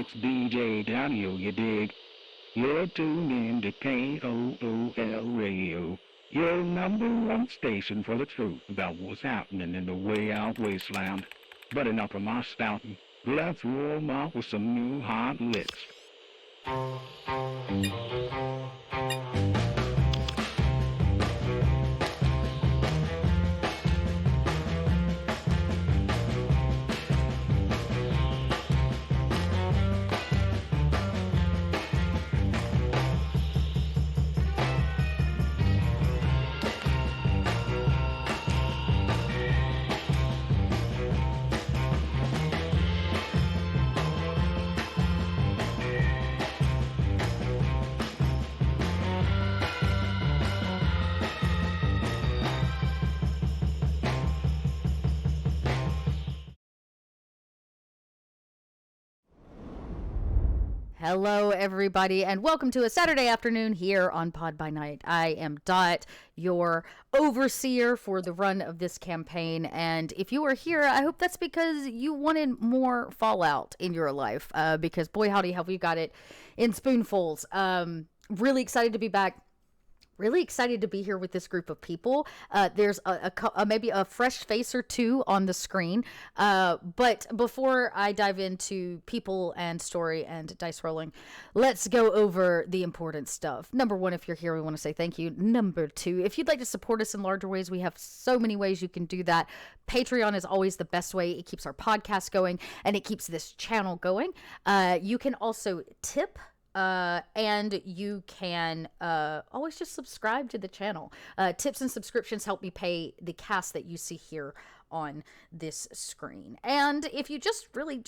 it's DJ Daniel, you dig? You're tuned in to KOOL Radio, your number one station for the truth about what's happening in the way out wasteland. But enough of my spouting. Let's warm up with some new hot licks. Hello, everybody, and welcome to a Saturday afternoon here on Pod by Night. I am Dot, your overseer for the run of this campaign, and if you are here, I hope that's because you wanted more Fallout in your life, because boy howdy have we got it in spoonfuls. Really excited to be back. Really excited to be here with this group of people. There's maybe a fresh face or two on the screen. But before I dive into people and story and dice rolling, let's go over the important stuff. Number one, if you're here, we want to say thank you. Number two, if you'd like to support us in larger ways, we have so many ways you can do that. Patreon is always the best way. It keeps our podcast going and it keeps this channel going. You can also tip. And you can always just subscribe to the channel. Tips and subscriptions help me pay the cast that you see here on this screen. And if you just really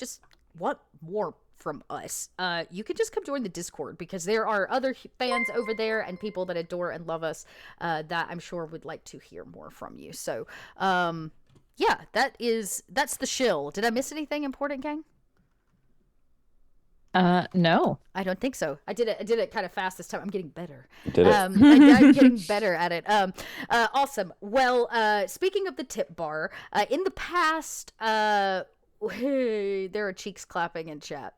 want more from us, you can just come join the Discord, because there are other fans over there and people that adore and love us that I'm sure would like to hear more from you. So yeah, that's the shill. Did I miss anything important, gang? No. I don't think so. I did it kind of fast this time. I'm getting better. You did it. I'm getting better at it. Awesome. Well, speaking of the tip bar, in the past, there are cheeks clapping in chat.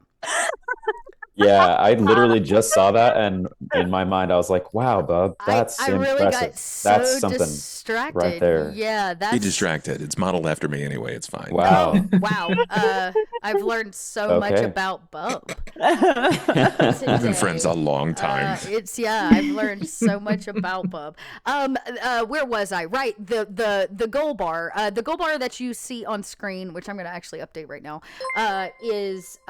Yeah, I literally just saw that, and in my mind, I was like, "Wow, Bub, that's I really impressive. got so That's something distracted. right there." Yeah, that's Be distracted. It's modeled after me anyway. It's fine. Wow. Wow. I've learned so much about Bub. We've been friends a long time. I've learned so much about Bub. Where was I? Right, the goal bar. The goal bar that you see on screen, which I'm going to actually update right now, is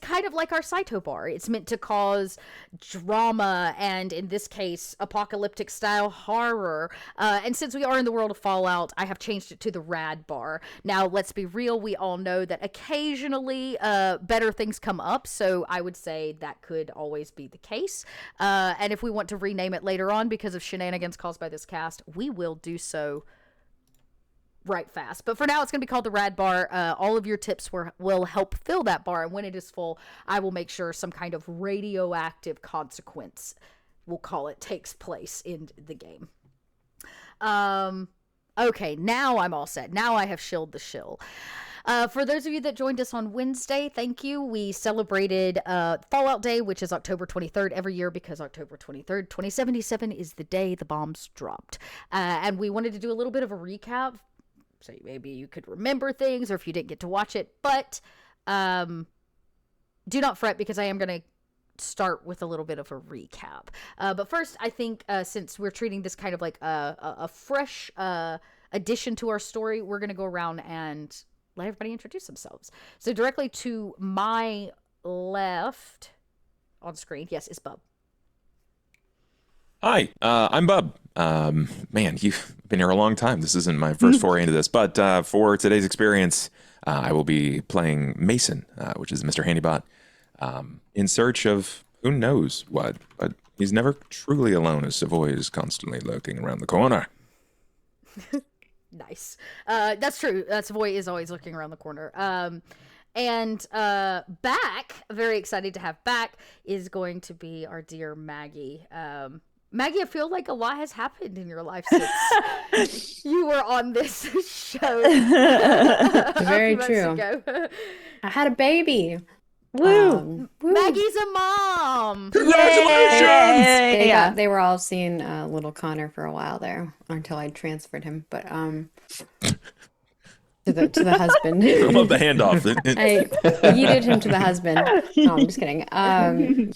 kind of like our Saito bar. It's meant to cause drama and, in this case, apocalyptic style horror. And since we are in the world of Fallout, I have changed it to the rad bar. Now, let's be real. We all know that occasionally better things come up. So I would say that could always be the case. And if we want to rename it later on because of shenanigans caused by this cast, we will do so right fast. But for now, it's going to be called the Rad Bar. All of your tips will help fill that bar, and when it is full, I will make sure some kind of radioactive consequence, we'll call it, takes place in the game. Okay, now I'm all set. Now I have shilled the shill. For those of you that joined us on Wednesday, thank you. We celebrated Fallout Day, which is October 23rd every year, because October 23rd, 2077 is the day the bombs dropped. And we wanted to do a little bit of a recap, so maybe you could remember things, or if you didn't get to watch it. But do not fret, because I am going to start with a little bit of a recap. But first, I think since we're treating this kind of like a fresh addition to our story, we're going to go around and let everybody introduce themselves. So directly to my left on screen, yes, is Bub. Hi, I'm Bub. Man, you've been here a long time. This isn't my first foray into this, but for today's experience, I will be playing Mason, which is Mr. Handybot, in search of who knows what, but he's never truly alone, as Savoy is constantly lurking around the corner. Nice. That's true. Savoy is always looking around the corner. And back, very excited to have back, is going to be our dear Maggie. Maggie, I feel like a lot has happened in your life since you were on this show Very true. Ago. I had a baby. Woo! Woo. Maggie's a mom. Congratulations! They were all seeing little Connor for a while there until I transferred him, but to the husband. I love the handoff. I yeeted him to the husband. No, I'm just kidding.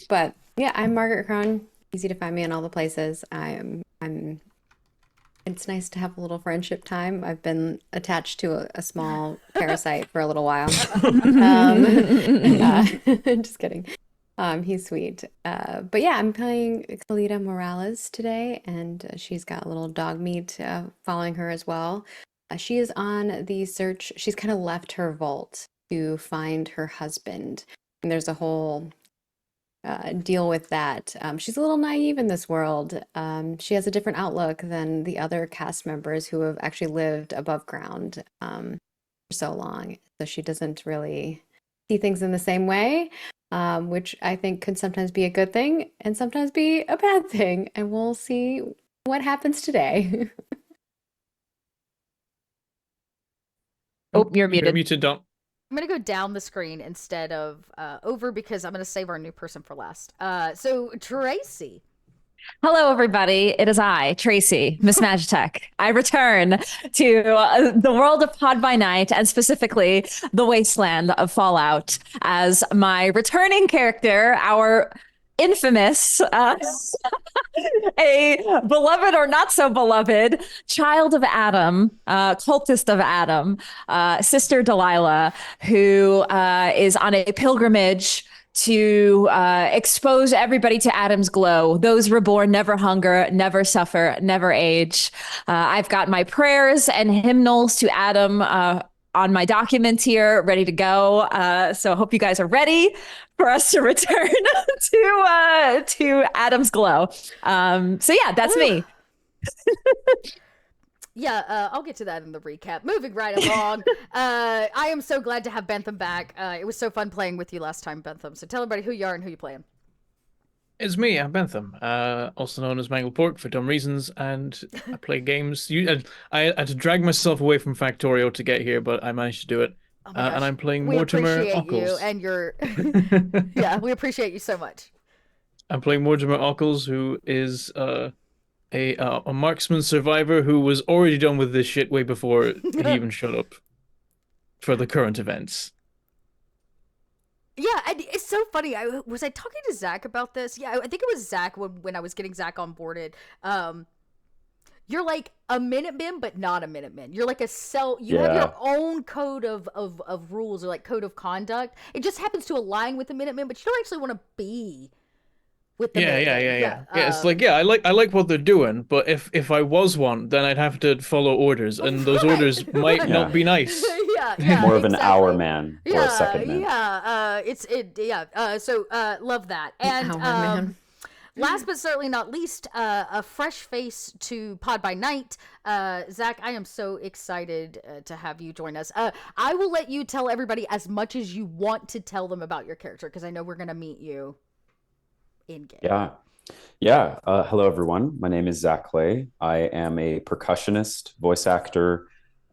But yeah, I'm Margaret Crone. Easy to find me in all the places. I'm. It's nice to have a little friendship time. I've been attached to a small parasite for a little while. Just kidding. He's sweet. But yeah, I'm playing Kalita Morales today, and she's got a little dog meat following her as well. She is on the search. She's kind of left her vault to find her husband. And there's a whole deal with that. She's a little naive in this world. She has a different outlook than the other cast members who have actually lived above ground for so long. So she doesn't really see things in the same way, which I think could sometimes be a good thing and sometimes be a bad thing. And we'll see what happens today. Oh, you're You're muted. muted, Dom. I'm going to go down the screen instead of over because I'm going to save our new person for last. So, Tracy. Hello, everybody. It is I, Tracy, Miss Magitech. I return to the world of Pod by Night, and specifically the wasteland of Fallout, as my returning character, our infamous, a beloved or not so beloved child of Adam, cultist of Adam, Sister Delilah, who is on a pilgrimage to expose everybody to Adam's glow. Those reborn never hunger, never suffer, never age. I've got my prayers and hymnals to Adam on my document here, ready to go. So I hope you guys are ready for us to return to Adam's glow. So yeah, that's me. Yeah, I'll get to that in the recap. Moving right along. I am so glad to have Bentham back. It was so fun playing with you last time, Bentham. So tell everybody who you are and who you're playing. It's me, I'm Bentham, also known as Mangled Pork for dumb reasons, and I play games. I had to drag myself away from Factorio to get here, but I managed to do it. Oh my gosh. And I'm playing We Mortimer appreciate you Ockles. and your... Yeah, we appreciate you so much. I'm playing Mortimer Ockles, who is a marksman survivor who was already done with this shit way before he even showed up for the current events. Yeah, and it's so funny. Was I talking to Zach about this? Yeah, I think it was Zach when I was getting Zach onboarded. You're like a Minuteman, but not a Minuteman. You're like a you have your own code of rules or like code of conduct. It just happens to align with the Minuteman, but you don't actually want to be with the Minutemen. Yeah. It's like, I like what they're doing, but if I was one, then I'd have to follow orders, and those orders might not be nice. Yeah, More of an hour man or a second man. So love that. And Hour man. last but certainly not least, a fresh face to Pod by Night. Zach, I am so excited to have you join us. I will let you tell everybody as much as you want to tell them about your character, because I know we're going to meet you in game. Yeah. Hello, everyone. My name is Zach Clay. I am a percussionist, voice actor,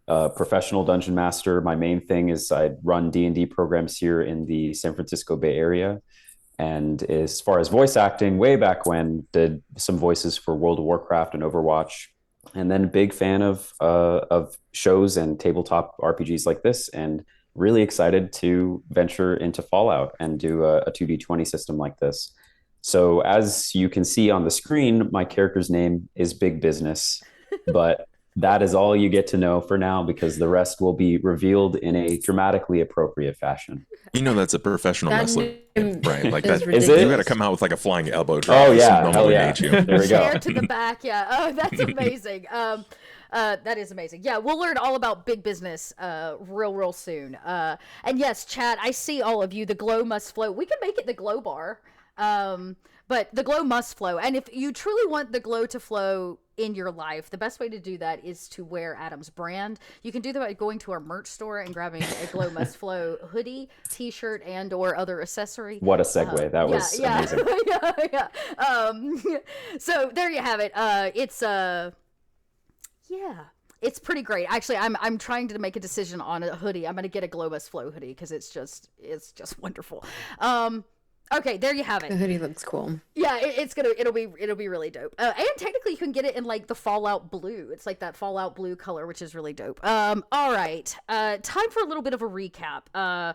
professional dungeon master. My main thing is I run D&D programs here in the San Francisco Bay Area. And as far as voice acting, way back when, did some voices for World of Warcraft and Overwatch. And then big fan of shows and tabletop RPGs like this, and really excited to venture into Fallout and do a 2d20 system like this. So as you can see on the screen, my character's name is Big Business, but that is all you get to know for now, because the rest will be revealed in a dramatically appropriate fashion. You know that's a professional wrestler, right? Like is that. ridiculous. You got to come out with like a flying elbow drop. Oh yeah, Someone hell would yeah. hate you. There we go. Chair to the back, yeah. Oh, that's amazing. That is amazing. Yeah, we'll learn all about Big Business real soon. And yes, chat, I see all of you. The glow must flow. We can make it the glow bar. But the glow must flow. And if you truly want the glow to flow in your life, the best way to do that is to wear Adam's brand. You can do that by going to our merch store and grabbing a glow must flow hoodie, t-shirt, and or other accessory. What a segue. That was amazing. So there you have it. It's It's pretty great. Actually, I'm trying to make a decision on a hoodie. I'm gonna get a Globus Flow hoodie because it's just wonderful. Okay, there you have it. The hoodie looks cool. Yeah, it'll be really dope. And technically, you can get it in like the Fallout blue. It's like that Fallout blue color, which is really dope. All right, time for a little bit of a recap. I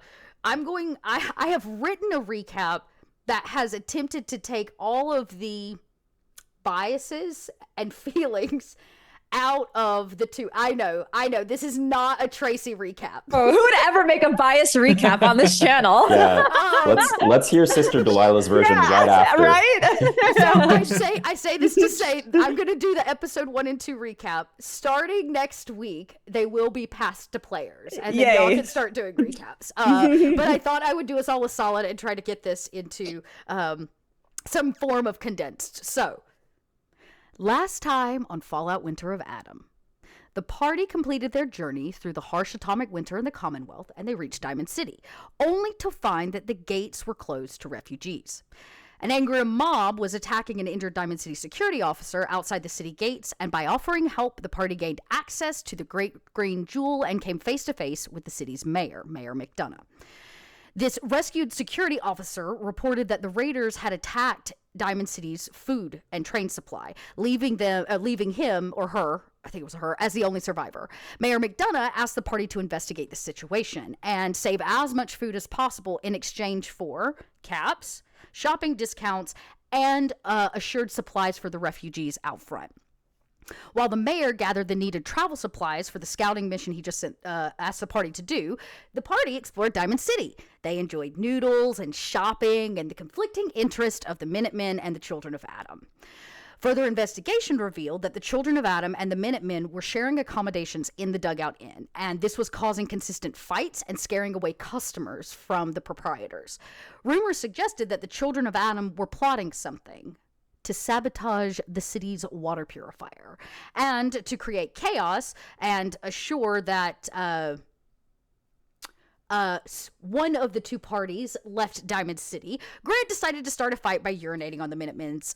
have written a recap that has attempted to take all of the biases and feelings out of the two. I know, this is not a Tracy recap. Oh, who would ever make a biased recap on this channel? Yeah, let's hear Sister Delilah's version right after. Right? So I say this to say I'm going to do the episode 1 and 2 recap. Starting next week, they will be passed to players, and then y'all can start doing recaps. But I thought I would do us all a solid and try to get this into some form of condensed. So, last time on Fallout Winter of Adam, the party completed their journey through the harsh atomic winter in the Commonwealth, and they reached Diamond City, only to find that the gates were closed to refugees. An angry mob was attacking an injured Diamond City security officer outside the city gates, and by offering help, the party gained access to the Great Green Jewel and came face to face with the city's mayor, Mayor McDonough. This rescued security officer reported that the raiders had attacked Diamond City's food and train supply, leaving him or her, I think it was her, as the only survivor. Mayor McDonough asked the party to investigate the situation and save as much food as possible in exchange for caps, shopping discounts, and assured supplies for the refugees out front. While the mayor gathered the needed travel supplies for the scouting mission he just asked the party to do, the party explored Diamond City. They enjoyed noodles and shopping and the conflicting interest of the Minutemen and the Children of Adam. Further investigation revealed that the Children of Adam and the Minutemen were sharing accommodations in the Dugout Inn, and this was causing consistent fights and scaring away customers from the proprietors. Rumors suggested that the Children of Adam were plotting something to sabotage the city's water purifier and to create chaos and assure that one of the two parties left Diamond City. Grant decided to start a fight by urinating on the Minutemen's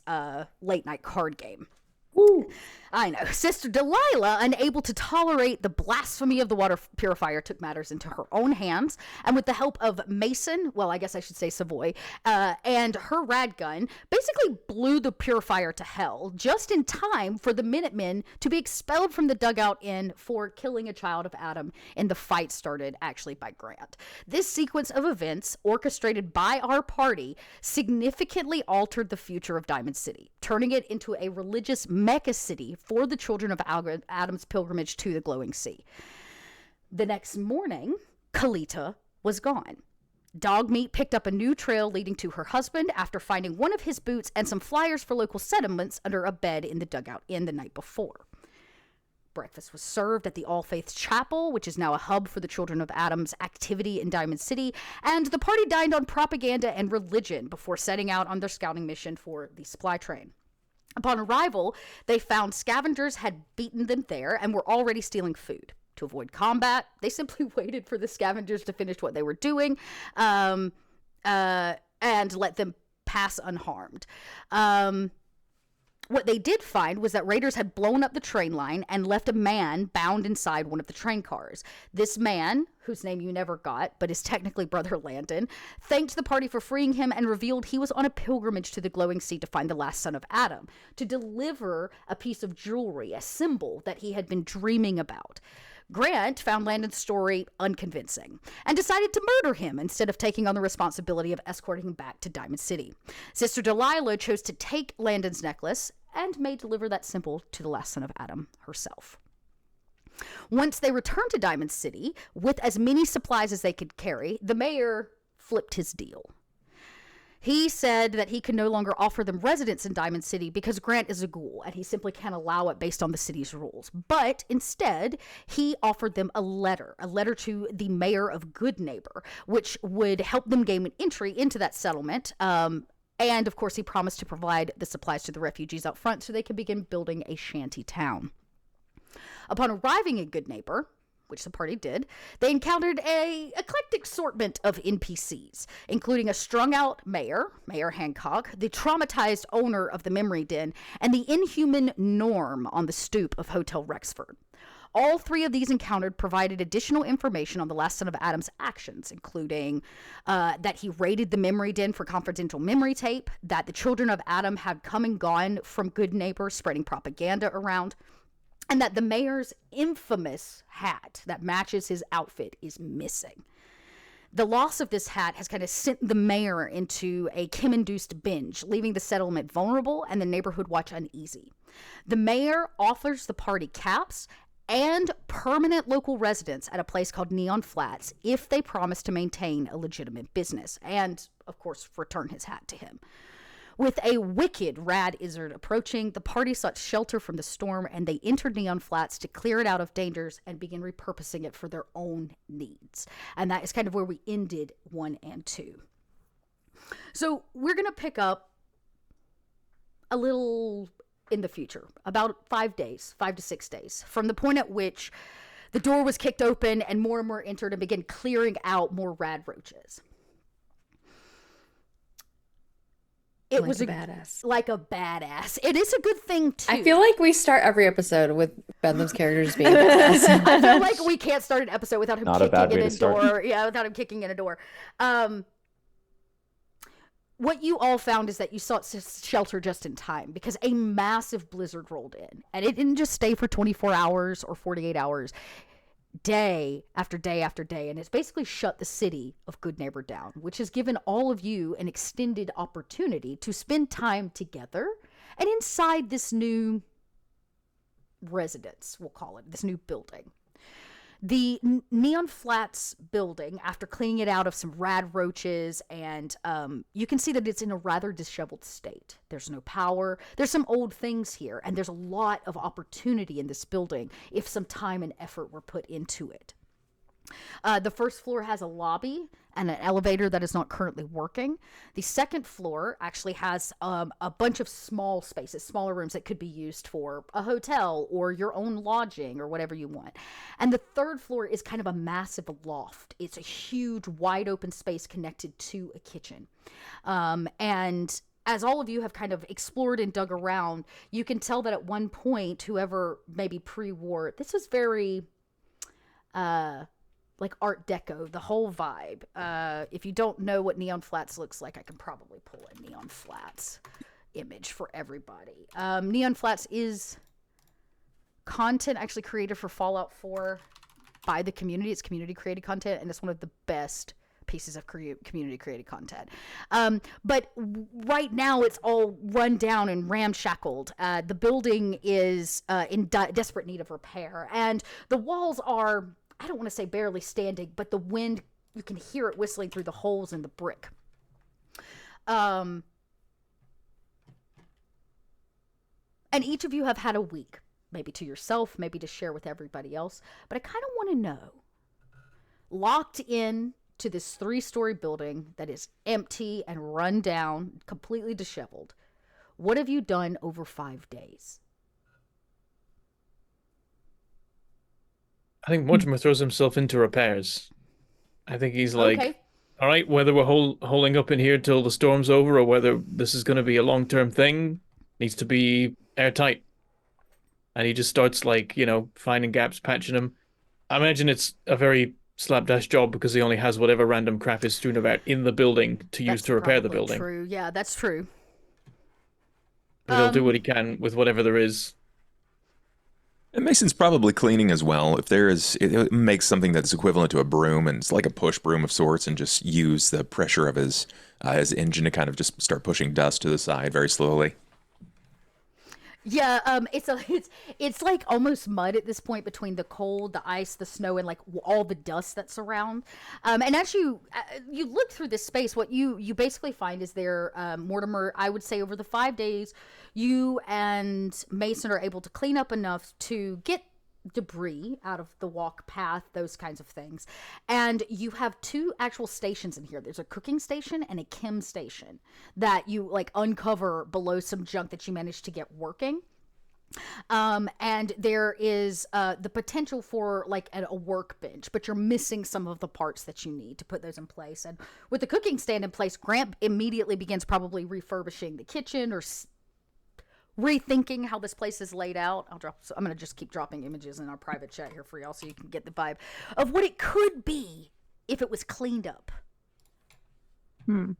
late night card game. Ooh. I know. Sister Delilah, unable to tolerate the blasphemy of the water purifier, took matters into her own hands, and with the help of Mason, well, I guess I should say Savoy, and her rad gun, basically blew the purifier to hell, just in time for the Minutemen to be expelled from the Dugout Inn for killing a child of Adam, and the fight started, actually, by Grant. This sequence of events, orchestrated by our party, significantly altered the future of Diamond City, turning it into a religious Mecca city for the children of Adam's pilgrimage to the glowing sea. The next morning, Kalita was gone. Dogmeat picked up a new trail leading to her husband after finding one of his boots and some flyers for local settlements under a bed in the Dugout Inn the night before. Breakfast was served at the All Faiths Chapel, which is now a hub for the Children of Adam's activity in Diamond City, and the party dined on propaganda and religion before setting out on their scouting mission for the supply train. Upon arrival, they found scavengers had beaten them there and were already stealing food. To avoid combat, they simply waited for the scavengers to finish what they were doing and let them pass unharmed. What they did find was that raiders had blown up the train line and left a man bound inside one of the train cars. This man, whose name you never got, but is technically Brother Landon, thanked the party for freeing him and revealed he was on a pilgrimage to the glowing sea to find the last son of Adam, to deliver a piece of jewelry, a symbol that he had been dreaming about. Grant found Landon's story unconvincing and decided to murder him instead of taking on the responsibility of escorting him back to Diamond City. Sister Delilah chose to take Landon's necklace and may deliver that symbol to the last son of Adam herself. Once they returned to Diamond City, with as many supplies as they could carry, the mayor flipped his deal. He said that he could no longer offer them residence in Diamond City because Grant is a ghoul and he simply can't allow it based on the city's rules. But instead, he offered them a letter to the mayor of Goodneighbor, which would help them gain an entry into that settlement. And of course, he promised to provide the supplies to the refugees out front so they could begin building a shanty town. Upon arriving at Goodneighbor, which the party did, they encountered a eclectic assortment of NPCs, including a strung-out mayor, Mayor Hancock, the traumatized owner of the Memory Den, and the inhuman Norm on the stoop of Hotel Rexford. All three of these encountered provided additional information on the last son of Adam's actions, including that he raided the memory den for confidential memory tape, that the children of Adam had come and gone from good neighbors spreading propaganda around, and that the mayor's infamous hat that matches his outfit is missing. The loss of this hat has kind of sent the mayor into a Kim-induced binge, leaving the settlement vulnerable and the neighborhood watch uneasy. The mayor offers the party caps and permanent local residence at a place called Neon Flats if they promise to maintain a legitimate business and, of course, return his hat to him. With a wicked Rad Izzard approaching, the party sought shelter from the storm, and they entered Neon Flats to clear it out of dangers and begin repurposing it for their own needs. And that is kind of where we ended 1 and 2. So we're going to pick up a little in the future, about 5 days, 5 to 6 days, from the point at which the door was kicked open and more entered and began clearing out more rad roaches. It was a badass. Like a badass. It is a good thing, too. I feel like we start every episode with Bedlam's characters being badass. I feel like we can't start an episode without him kicking in a door. Yeah, without him kicking in a door. What you all found is that you sought shelter just in time because a massive blizzard rolled in. And it didn't just stay for 24 hours or 48 hours. Day after day after day, and it's basically shut the city of Good Neighbor down, which has given all of you an extended opportunity to spend time together and inside this new residence, we'll call it, this new building. The Neon Flats building, after cleaning it out of some rad roaches, and you can see that it's in a rather disheveled state. There's no power. There's some old things here, and there's a lot of opportunity in this building if some time and effort were put into it. The first floor has a lobby and an elevator that is not currently working. The second floor actually has a bunch of small spaces, smaller rooms that could be used for a hotel or your own lodging or whatever you want. And the third floor is kind of a massive loft. It's a huge, wide open space connected to a kitchen. And as all of you have kind of explored and dug around, you can tell that at one point, whoever maybe pre-war, this was very like Art Deco, the whole vibe. If you don't know what Neon Flats looks like, I can probably pull a Neon Flats image for everybody. Neon Flats is content actually created for Fallout 4 by the community. It's community created content, and it's one of the best pieces of community created content. But right now it's all run down and ramshackled. The building is in desperate need of repair, and the walls are, I don't want to say barely standing, but the wind, you can hear it whistling through the holes in the brick. And each of you have had a week, maybe to yourself, maybe to share with everybody else. But I kind of want to know, locked in to this 3-story building that is empty and run down, completely disheveled, what have you done over 5 days? I think Mortimer throws himself into repairs. I think he's like, Okay. all right, whether we're holding up in here till the storm's over or whether this is going to be a long-term thing, needs to be airtight. And he just starts, like, finding gaps, patching them. I imagine it's a very slapdash job because he only has whatever random crap is strewn about in the building to use to repair the building. True. Yeah, that's true. But he'll do what he can with whatever there is. And Mason's probably cleaning as well. If there is, it makes something that's equivalent to a broom, and it's like a push broom of sorts, and just use the pressure of his engine to kind of just start pushing dust to the side very slowly. Yeah, it's like almost mud at this point between the cold, the ice, the snow, and like all the dust that's around. And as you look through this space, what you basically find is there, Mortimer, I would say over the 5 days, you and Mason are able to clean up enough to get debris out of the walk path, those kinds of things. And you have 2 actual stations in here. There's a cooking station and a chem station that you like uncover below some junk that you managed to get working. And there is the potential for like a workbench, but you're missing some of the parts that you need to put those in place. And with the cooking stand in place, Grant immediately begins probably refurbishing the kitchen or rethinking how this place is laid out. I'm going to just keep dropping images in our private chat here for y'all so you can get the vibe of what it could be if it was cleaned up. What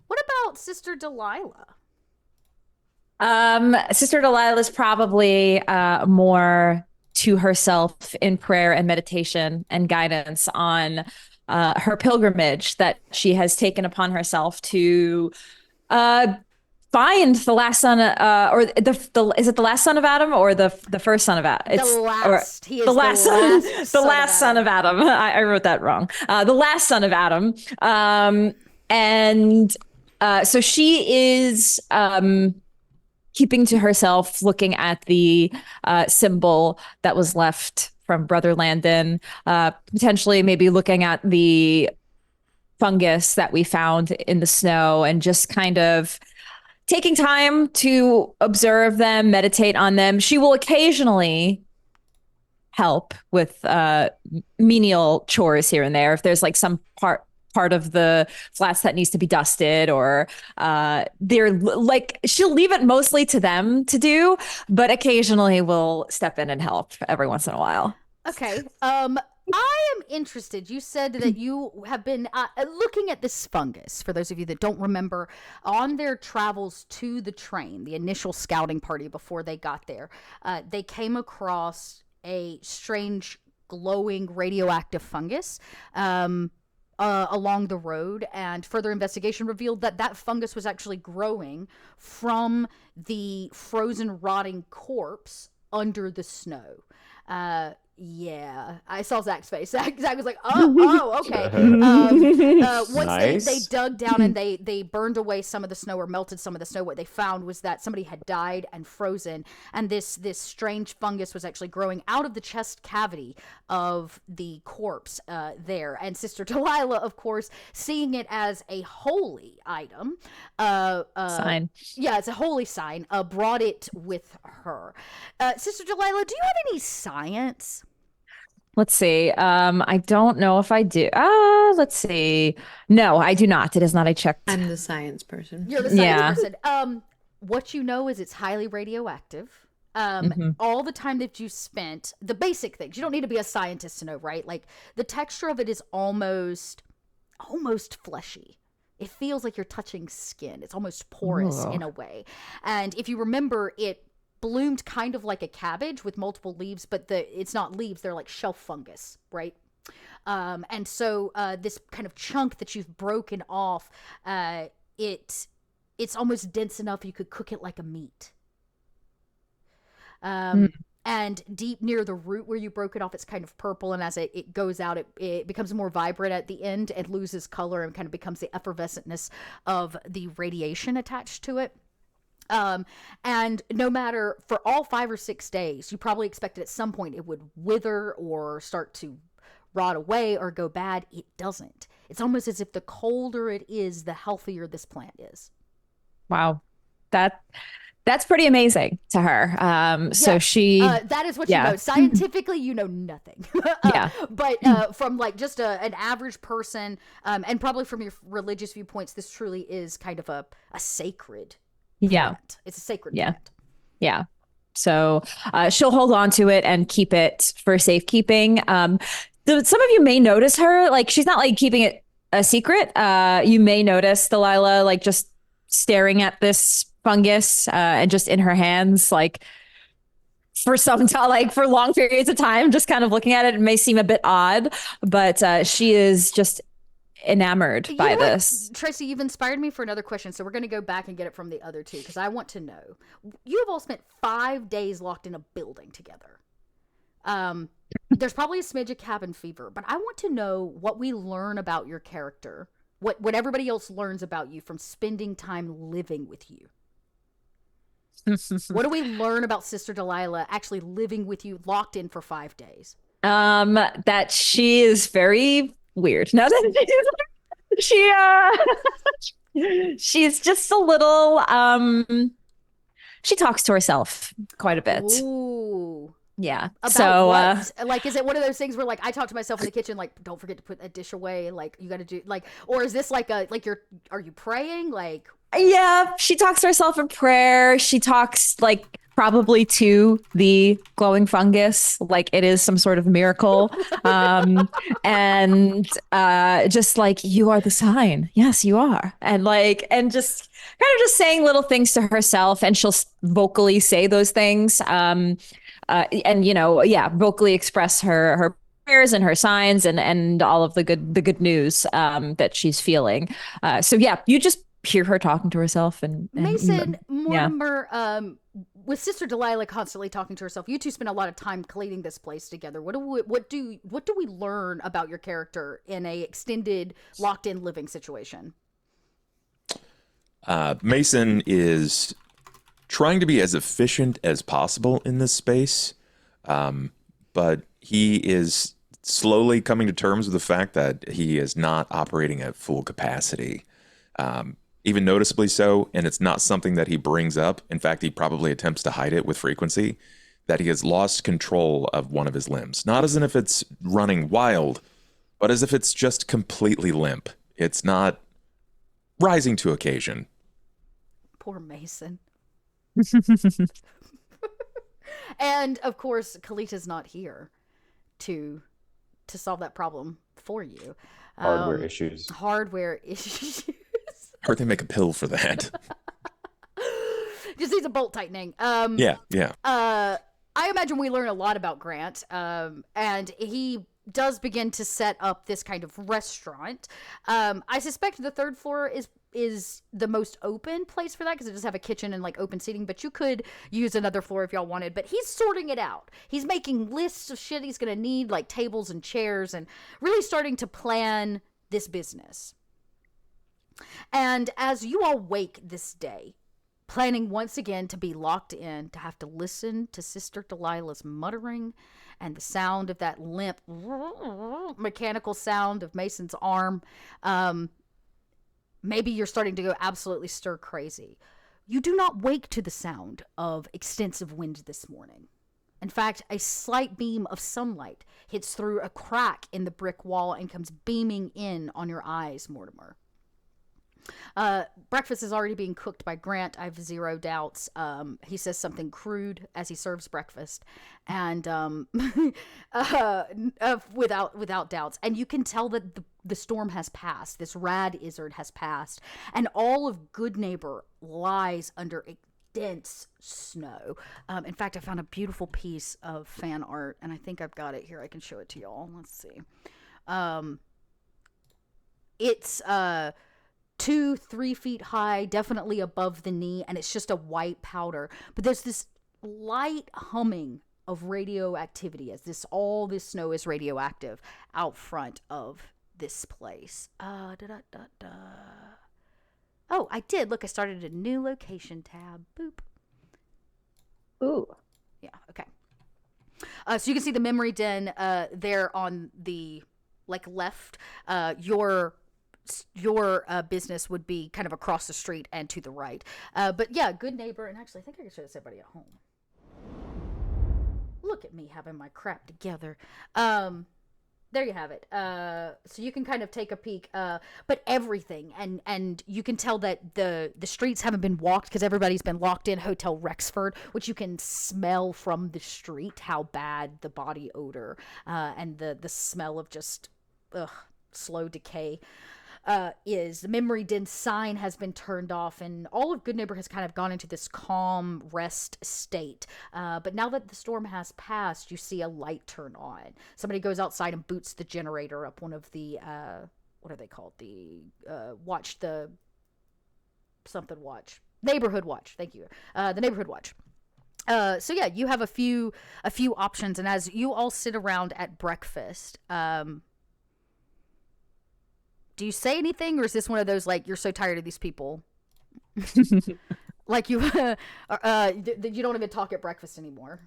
about Sister Delilah? Sister Delilah is probably more to herself in prayer and meditation and guidance on her pilgrimage that she has taken upon herself to find the last son, or is it the last son of Adam or the first son of Adam? He is the last son of Adam. I wrote that wrong. The last son of Adam. So she is keeping to herself, looking at the symbol that was left from Brother Landon, potentially maybe looking at the fungus that we found in the snow, and just kind of taking time to observe them, meditate on them. She will occasionally help with menial chores here and there. If there's like some part of the flats that needs to be dusted, or they're like, she'll leave it mostly to them to do, but occasionally we'll step in and help every once in a while. Okay. I am interested. You said that you have been looking at this fungus. For those of you that don't remember, on their travels to the train, the initial scouting party before they got there, they came across a strange glowing radioactive fungus along the road, and further investigation revealed that that fungus was actually growing from the frozen, rotting corpse under the snow. Yeah, I saw Zach's face. Zach was like, oh, okay. Once Nice. they dug down and they burned away some of the snow, or melted some of the snow, what they found was that somebody had died and frozen, and this strange fungus was actually growing out of the chest cavity of the corpse there. And Sister Delilah, of course, seeing it as a holy item, Sign. Yeah, it's a holy sign, brought it with her. Sister Delilah, do you have any science? Let's see. I don't know if I do. Let's see. No, I do not. It is not. I checked. I'm the science person. You're the science person. What you know is it's highly radioactive. All the time that you spent, the basic things, you don't need to be a scientist to know, right? Like, the texture of it is almost fleshy. It feels like you're touching skin. It's almost porous in a way. And if you remember, it bloomed kind of like a cabbage with multiple leaves, but it's not leaves, they're like shelf fungus, right? And so this kind of chunk that you've broken off, it's almost dense enough you could cook it like a meat. And deep near the root where you broke it off, it's kind of purple, and as it goes out, it becomes more vibrant at the end and loses color and kind of becomes the effervescentness of the radiation attached to it. And no matter, for all 5 or 6 days, you probably expected at some point it would wither or start to rot away or go bad. It doesn't. It's almost as if the colder it is, the healthier this plant is. Wow. That's pretty amazing to her. So she, that is what you know. Scientifically, you know nothing. But from like just an average person, and probably from your religious viewpoints, this truly is kind of a sacred plant. It's a sacred plant. Yeah. So she'll hold on to it and keep it for safekeeping. Some of you may notice her, like, she's not like keeping it a secret. You may notice Delilah like just staring at this fungus and just in her hands, like for for long periods of time, just kind of looking at it. It may seem a bit odd, but she is just enamored by this. Tracy, you've inspired me for another question, so we're going to go back and get it from the other two, because I want to know. You have all spent 5 days locked in a building together. There's probably a smidge of cabin fever, but I want to know what we learn about your character, what everybody else learns about you from spending time living with you. What do we learn about Sister Delilah actually living with you, locked in for 5 days? That she is very weird. No, she's just a little, she talks to herself quite a bit. Ooh. Yeah. About what? Like, is it one of those things where, like, I talk to myself in the kitchen, like, don't forget to put that dish away, like, you got to do, like, or is this like are you praying? Like, Yeah, she talks to herself in prayer. She talks like probably to the glowing fungus, like it is some sort of miracle. Um, and just like, you are the sign. Yes, you are. And just kind of just saying little things to herself, and she'll vocally say those things. And yeah, vocally express her prayers and her signs, and all of the good news that she's feeling. So yeah, you just hear her talking to herself, Mason, yeah. Mortimer, with Sister Delilah constantly talking to herself, you two spend a lot of time cleaning this place together. What do we learn about your character in a extended locked in living situation? Mason is trying to be as efficient as possible in this space, but he is slowly coming to terms with the fact that he is not operating at full capacity, even noticeably so. And it's not something that he brings up. In fact, he probably attempts to hide it with frequency, that he has lost control of one of his limbs. Not as if it's running wild, but as if it's just completely limp. It's not rising to occasion. Poor Mason. And of course, Kalita's not here to solve that problem for you. Hardware issues. Hardware issues. Heard they make a pill for that. Just needs a bolt tightening. Yeah. I imagine we learn a lot about Grant, and he does begin to set up this kind of restaurant. I suspect the third floor is the most open place for that, because it does have a kitchen and like open seating, but you could use another floor if y'all wanted. But he's sorting it out. He's making lists of shit he's gonna need, like tables and chairs, and really starting to plan this business. And as you all wake this day, planning once again to be locked in, to have to listen to Sister Delilah's muttering and the sound of that limp mechanical sound of Mason's arm, maybe you're starting to go absolutely stir crazy. You do not wake to the sound of extensive wind this morning. In fact, a slight beam of sunlight hits through a crack in the brick wall and comes beaming in on your eyes, Mortimer. Breakfast is already being cooked by Grant. I have zero doubts. He says something crude as he serves breakfast, and without doubts. And you can tell that the storm has passed. This rad izzard has passed, and all of Good Neighbor lies under a dense snow. In fact, I found a beautiful piece of fan art, and I think I've got it here. I can show it to y'all. Let's see. It's 2-3 feet high, definitely above the knee, and it's just a white powder. But there's this light humming of radioactivity as all this snow is radioactive out front of this place. Oh, I did. Look, I started a new location tab. Boop. Ooh. Yeah, okay. So you can see the memory den there on the left. Your business would be kind of across the street and to the right. But yeah, Good Neighbor, and actually I think I should have said everybody at home. Look at me having my crap together. There you have it. So you can kind of take a peek, but everything, and you can tell that the streets haven't been walked because everybody's been locked in Hotel Rexford, which you can smell from the street how bad the body odor and the smell of just slow decay is. The memory den sign has been turned off, and all of Good Neighbor has kind of gone into this calm rest state. But now that the storm has passed, you see a light turn on. Somebody goes outside and boots the generator up. One of the what are they called? The neighborhood watch. Thank you. The neighborhood watch. So yeah, you have a few options, and as you all sit around at breakfast, do you say anything, or is this one of those you're so tired of these people, you you don't even talk at breakfast anymore?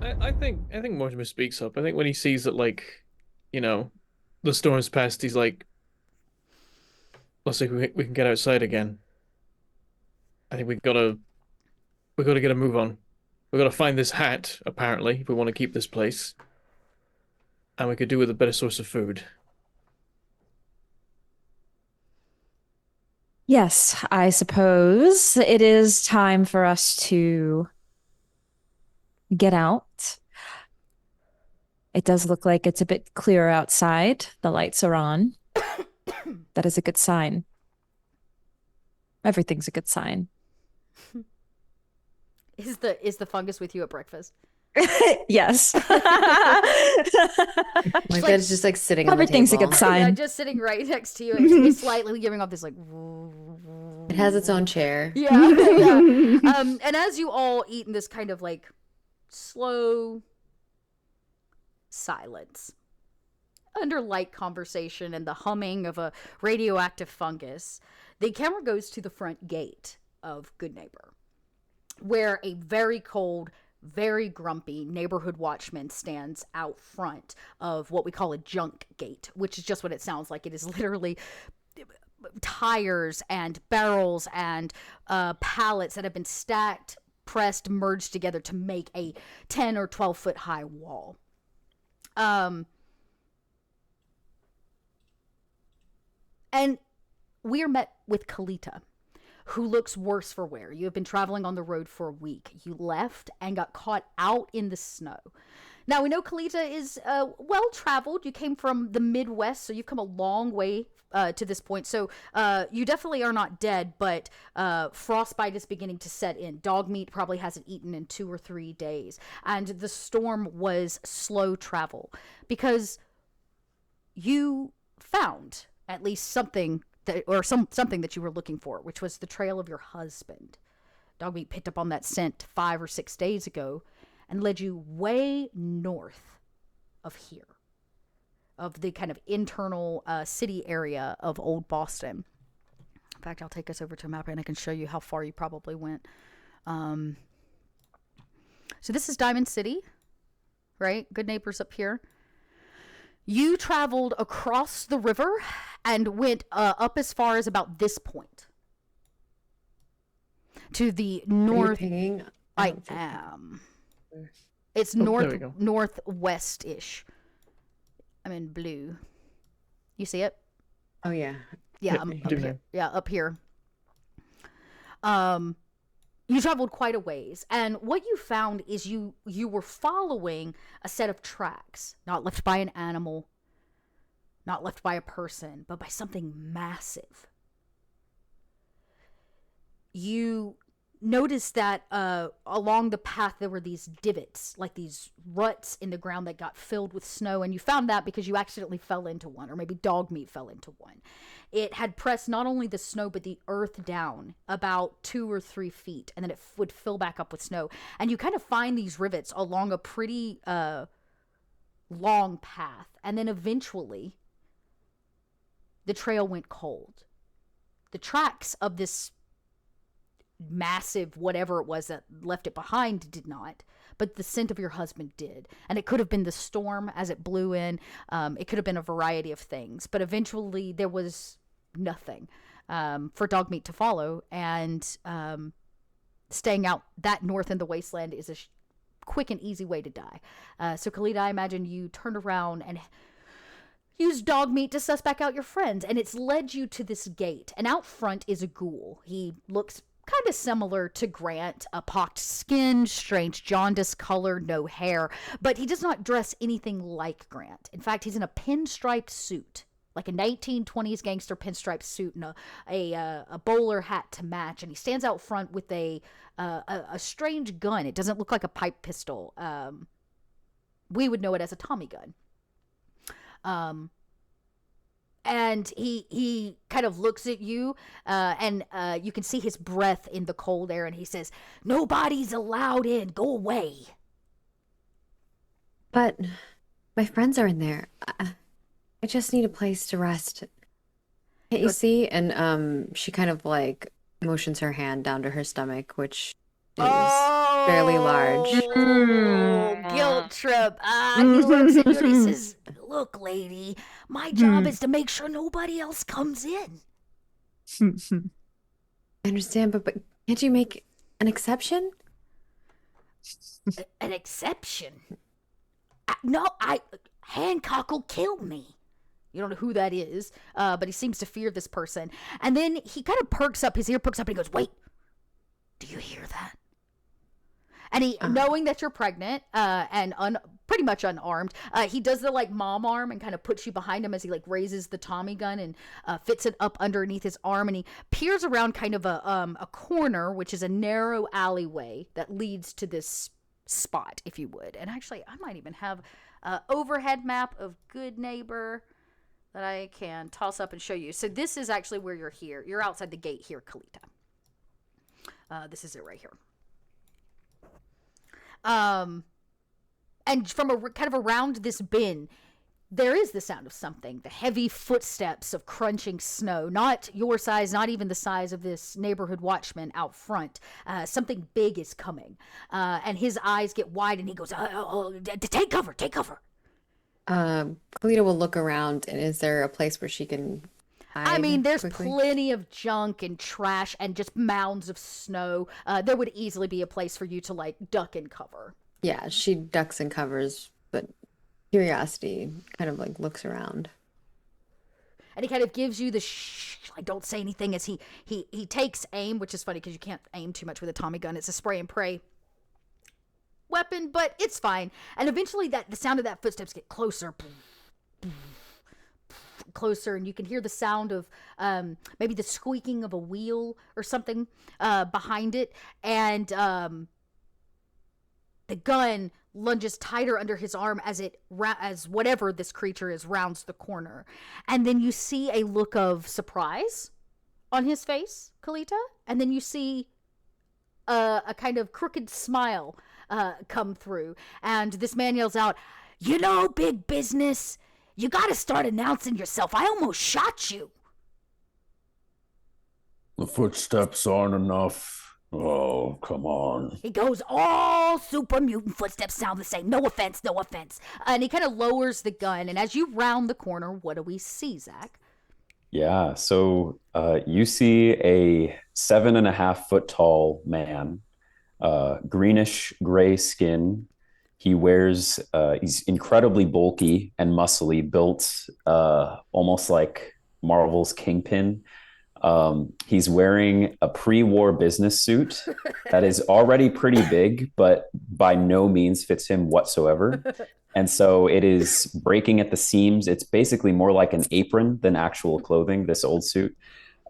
I think Mortimer speaks up. I think when he sees that the storm's passed, he's like, let's see if we can get outside again. I think we gotta get a move on. We gotta find this hat, apparently, if we want to keep this place, and we could do with a better source of food. Yes, I suppose it is time for us to get out. It does look like it's a bit clearer outside. The lights are on. That is a good sign. Everything's a good sign. Is the fungus with you at breakfast? Yes. My bed's just like sitting on the Everything's a table. good sign. Yeah, just sitting right next to you. It's slightly giving off this like. It has its own chair. Yeah, yeah. And as you all eat in this kind of like slow silence, under light conversation and the humming of a radioactive fungus, the camera goes to the front gate of Good Neighbor, where a very cold, very grumpy neighborhood watchman stands out front of what we call a junk gate, which is just what it sounds like. It is literally tires and barrels and pallets that have been stacked, pressed, merged together to make a 10 or 12 foot high wall. And we are met with Kalita, who looks worse for wear. You have been traveling on the road for a week. You left and got caught out in the snow. Now, we know Kalita is well-traveled. You came from the Midwest, so you've come a long way to this point. So you definitely are not dead, but frostbite is beginning to set in. Dog meat probably hasn't eaten in 2 or 3 days. And the storm was slow travel because you found at least something something that you were looking for, which was the trail of your husband. Dogmeat picked up on that scent 5 or 6 days ago and led you way north of here, of the kind of internal city area of Old Boston. In fact, I'll take us over to a map and I can show you how far you probably went. So this is Diamond City, right? Good Neighbors up here. You traveled across the river and went up as far as about this point. To the north. Are you pinging? I am. It's there we go. northwest-ish. I'm in blue. You see it? Oh yeah. Yeah, Yep, I'm you up do here. now. Yeah, up here. You traveled quite a ways, and what you found is you were following a set of tracks, not left by an animal, not left by a person, but by something massive. You noticed that along the path there were these divots, like these ruts in the ground that got filled with snow, and you found that because you accidentally fell into one, or maybe dog meat fell into one. It had pressed not only the snow but the earth down about 2 or 3 feet, and then it would fill back up with snow. And you kind of find these rivets along a pretty long path, and then eventually the trail went cold. The tracks of this massive whatever it was that left it behind did not, but the scent of your husband did. And it could have been the storm as it blew in. It could have been a variety of things, but eventually there was nothing for dog meat to follow, and staying out that north in the wasteland is a quick and easy way to die. So Khalid, I imagine you turned around and used dog meat to suss back out your friends, and it's led you to this gate, and out front is a ghoul. He looks kind of similar to Grant, a pocked skin, strange jaundice color, no hair, but he does not dress anything like Grant. In fact, he's in a pinstriped suit, like a 1920s gangster pinstripe suit, and a bowler hat to match, and he stands out front with a strange gun. It doesn't look like a pipe pistol. We would know it as a Tommy gun. And he kind of looks at you, and you can see his breath in the cold air, and he says, "Nobody's allowed in. Go away." But my friends are in there. I just need a place to rest. Can't you see? And she kind of like motions her hand down to her stomach, which is fairly large. Oh, guilt trip. He looks at you and he says, "Look, lady, my job is to make sure nobody else comes in." I understand, but can't you make an exception? An exception? No, Hancock will kill me. You don't know who that is, but he seems to fear this person. And then he kind of perks up, his ear perks up, and he goes, wait, do you hear that? And he, knowing that you're pregnant and pretty much unarmed, he does the like mom arm and kind of puts you behind him as he like raises the Tommy gun and fits it up underneath his arm. And he peers around kind of a corner, which is a narrow alleyway that leads to this spot, if you would. And actually, I might even have an overhead map of Good Neighbor that I can toss up and show you. So this is actually where you're here. You're outside the gate here, Kalita. This is it right here. And from a kind of around this bin, there is the sound of something. The heavy footsteps of crunching snow. Not your size, not even the size of this neighborhood watchman out front. Something big is coming. And his eyes get wide and he goes, take cover, take cover. Kalita will look around, and is there a place where she can hide? I mean, there's quickly? plenty of junk and trash and just mounds of snow. There would easily be a place for you to like duck and cover. Yeah, she ducks and covers, but curiosity kind of like looks around. And he kind of gives you the like don't say anything as he takes aim, which is funny because you can't aim too much with a Tommy gun. It's a spray and pray weapon, but it's fine. And eventually the sound of that footsteps get closer. Closer, and you can hear the sound of maybe the squeaking of a wheel or something behind it, and the gun lunges tighter under his arm as whatever this creature is rounds the corner. And then you see a look of surprise on his face, Kalita, and then you see a kind of crooked smile come through, and this man yells out, "You know, big business, you gotta start announcing yourself. I almost shot you." The footsteps aren't enough. Oh, come on. He goes, all super mutant footsteps sound the same. No offense, no offense. And he kind of lowers the gun, and as you round the corner, what do we see, Zach? Yeah, so you see a 7.5 foot tall man, greenish gray skin. He wears, he's incredibly bulky and muscly, built almost like Marvel's Kingpin. He's wearing a pre-war business suit that is already pretty big, but by no means fits him whatsoever. And so it is breaking at the seams. It's basically more like an apron than actual clothing, this old suit.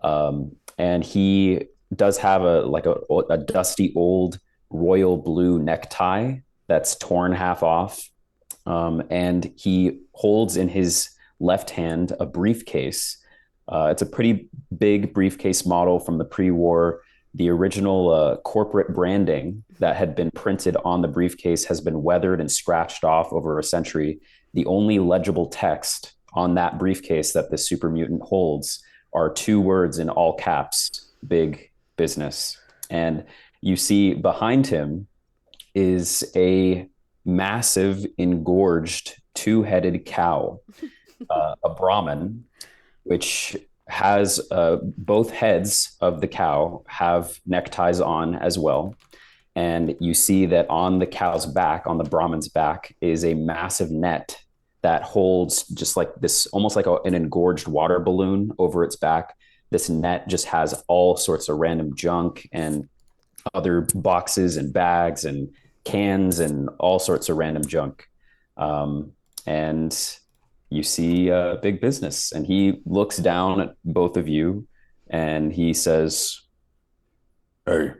And he does have a dusty old royal blue necktie that's torn half off. And he holds in his left hand a briefcase. It's a pretty big briefcase model from the pre-war. The original corporate branding that had been printed on the briefcase has been weathered and scratched off over a century. The only legible text on that briefcase that the super mutant holds are 2 words in all caps: big business. And you see behind him is a massive, engorged, 2-headed cow, a Brahmin, which has both heads of the cow have neckties on as well. And you see that on the cow's back, on the Brahmin's back, is a massive net that holds just like this, almost like an engorged water balloon over its back. This net just has all sorts of random junk and other boxes and bags and cans and all sorts of random junk. And you see big business, and he looks down at both of you and he says, "Hey,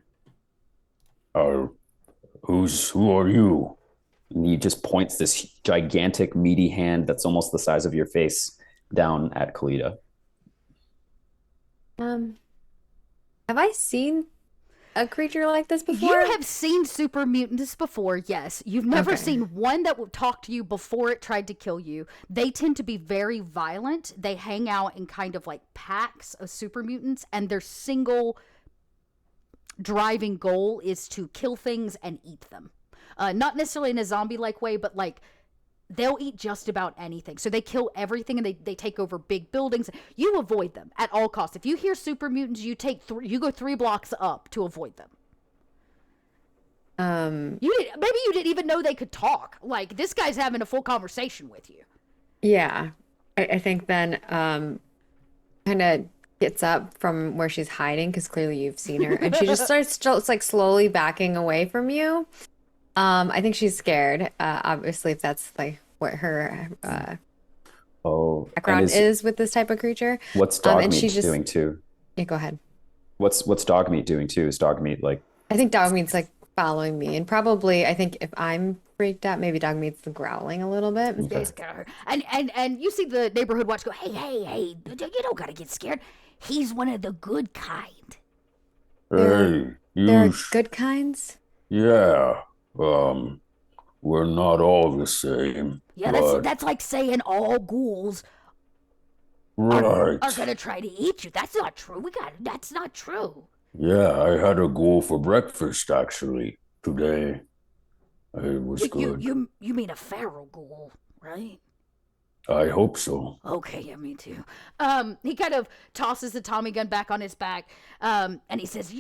who are you?" And he just points this gigantic meaty hand that's almost the size of your face down at Kalita. Have I seen a creature like this before? You have seen super mutants before, yes. You've never seen one that would talk to you before it tried to kill you. They tend to be very violent. They hang out in kind of like packs of super mutants, and their single driving goal is to kill things and eat them. Not necessarily in a zombie-like way, but like they'll eat just about anything. So they kill everything, and they take over big buildings. You avoid them at all costs. If you hear super mutants, you go 3 blocks up to avoid them. Maybe you didn't even know they could talk. Like, this guy's having a full conversation with you. Yeah. I think then kind of gets up from where she's hiding because clearly you've seen her, and she just starts just like slowly backing away from you. I think she's scared. Obviously, if that's like what her Oh, and background is with this type of creature. what's dog And she meat just doing too? yeah, go ahead. What's dog meat doing too? Is dog meat like I think dog meat's like following me, and probably I think if I'm freaked out, maybe dog meat's growling a little bit. It's got her. And you see the neighborhood watch go, hey, you don't gotta get scared. He's one of the good kind. Hey, There are you, good kinds. yeah, we're not all the same, Yeah, but that's like saying all ghouls right. are gonna try to eat you. That's not true. That's not true. Yeah, I had a ghoul for breakfast actually today. It was good. You mean a feral ghoul, right? I hope so. Okay, yeah, me too. He kind of tosses the Tommy gun back on his back, and he says,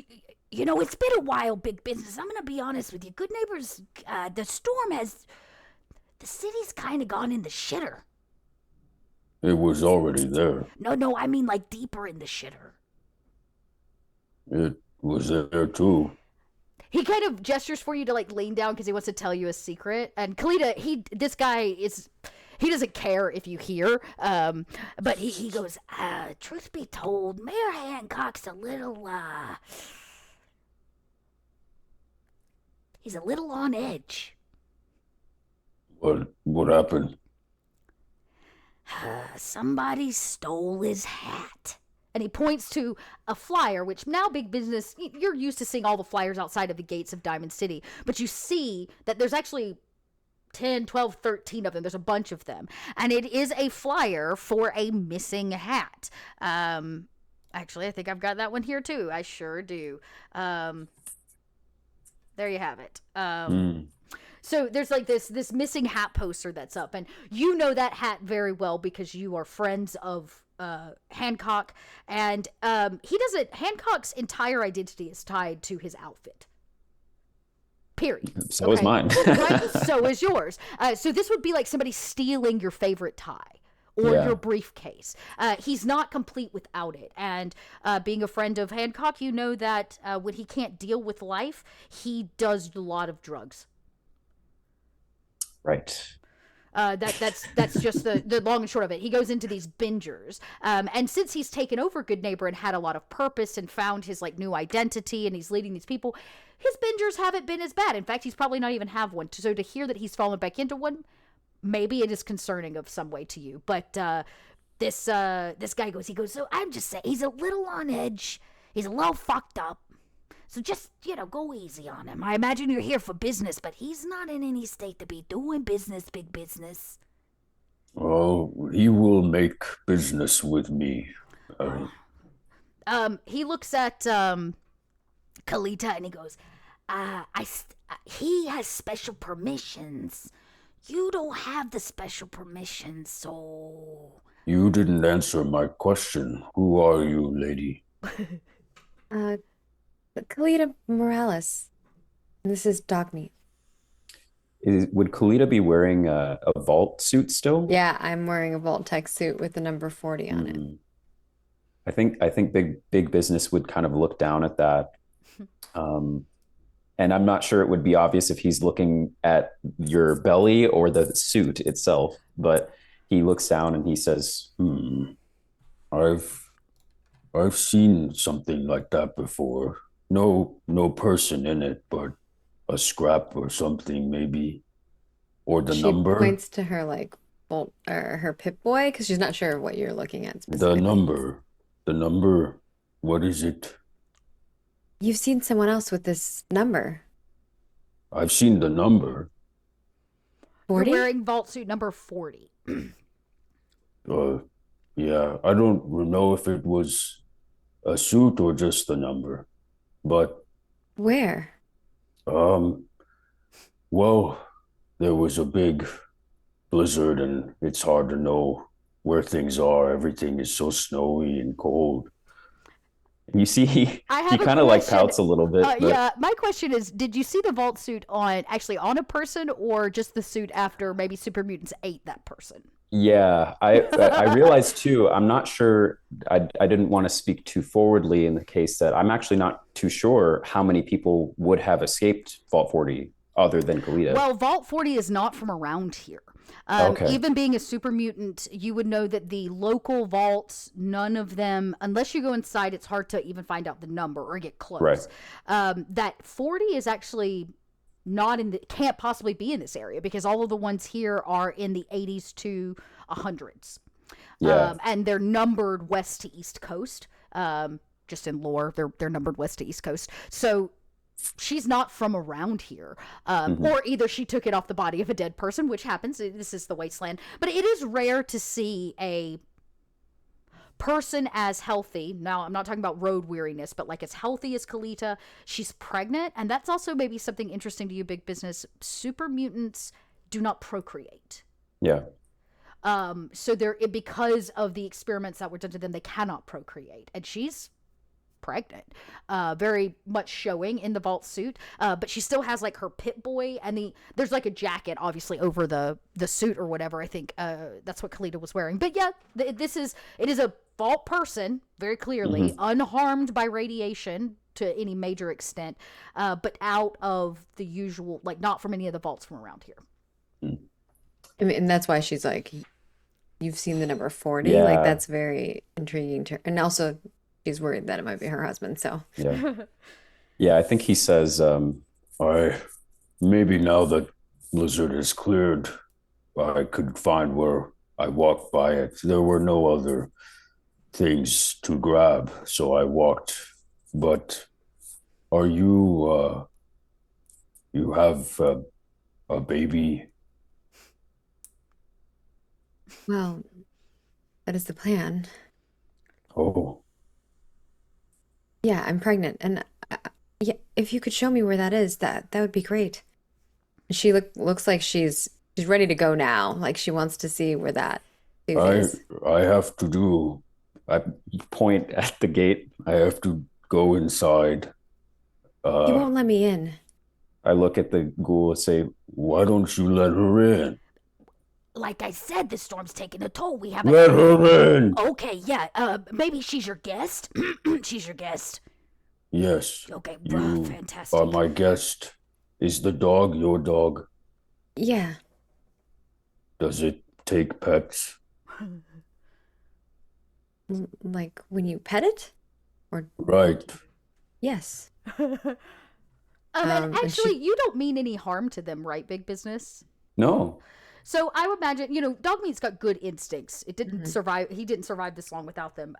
"You know, it's been a while, big business. I'm gonna be honest with you. Good neighbors, the city's kind of gone in the shitter. It was already there. No, I mean like deeper in the shitter." It was there too. He kind of gestures for you to like lean down because he wants to tell you a secret. And Kalita, this guy he doesn't care if you hear, but he goes, truth be told, Mayor Hancock's he's a little on edge. What happened? Somebody stole his hat. And he points to a flyer, which now big business, you're used to seeing all the flyers outside of the gates of Diamond City, but you see that there's actually 10, 12, 13 of them. There's a bunch of them. And it is a flyer for a missing hat. Actually, I think I've got that one here too. I sure do. There you have it. So there's like this missing hat poster that's up, and you know that hat very well because you are friends of Hancock, and Hancock's entire identity is tied to his outfit. Period. so is mine. Right? So is yours. So this would be like somebody stealing your favorite tie or Yeah. your briefcase. He's not complete without it. And being a friend of Hancock, you know that when he can't deal with life, he does a lot of drugs. Right. That's just the long and short of it. He goes into these bingers, and since he's taken over Good Neighbor and had a lot of purpose and found his like new identity, and he's leading these people, his bingers haven't been as bad. In fact, he's probably not even have one. So to hear that he's fallen back into one, maybe it is concerning of some way to you. But this guy goes. So I'm just saying, he's a little on edge. He's a little fucked up. So just, go easy on him. I imagine you're here for business, but he's not in any state to be doing business, big business. Oh, he will make business with me. He looks at Kalita and he goes, he has special permissions. You don't have the special permissions, so... You didn't answer my question. Who are you, lady? Kalita Morales. This is dog meat. Would Kalita be wearing a vault suit still? Yeah, I'm wearing a Vault Tech suit with the number 40 on it. I think big business would kind of look down at that. And I'm not sure it would be obvious if he's looking at your belly or the suit itself, but he looks down and he says, I've seen something like that before. No person in it, but a scrap or something maybe, or the She number. points to her like Bolt or her Pip-Boy because she's not sure what you're looking at The specifically. number. What is it? You've seen someone else with this number. I've seen the number. You're 40? wearing vault suit number 40. Yeah, I don't know if it was a suit or just the number, but Where? well, there was a big blizzard and it's hard to know where things are. Everything is so snowy and cold. you see, he I have a kind of like question. pouts a little bit. But Yeah, my question is, did you see the vault suit on a person or just the suit after maybe Super Mutants ate that person? Yeah, I realized too. I'm not sure. I didn't want to speak too forwardly in the case that I'm actually not too sure how many people would have escaped Vault 40 other than Kalita. Well, Vault 40 is not from around here. Okay. Even being a super mutant, you would know that the local vaults, none of them, unless you go inside, it's hard to even find out the number or get Right. close. That 40 is actually not in the, can't possibly be in this area because all of the ones here are in the 80s to 100s. Yeah. And they're numbered west to east coast. Just in lore, they're numbered west to east coast. So she's not from around here. Or either she took it off the body of a dead person, which happens. This is the wasteland. But it is rare to see a person as healthy. Now, I'm not talking about road weariness, but like as healthy as Kalita. She's pregnant. And that's also maybe something interesting to you, big business. Super mutants do not procreate. Yeah. So they're, because of the experiments that were done to them, they cannot procreate. And she's pregnant, very much showing in the vault suit, but she still has like her pit boy, and there's like a jacket obviously over the suit or whatever. I think that's what Kalita was wearing. But yeah, it is a vault person, very clearly unharmed by radiation to any major extent, but out of the usual, like not from any of the vaults from around here. I mean, and that's why she's like, you've seen the number 40. Yeah. Like, that's very intriguing to her. And also, she's worried that it might be her husband. So, Yeah. Yeah. I think he says, Maybe now that Blizzard is cleared, I could find where I walked by it. There were no other things to grab, so I walked. But are you, you have a baby? well, that is the plan. Oh, Yeah, I'm pregnant. And yeah, if you could show me where that is, that would be great. She looks like she's ready to go now. Like she wants to see where that suit is. I have to do. I point at the gate. I have to go inside. He won't let me in. I look at the ghoul and say, Why don't you let her in? Like I said, the storm's taking a toll. We haven't. Let her in. Okay, yeah. Maybe she's your guest. She's your guest. Yes. Okay, You fantastic. are my guest. Is the dog your dog? Yeah. Does it take pets? Like when you pet it? Or Right. yes. And and actually, you don't mean any harm to them, right, big business? no. So I would imagine, dog meat's got good instincts. It didn't survive. He didn't survive this long without them.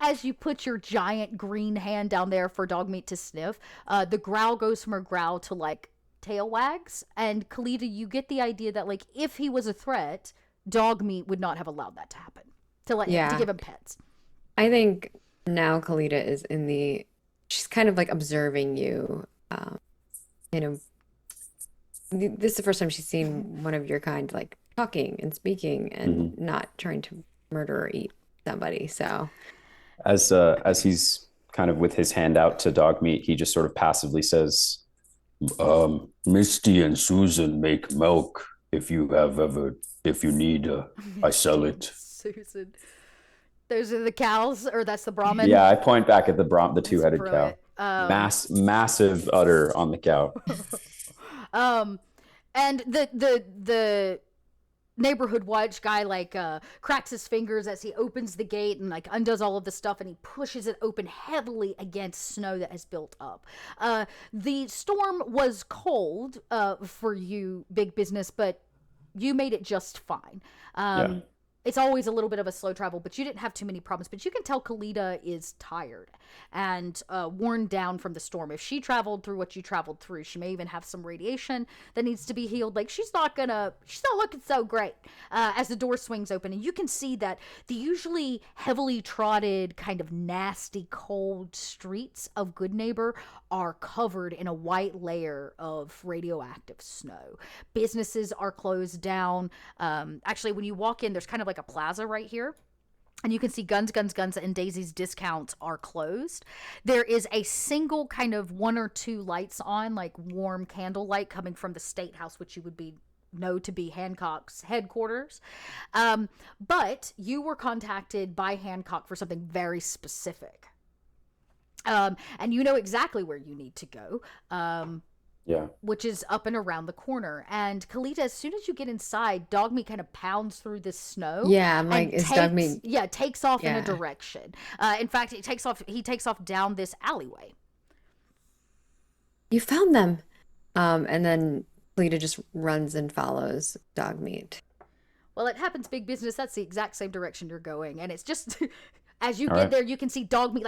As you put your giant green hand down there for dog meat to sniff, the growl goes from a growl to like tail wags. And Kalita, you get the idea that like if he was a threat, dog meat would not have allowed that to happen. To give him pets. I think now Kalita is she's kind of like observing you. This is the first time she's seen one of your kind like talking and speaking and not trying to murder or eat somebody. So As he's kind of with his hand out to dog meat, he just sort of passively says, Misty and Susan make milk. If you need, I sell it. Susan. Those are the cows, or that's the Brahmin? Yeah, I point back at the two-headed cow. brilliant. Massive udder on the cow. And the neighborhood watch guy like cracks his fingers as he opens the gate and like undoes all of the stuff, and he pushes it open heavily against snow that has built up. The storm was cold for you, big business, but you made it just fine. Yeah. It's always a little bit of a slow travel, but you didn't have too many problems. But you can tell Kalita is tired and worn down from the storm. If she traveled through what you traveled through, she may even have some radiation that needs to be healed. Like she's not looking so great as the door swings open. And you can see that the usually heavily trotted, kind of nasty, cold streets of Good Neighbor are covered in a white layer of radioactive snow. Businesses are closed down. Actually, when you walk in, there's kind of like a plaza right here. And you can see Guns, and Daisy's Discounts are closed. There is a single kind of one or two lights on, like warm candlelight coming from the State House, which you would be know to be Hancock's headquarters. But you were contacted by Hancock for something very specific. And you know exactly where you need to go. Yeah. Which is up and around the corner. And Kalita, as soon as you get inside, Dogmeat kind of pounds through the snow. Yeah, I'm like, is Dogmeat? Yeah, takes off in a Yeah. direction. In fact, he takes off down this alleyway. You found them. And then Lita just runs and follows Dogmeat. Well, it happens big business. That's the exact same direction you're going. And it's just, as you All get right. there, you can see Dogmeat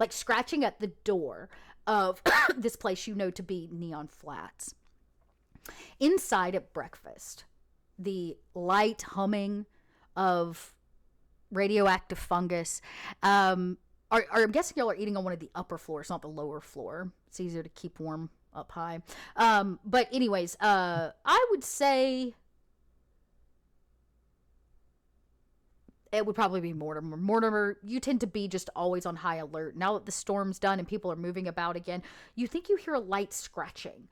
like scratching at the door of this place you know to be Neon Flats. Inside at breakfast, the light humming of radioactive fungus. I'm guessing y'all are eating on one of the upper floors, not the lower floor. It's easier to keep warm up high. But anyways, I would say it would probably be Mortimer. Mortimer, you tend to be just always on high alert. Now that the storm's done and people are moving about again, you think you hear a light scratching.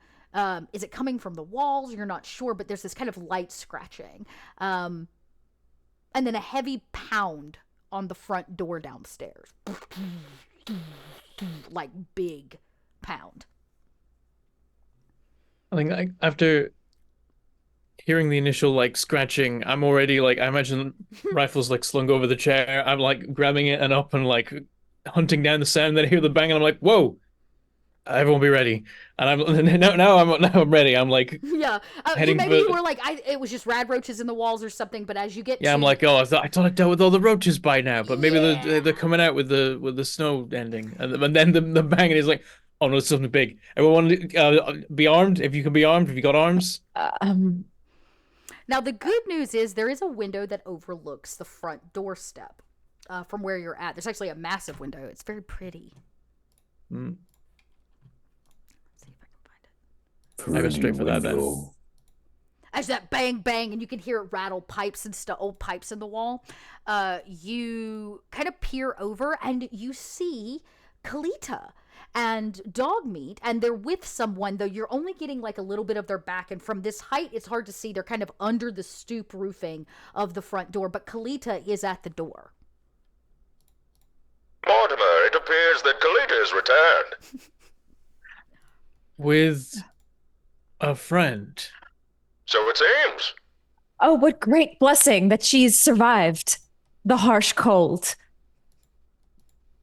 Is it coming from the walls? You're not sure, but there's this kind of light scratching. And then a heavy pound on the front door downstairs. Like big pound. I think after hearing the initial like scratching, I'm already like, I imagine rifles like slung over the chair. I'm like grabbing it and up and like hunting down the sound. Then I hear the bang and I'm like, whoa, everyone be ready. And I'm now I'm ready. I'm like, yeah, heading maybe for- you were like, it was just rad roaches in the walls or something. But as you get, yeah, I'm like, oh, I thought I dealt with all the roaches by now, but maybe Yeah. they're coming out with the snow ending, and then the bang is like, oh no, it's something big. Everyone, be armed if you can be armed. If you got arms. Now, the good news is there is a window that overlooks the front doorstep from where you're at. There's actually a massive window. It's very pretty. Mm. Let's see if I can find it. I go straight for that then. Window. As that bang, bang, and you can hear it rattle pipes and stuff, old pipes in the wall, you kind of peer over and you see Kalita and Dogmeat, and they're with someone, though you're only getting like a little bit of their back, and from this height it's hard to see. They're kind of under the stoop roofing of the front door, but Kalita is at the door. Mortimer, it appears that Kalita has returned. With a friend. So it seems. Oh, what great blessing that she's survived the harsh cold.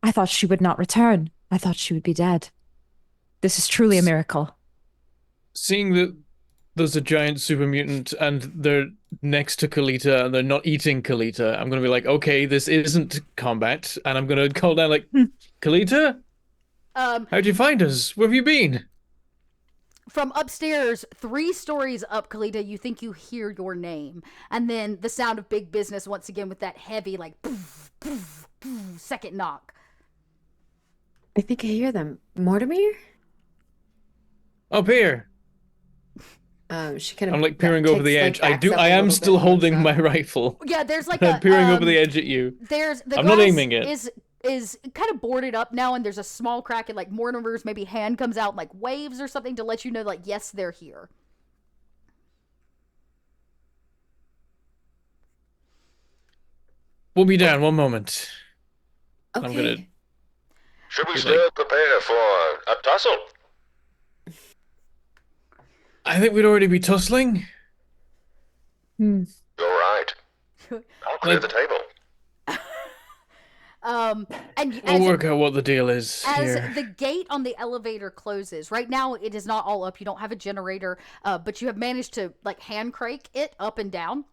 I thought she would not return. I thought she would be dead. This is truly a miracle. Seeing that there's a giant super mutant and they're next to Kalita and they're not eating Kalita, I'm gonna be like, okay, this isn't combat, and I'm gonna call down like, Kalita? How'd you find us? Where have you been? From upstairs, 3 stories up, Kalita, you think you hear your name. And then the sound of big business once again with that heavy, like, poof, poof, poof, second knock. I think I hear them. Mortimer? Up here. She kind of I'm like peering over the edge. I am still holding my rifle. Yeah, there's like I'm a... peering over the edge at you. There's the I'm not glass aiming it. is kind of boarded up now, and there's a small crack, and like Mortimer's maybe hand comes out and like waves or something to let you know, like, yes, they're here. We'll be down one moment. Okay. I'm gonna... Should we You're still like- prepare for a tussle? I think we'd already be tussling. You're right. I'll clear Like- the table. And We'll work out what the deal is as here. the gate on the elevator closes, right now it is not all up. You don't have a generator, but you have managed to like hand crank it up and down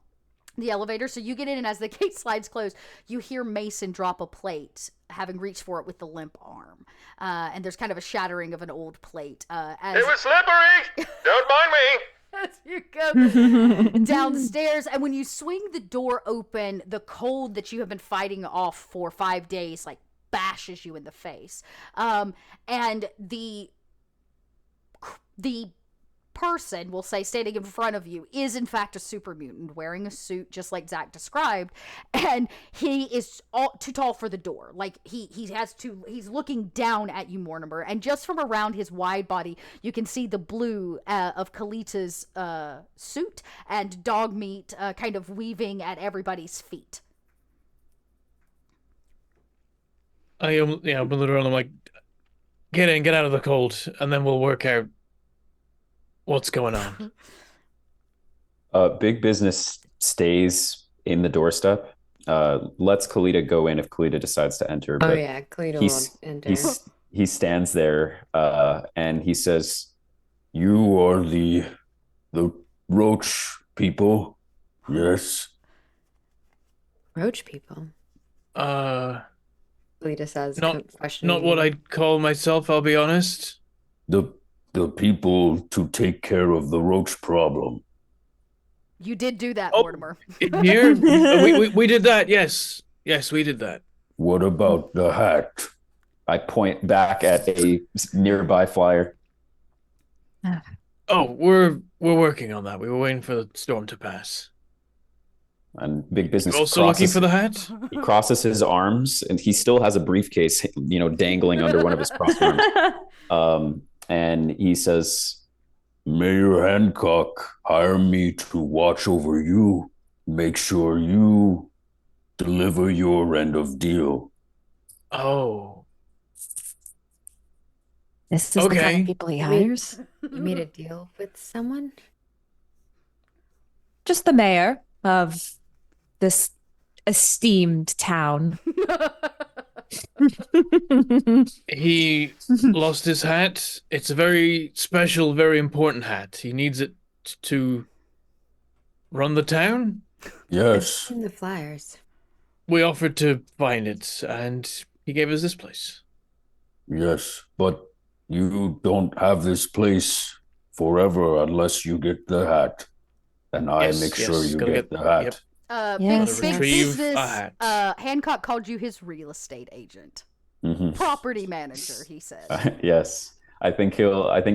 the elevator. So you get in, and as the gate slides closed, you hear Mason drop a plate, having reached for it with the limp arm. And there's kind of a shattering of an old plate. As It was slippery! Don't mind me! as you go downstairs, and when you swing the door open, the cold that you have been fighting off for 5 days like bashes you in the face, and the person, we'll say, standing in front of you is in fact a super mutant wearing a suit just like Zach described, and he is too tall for the door. Like he's looking down at you, Mortimer, and just from around his wide body you can see the blue of Kalita's suit and dog meat kind of weaving at everybody's feet. I am, I'm literally like, get in, get out of the cold, and then we'll work out what's going on. Big business stays in the doorstep. Lets Kalita go in if Kalita decides to enter. Oh but yeah, Kalita will enter. He stands there and he says, You are the roach people, yes? Roach people. Kalita says, Not what I'd call myself, I'll be honest. The people to take care of the roach problem. You did do that, Mortimer. Here? we did that, yes. Yes, we did that. What about the hat? I point back at a nearby flyer. Oh, we're working on that. We were waiting for the storm to pass. And big business Also looking for the hat? He crosses his arms, and he still has a briefcase, dangling under one of his crossed arms. And he says, Mayor Hancock hired me to watch over you, make sure you deliver your end of deal. Oh. This is the kind of people he hires? You made a deal with someone? Just the mayor of this esteemed town. He lost his hat. It's a very special, very important hat. He needs it to run the town. Yes. In the flyers. We offered to find it, and he gave us this place. Yes, but you don't have this place forever unless you get the hat. And I make sure you get the hat. Yep. Big business. Hancock called you his real estate agent, property manager. He said. Yes, I think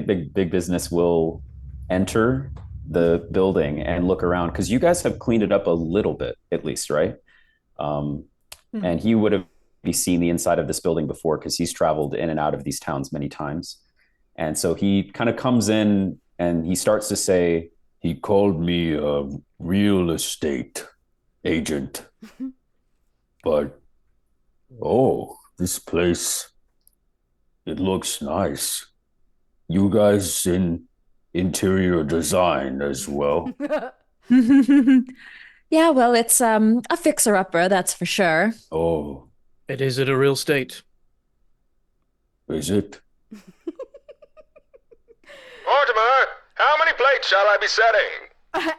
big business will enter the building and look around because you guys have cleaned it up a little bit, at least, right? And he would have seen the inside of this building before because he's traveled in and out of these towns many times, and so he kind of comes in and he starts to say, he called me a real estate agent. But, this place, it looks nice. You guys in interior design as well? Yeah, well, it's a fixer-upper, that's for sure. Oh. Is it a real estate? Is it? Mortimer, how many plates shall I be setting?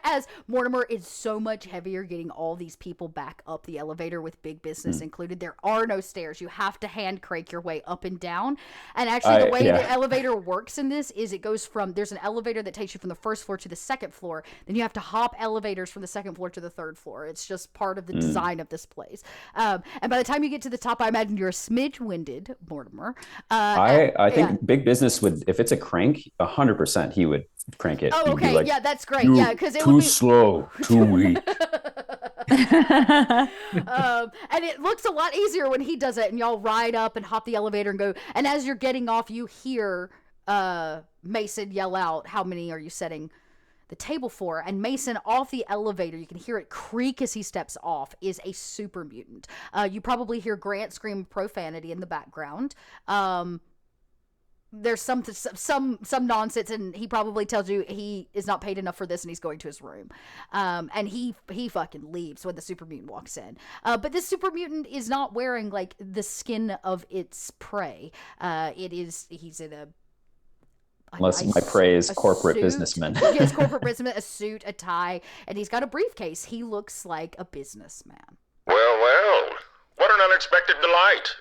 As Mortimer is so much heavier getting all these people back up the elevator with big business included. There are no stairs. You have to hand crank your way up and down. And actually the way the elevator works in this is it goes from, there's an elevator that takes you from the first floor to the second floor. Then you have to hop elevators from the second floor to the third floor. It's just part of the design of this place. And by the time you get to the top, I imagine you're a smidge winded, Mortimer. I think big business would, if it's a crank, 100% he would crank it. Oh, okay. Like, yeah, that's great. Yeah, because it too would be slow, too weak. And it looks a lot easier when he does it, and y'all ride up and hop the elevator and go. And as you're getting off, you hear Mason yell out, "How many are you setting the table for?" And Mason, off the elevator, you can hear it creak as he steps off, is a super mutant. You probably hear Grant scream profanity in the background. There's some nonsense, and he probably tells you he is not paid enough for this and he's going to his room. And he fucking leaves when the super mutant walks in. But this super mutant is not wearing like the skin of its prey. He's in a Unless my prey is corporate suit. businessmen. Yes, corporate businessman, a suit, a tie, and he's got a briefcase. He looks like a businessman. Well, what an unexpected delight.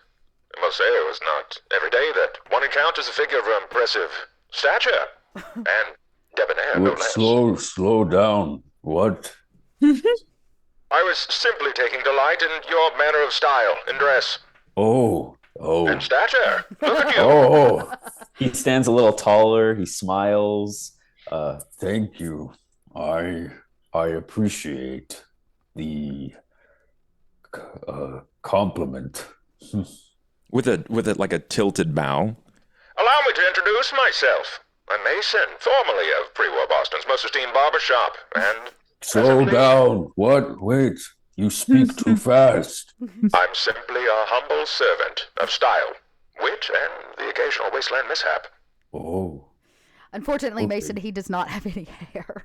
I must say it was not every day that one encounters a figure of impressive stature and debonair, no less. Slow down. What? I was simply taking delight in your manner of style and dress. Oh. And stature. Look at you. Oh. He stands a little taller. He smiles. Thank you. I appreciate the compliment. With a like a tilted bow. Allow me to introduce myself. I'm Mason, formerly of pre-war Boston's most esteemed barbershop, and Slow presently, down. What? Wait. You speak too fast. I'm simply a humble servant of style, wit, and the occasional wasteland mishap. Oh. Unfortunately, Okay. Mason, he does not have any hair.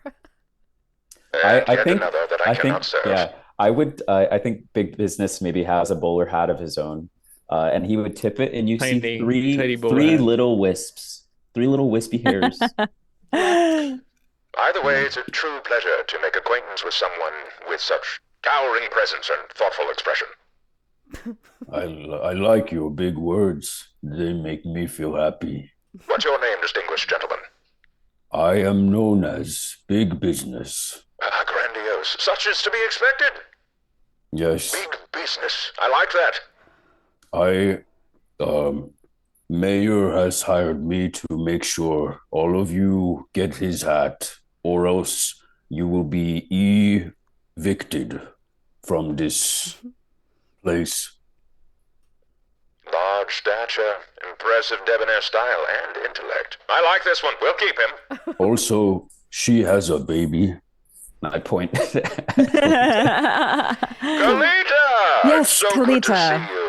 And I yet think another that I cannot serve. yeah, I would. I think big business maybe has a bowler hat of his own, and he would tip it, and you see Tiny bowler three hat. little wisps, three little wispy hairs. Either way, it's a true pleasure to make acquaintance with someone with such towering presence and thoughtful expression. I like your big words. They make me feel happy. What's your name, distinguished gentleman? I am known as Big Business. Grandiose. Such is to be expected. Yes, Big business. I like that. Mayor has hired me to make sure all of you get his hat, or else you will be evicted from this place. Large stature, impressive debonair style, and intellect. I like this one. We'll keep him. Also, she has a baby. I point. Kalita! Yes, So good to Kalita. see you.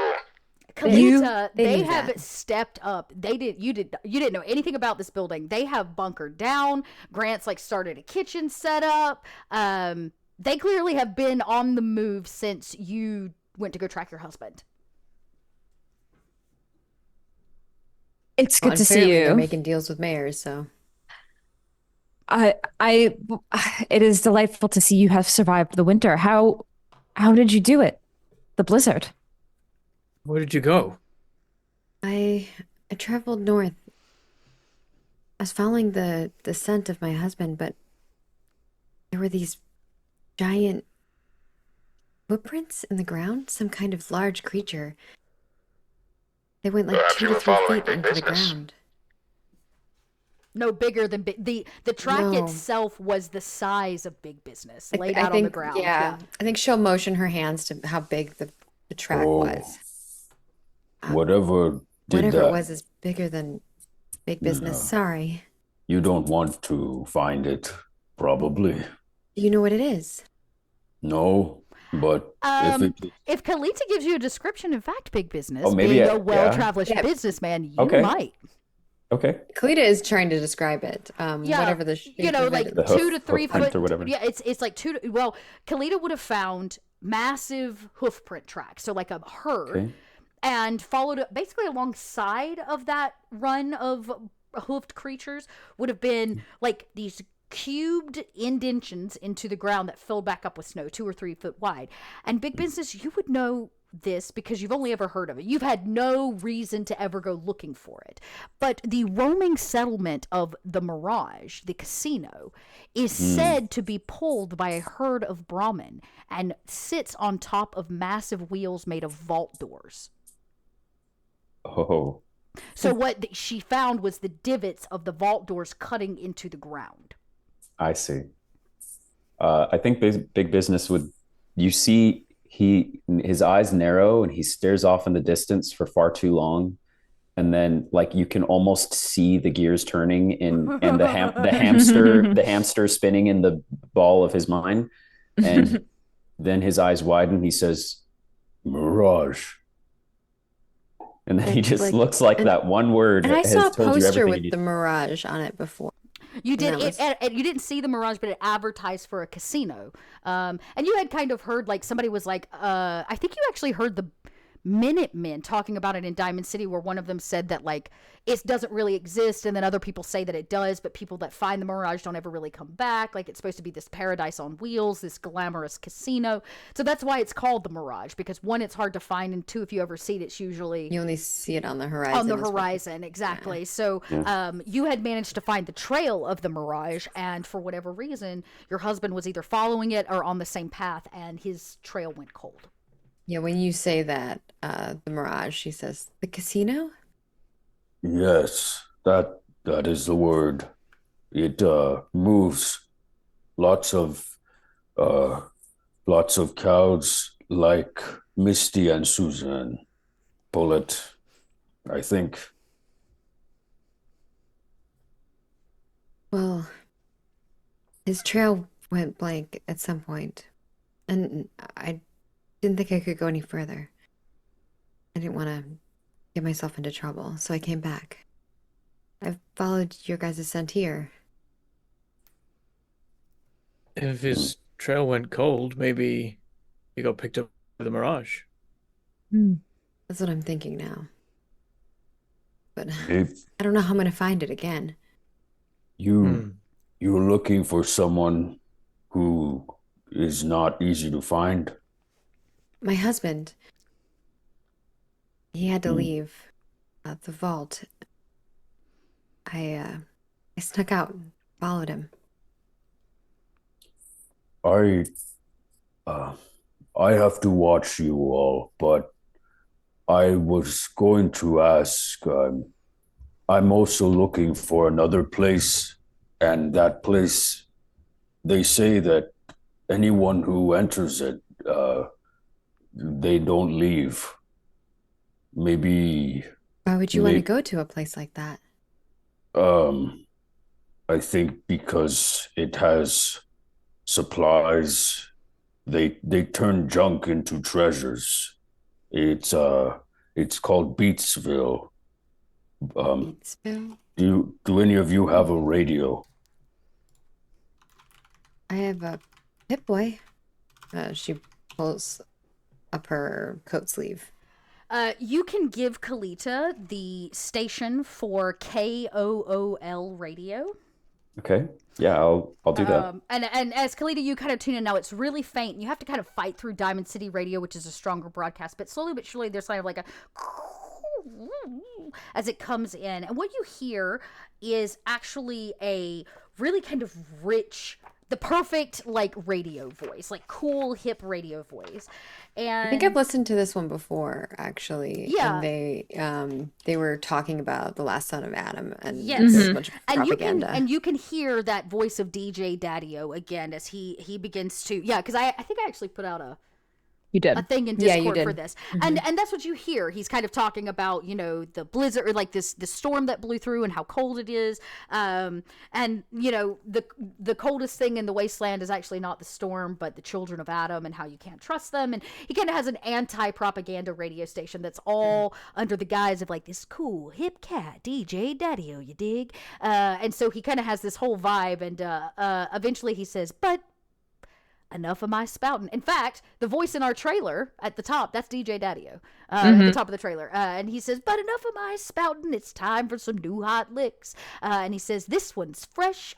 Kalita, they they knew have that. stepped up. You didn't know anything about this building. They have bunkered down. Grant's like started a kitchen setup. They clearly have been on the move since you went to go track your husband. It's good Well, to and see clearly they're you. making deals with mayors, so It is delightful to see you have survived the winter. How did you do it? The blizzard. Where did you go? I traveled north. I was following the scent of my husband, but there were these giant footprints in the ground, some kind of large creature. They went like Perhaps 2 you to were 3 following feet big into the business. ground. No bigger than the track No. itself was the size of big business I, laid I out on the think, ground. yeah, I think she'll motion her hands to how big the track Oh, was. whatever did Whatever it that. was is bigger than big business. Yeah. Sorry. You don't want to find it, probably. Do you know what it is? No, but If Kalita gives you a description, in fact, big business, Oh, maybe being I- a well-traveled yeah. businessman, you Okay. might. Okay. Kalita is trying to describe it. Yeah, Whatever the shape you know, of like it The is. 2 to 3 hoof print foot or whatever. Yeah, it's like well, Kalita would have found massive hoof print tracks, so like a herd, Okay. and followed basically alongside of that run of hoofed creatures would have been like these cubed indentions into the ground that filled back up with snow 2 or 3 foot wide. And big business, you would know this because you've only ever heard of it. You've had no reason to ever go looking for it. But the roaming settlement of the Mirage, the casino, is said to be pulled by a herd of Brahmin and sits on top of massive wheels made of vault doors. Oh, So what she found was the divots of the vault doors cutting into the ground. I see. I think big business would. You see, his eyes narrow and he stares off in the distance for far too long, and then like you can almost see the gears turning and the hamster spinning in the ball of his mind, and then his eyes widen. He says, Mirage. and then he just Like- looks like and- that one word And I has saw a told you poster everything you with need. the Mirage on it before. You did And that it, and you didn't see the Mirage, but it advertised for a casino. And you had kind of heard like somebody was like, I think you actually heard the Minutemen talking about it in Diamond City, where one of them said that like it doesn't really exist, and then other people say that it does, but people that find the Mirage don't ever really come back. Like it's supposed to be this paradise on wheels, this glamorous casino. So that's why it's called the Mirage, because one, it's hard to find, and two, if you ever see it, it's usually You only see it on the horizon. on the is what- horizon, exactly. So you had managed to find the trail of the Mirage, and for whatever reason, your husband was either following it or on the same path, and his trail went cold. Yeah, when you say that, the Mirage, she says, the casino? Yes, that is the word. It moves lots of uh, lots of cows like Misty and Suzanne. Bullet, I think. Well, his trail went blank at some point, and I didn't think I could go any further. I didn't want to get myself into trouble, so I came back. I've followed your guys' scent here. If his trail went cold, maybe he got picked up by the Mirage. That's what I'm thinking now. But If I don't know how I'm going to find it again. you're looking for someone who is not easy to find. My husband, he had to leave the vault. I snuck out and followed him. I I have to watch you all, but I was going to ask. I'm also looking for another place, and that place, they say that anyone who enters it, they don't leave. Maybe, Why would you want to go to a place like that? I think because it has supplies. They turn junk into treasures. It's called Beatsville. Beatsville? Do any of you have a radio? I have a Pip-Boy. She pulls up her coat sleeve. You can give Kalita the station for KOOL radio. Okay. Yeah, I'll do that. And as Kalita, you kind of tune in now. It's really faint. And you have to kind of fight through Diamond City Radio, which is a stronger broadcast. But slowly but surely, there's kind of like a as it comes in. And what you hear is actually a really kind of rich, the perfect like radio voice, like cool, hip radio voice. And I think I've listened to this one before, actually. Yeah. And they were talking about the last son of Adam, and Yes. there's a bunch of and propaganda. you can hear that voice of DJ Daddy-O again as he begins to because I think I actually put out You did. a thing in Yeah, you Discord for did. this. And that's what you hear. He's kind of talking about, the blizzard or like this storm that blew through and how cold it is. And the coldest thing in the wasteland is actually not the storm, but the children of Adam and how you can't trust them. And he kind of has an anti-propaganda radio station that's all under the guise of like this cool hip cat DJ Daddy-O, you dig? And so he kind of has this whole vibe, and eventually he says, but enough of my spouting. In fact, the voice in our trailer at the top, that's DJ Daddy-O at the top of the trailer. And he says, but enough of my spouting. It's time for some new hot licks. And he says, this one's fresh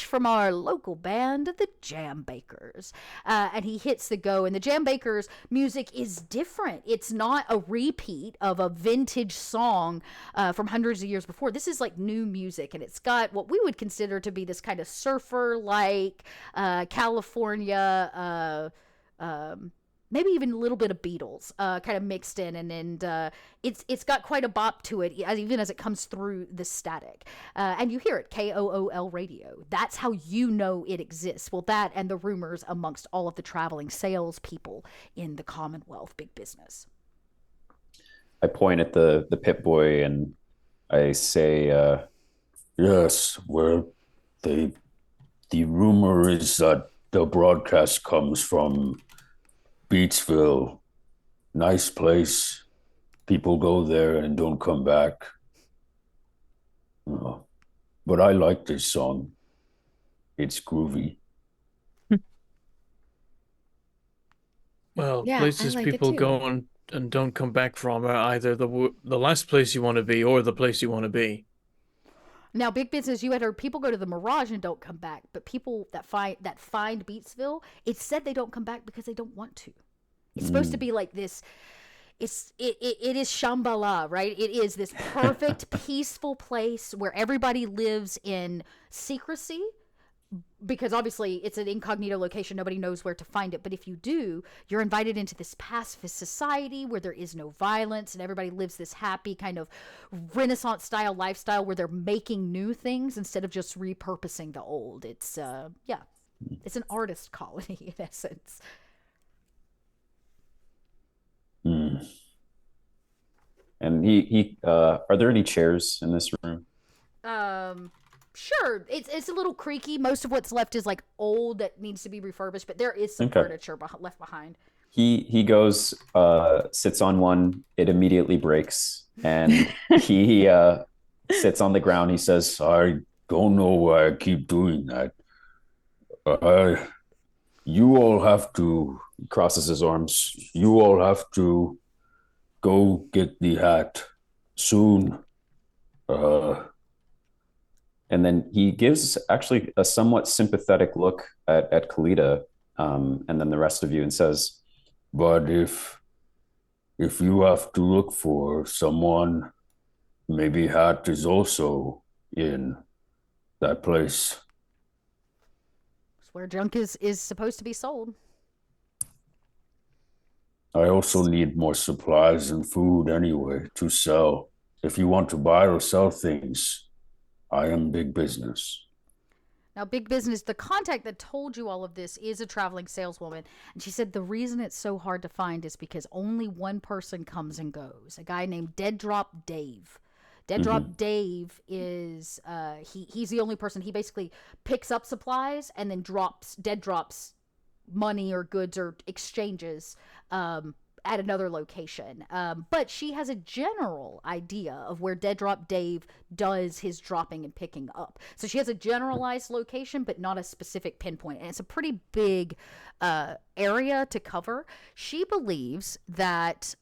from our local band, the Jam Bakers. And he hits the go. And the Jam Bakers music is different. It's not a repeat of a vintage song from hundreds of years before. This is like new music. And it's got what we would consider to be this kind of surfer-like California, maybe even a little bit of Beatles kind of mixed in, and it's got quite a bop to it, even as it comes through the static. And you hear it, KOOL radio. That's how you know it exists. Well, that and the rumors amongst all of the traveling salespeople in the Commonwealth, big business. I point at the Pip-Boy and I say, Yes, well, the rumor is that the broadcast comes from Beatsville. Nice place. People go there and don't come back. But I like this song. It's groovy. Well, Yeah, I places like it people too. go and don't come back from are either the last place you want to be or the place you want to be. Now, big business, you had heard people go to the Mirage and don't come back, but people that find Beatsville, it's said they don't come back because they don't want to. It's supposed to be like this. It is Shambhala, right? It is this perfect, peaceful place where everybody lives in secrecy, because obviously it's an incognito location, nobody knows where to find it, but if you do, you're invited into this pacifist society where there is no violence and everybody lives this happy kind of Renaissance style lifestyle where they're making new things instead of just repurposing the old. It's it's an artist colony in essence. And he are there any chairs in this room? Sure. It's a little creaky. Most of what's left is like old that needs to be refurbished, but there is some furniture left behind. He goes, sits on one. It immediately breaks, and he sits on the ground. He says, I don't know why I keep doing that. You all have to, he crosses his arms. you all have to go get the hat soon. And then he gives actually a somewhat sympathetic look at Kalita, and then the rest of you, and says, But if you have to look for someone, maybe Hat is also in that place. It's where junk is supposed to be sold. I also need more supplies and food anyway to sell. If you want to buy or sell things, I am big business. Now, big business, the contact that told you all of this is a traveling saleswoman. And she said the reason it's so hard to find is because only one person comes and goes. A guy named Dead Drop Dave. Dead Drop Dave is, he's the only person. He basically picks up supplies and then dead drops money or goods or exchanges at another location. But she has a general idea of where Dead Drop Dave does his dropping and picking up. So she has a generalized location, but not a specific pinpoint. And it's a pretty big area to cover. She believes that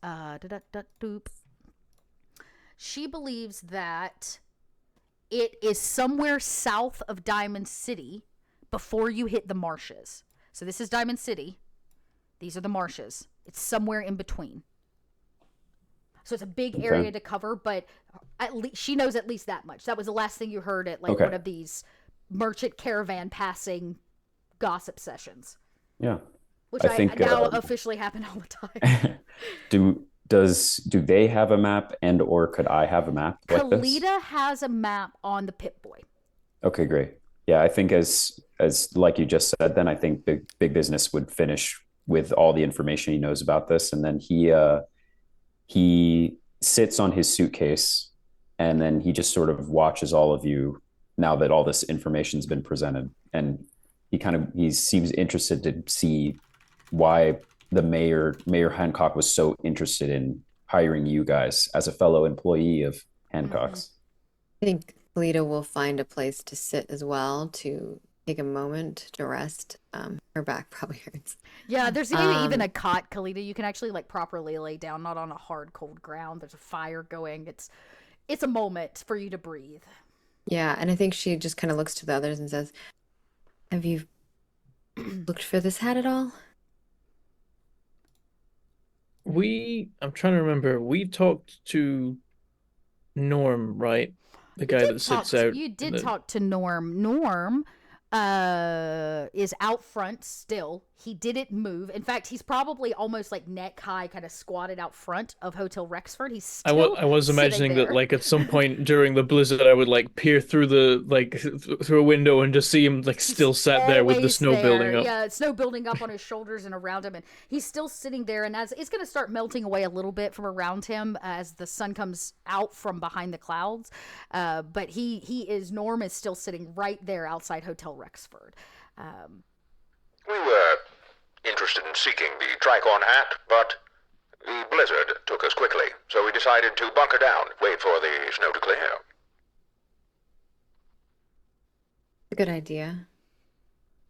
it is somewhere south of Diamond City before you hit the marshes. So this is Diamond City. These are the marshes. It's somewhere in between. So it's a big area to cover, but at least she knows at least that much. That was the last thing you heard at one of these merchant caravan passing gossip sessions. Yeah. Which I think now officially happen all the time. Do they have a map, and or could I have a map like this? Kalita has a map on the Pip-Boy. Okay, great. Yeah, I think as like you just said, then I think big business would finish with all the information he knows about this, and then he sits on his suitcase, and then he just sort of watches all of you now that all this information's been presented, and he seems interested to see why the Mayor Hancock was so interested in hiring you guys as a fellow employee of Hancock's. I think Lita will find a place to sit as well, to take a moment to rest. Her back probably hurts. Yeah, there's even a cot, Kalita. You can actually properly lay down, not on a hard, cold ground. There's a fire going. It's a moment for you to breathe. Yeah, and I think she just kind of looks to the others and says, "Have you looked for this hat at all?" I'm trying to remember. We talked to Norm, right? The guy that sits out. You did talk to Norm. Norm is out front still. He didn't move. In fact, he's probably almost neck high, kind of squatted out front of Hotel Rexford. He's still I was imagining that at some point during the blizzard, I would peer through through a window and just see him still sat there with the snow building up. Yeah, snow building up on his shoulders and around him, and he's still sitting there. And as it's going to start melting away a little bit from around him as the sun comes out from behind the clouds, but Norm is still sitting right there outside Hotel Rexford. We were interested in seeking the tricorn hat, but the blizzard took us quickly, so we decided to bunker down, wait for the snow to clear. A good idea.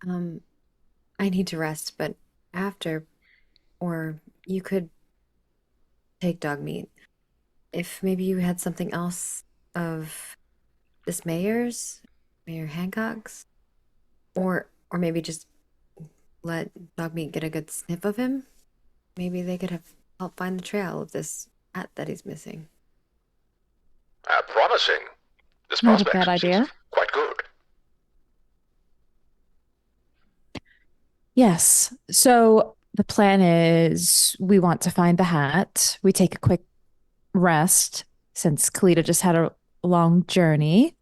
I need to rest, but after, or you could take dog meat. If maybe you had something else of this Mayor Hancock's, or maybe just let Dogmeat get a good sniff of him. Maybe they could help find the trail of this hat that he's missing. Promising. This Not a prospect bad idea. seems quite good. Yes. So the plan is we want to find the hat. We take a quick rest since Kalita just had a long journey.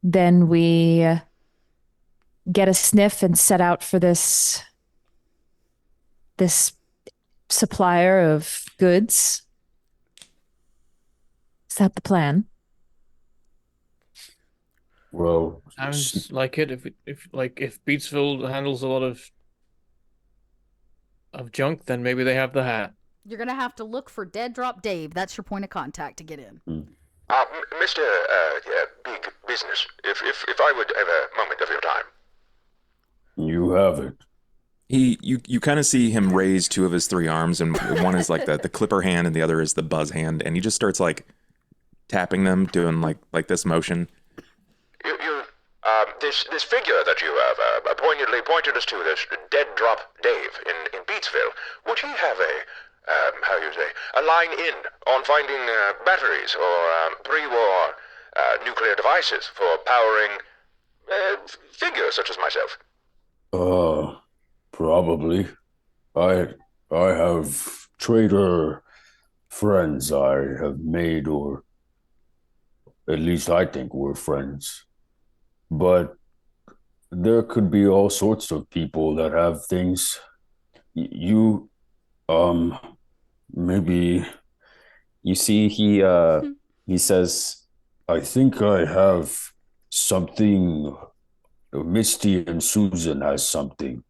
Then we get a sniff and set out for this supplier of goods. Is that the plan? Well, Sounds like it. If Beatsville handles a lot of junk, then maybe they have the hat. You're gonna have to look for Dead Drop Dave. That's your point of contact to get in. Mr. Big Business, if I would have a moment of your time. you have it. You kind of see him raise two of his three arms, and one is like the clipper hand, and the other is the buzz hand, and he just starts like tapping them, doing like this motion. This figure that you have poignantly pointed us to, this Dead Drop Dave in Beatsville, would he have a line in on finding batteries or pre-war nuclear devices for powering figures such as myself? Probably. I have trader friends I have made, or at least I think we're friends. But there could be all sorts of people that have things. You, maybe You see, he says, I think I have something. Misty and Susan has something.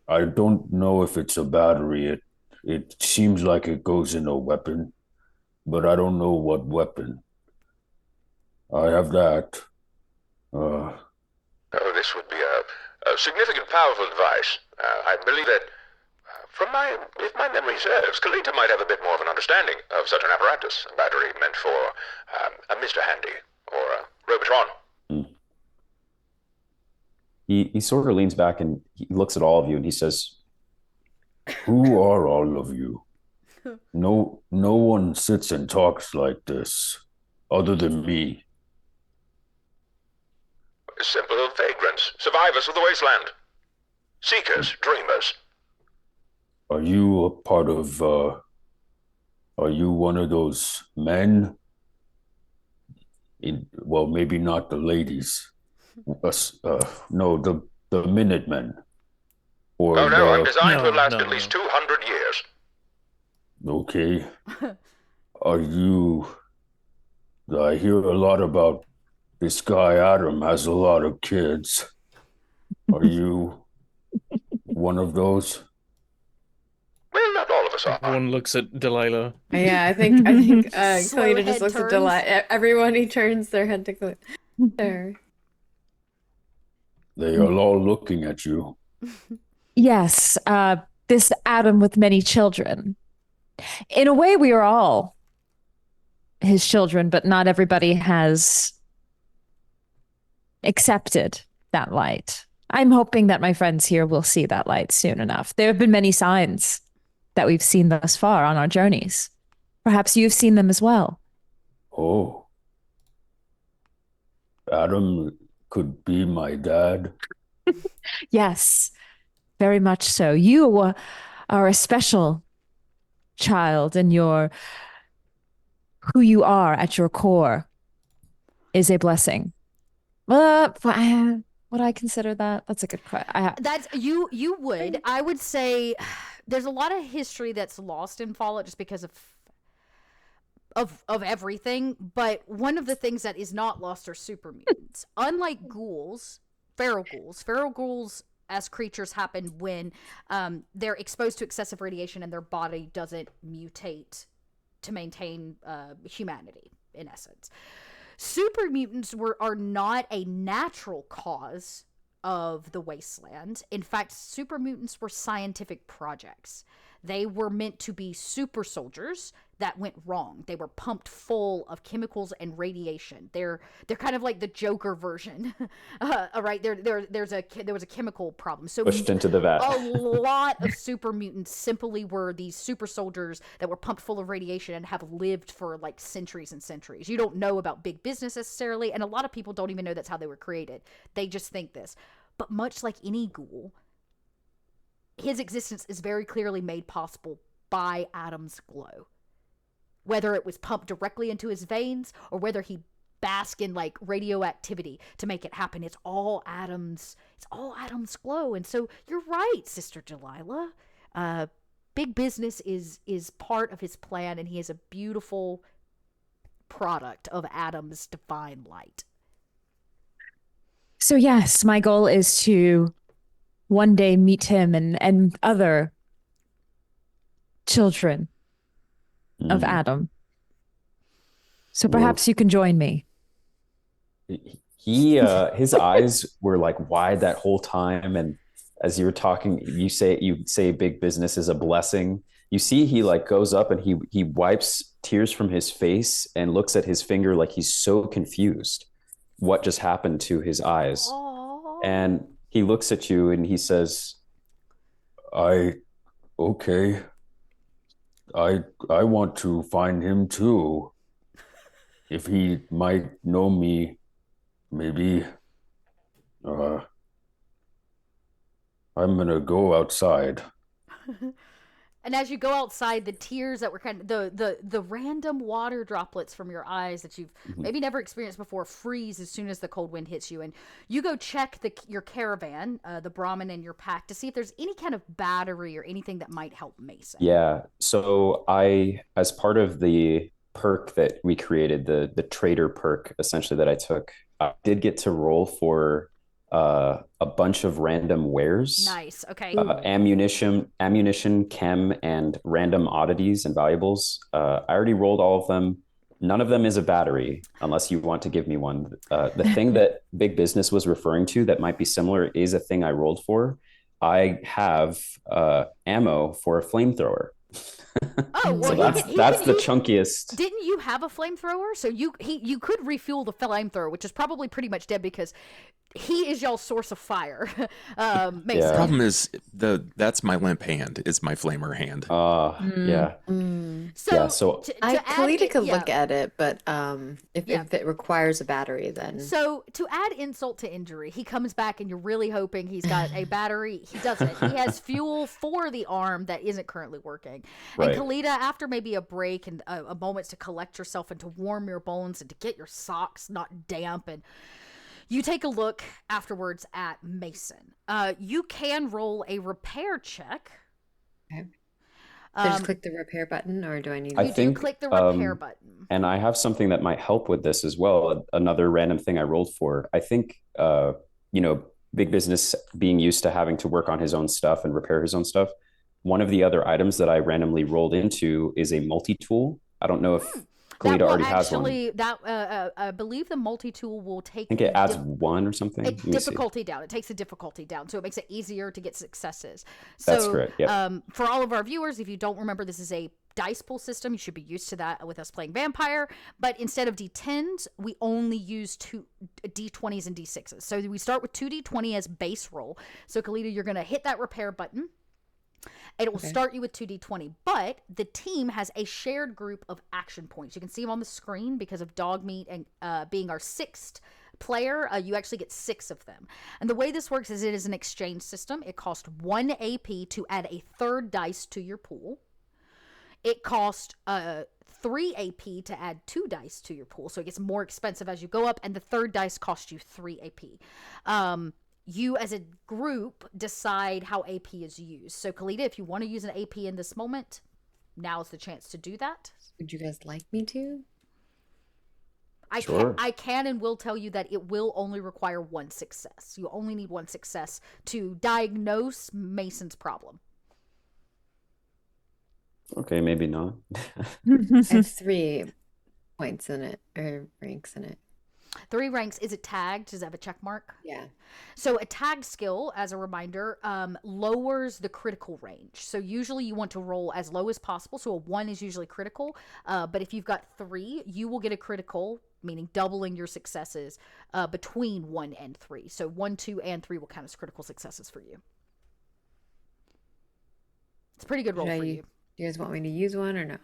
I don't know if it's a battery. It seems like it goes in a weapon, but I don't know what weapon. I have that. This would be a significant, powerful device. I believe that, if my memory serves, Kalita might have a bit more of an understanding of such an apparatus, a battery meant for a Mr. Handy or a Robotron. he sort of leans back and he looks at all of you and he says, Who are all of you? No one sits and talks like this, other than me. Simple vagrants, survivors of the wasteland, seekers, dreamers. Are you a part of, are you one of those men? Well, maybe not the ladies. No, the Minutemen. Or Oh no, I'm designed No, to last no, at least no. 200 years. Okay. Are you... I hear a lot about this guy Adam has a lot of kids. Are you one of those? Well, not all of us are. Everyone looks at Delilah. Yeah, I think Slow Kalita just head looks at turns. Delilah. Everyone, he turns their head to Kalita. There. They are all looking at you. Yes, this Adam with many children. In a way, we are all his children, but not everybody has accepted that light. I'm hoping that my friends here will see that light soon enough. There have been many signs that we've seen thus far on our journeys. Perhaps you've seen them as well. Oh. Adam could be my dad. Yes, very much so. You are a special child, and who you are at your core is a blessing. Would I consider that? That's a good question. That's you would. I would say there's a lot of history that's lost in Fallout just because of everything, but one of the things that is not lost are super mutants. Unlike ghouls, feral ghouls as creatures happen when they're exposed to excessive radiation and their body doesn't mutate to maintain humanity, in essence. Super mutants are not a natural cause of the wasteland. In fact, super mutants were scientific projects. They were meant to be super soldiers that went wrong. They were pumped full of chemicals and radiation. They're kind of like the Joker version, right? There was a chemical problem. So pushed into the vat. A lot of super mutants simply were these super soldiers that were pumped full of radiation and have lived for like centuries and centuries. You don't know about big business necessarily, and a lot of people don't even know that's how they were created. They just think this. But much like any ghoul, his existence is very clearly made possible by Adam's glow. Whether it was pumped directly into his veins or whether he bask in like radioactivity to make it happen, it's all Adam's glow. And so you're right, Sister Delilah. Big business is part of his plan, and he is a beautiful product of Adam's divine light. So yes, my goal is to one day meet him and other children of Adam. So perhaps you can join me. His eyes were like wide that whole time, and as you were talking, you say big business is a blessing. You see, he like goes up and he wipes tears from his face and looks at his finger like he's so confused what just happened to his eyes. Aww. And he looks at you and he says, Okay. I want to find him too. If he might know me, maybe I'm gonna go outside. And as you go outside, the tears that were kind of the random water droplets from your eyes that you've maybe never experienced before freeze as soon as the cold wind hits you. And you go check your caravan, the Brahmin and your pack, to see if there's any kind of battery or anything that might help Mason. Yeah. So as part of the perk that we created, the trader perk, essentially, that I took, I did get to roll for a bunch of random wares. Nice. Okay. Ammunition, chem, and random oddities and valuables. I already rolled all of them. None of them is a battery, unless you want to give me one. The thing that Big Business was referring to that might be similar is a thing I rolled for. I have ammo for a flamethrower. Oh, well, so that's the chunkiest. Didn't you have a flamethrower? So you could refuel the flamethrower, which is probably pretty much dead because he is y'all's source of fire. Mason. The problem is that's my limp hand. Is my flamer hand. Yeah. So Kalita could look at it, but if it requires a battery, then. So to add insult to injury, he comes back and you're really hoping he's got a battery. He doesn't. He has fuel for the arm that isn't currently working. Right. And Kalita, after maybe a break and a moment to collect yourself and to warm your bones and to get your socks not damp, and you take a look afterwards at Mason. You can roll a repair check. Okay. So just click the repair button, or do I need? You do click the repair button. And I have something that might help with this as well. Another random thing I rolled for. I think Big Business being used to having to work on his own stuff and repair his own stuff. One of the other items that I randomly rolled into is a multi-tool. I don't know if Kalita already has one. I believe the multi-tool will take. I think it adds one or something. Difficulty down. It takes the difficulty down, so it makes it easier to get successes. That's correct. Yeah. For all of our viewers, if you don't remember, this is a dice pool system. You should be used to that with us playing Vampire. But instead of D10s, we only use two D20s and D6s. So we start with 2D20 as base roll. So Kalita, you're going to hit that repair button. It will start you with 2d20, but the team has a shared group of action points. You can see them on the screen because of Dogmeat and being our sixth player. You actually get 6 of them. And the way this works is it is an exchange system. It costs 1 AP to add a third dice to your pool. It costs 3 AP to add 2 dice to your pool, so it gets more expensive as you go up, and the third dice costs you 3 AP. You as a group decide how AP is used. So Kalita, if you want to use an AP in this moment, now's the chance to do that. Would you guys like me to? I can and will tell you that it will only require 1 success. You only need 1 success to diagnose Mason's problem. Okay, maybe not. I have 3 points in it, or ranks in it. 3 ranks. Is it tagged? Does it have a check mark? Yeah. So a tag skill, as a reminder, lowers the critical range. So usually you want to roll as low as possible. So a 1 is usually critical. But if you've got 3, you will get a critical, meaning doubling your successes between 1 and 3. So 1, 2, and 3 will count as critical successes for you. It's a pretty good roll for you. Do you guys want me to use one or no?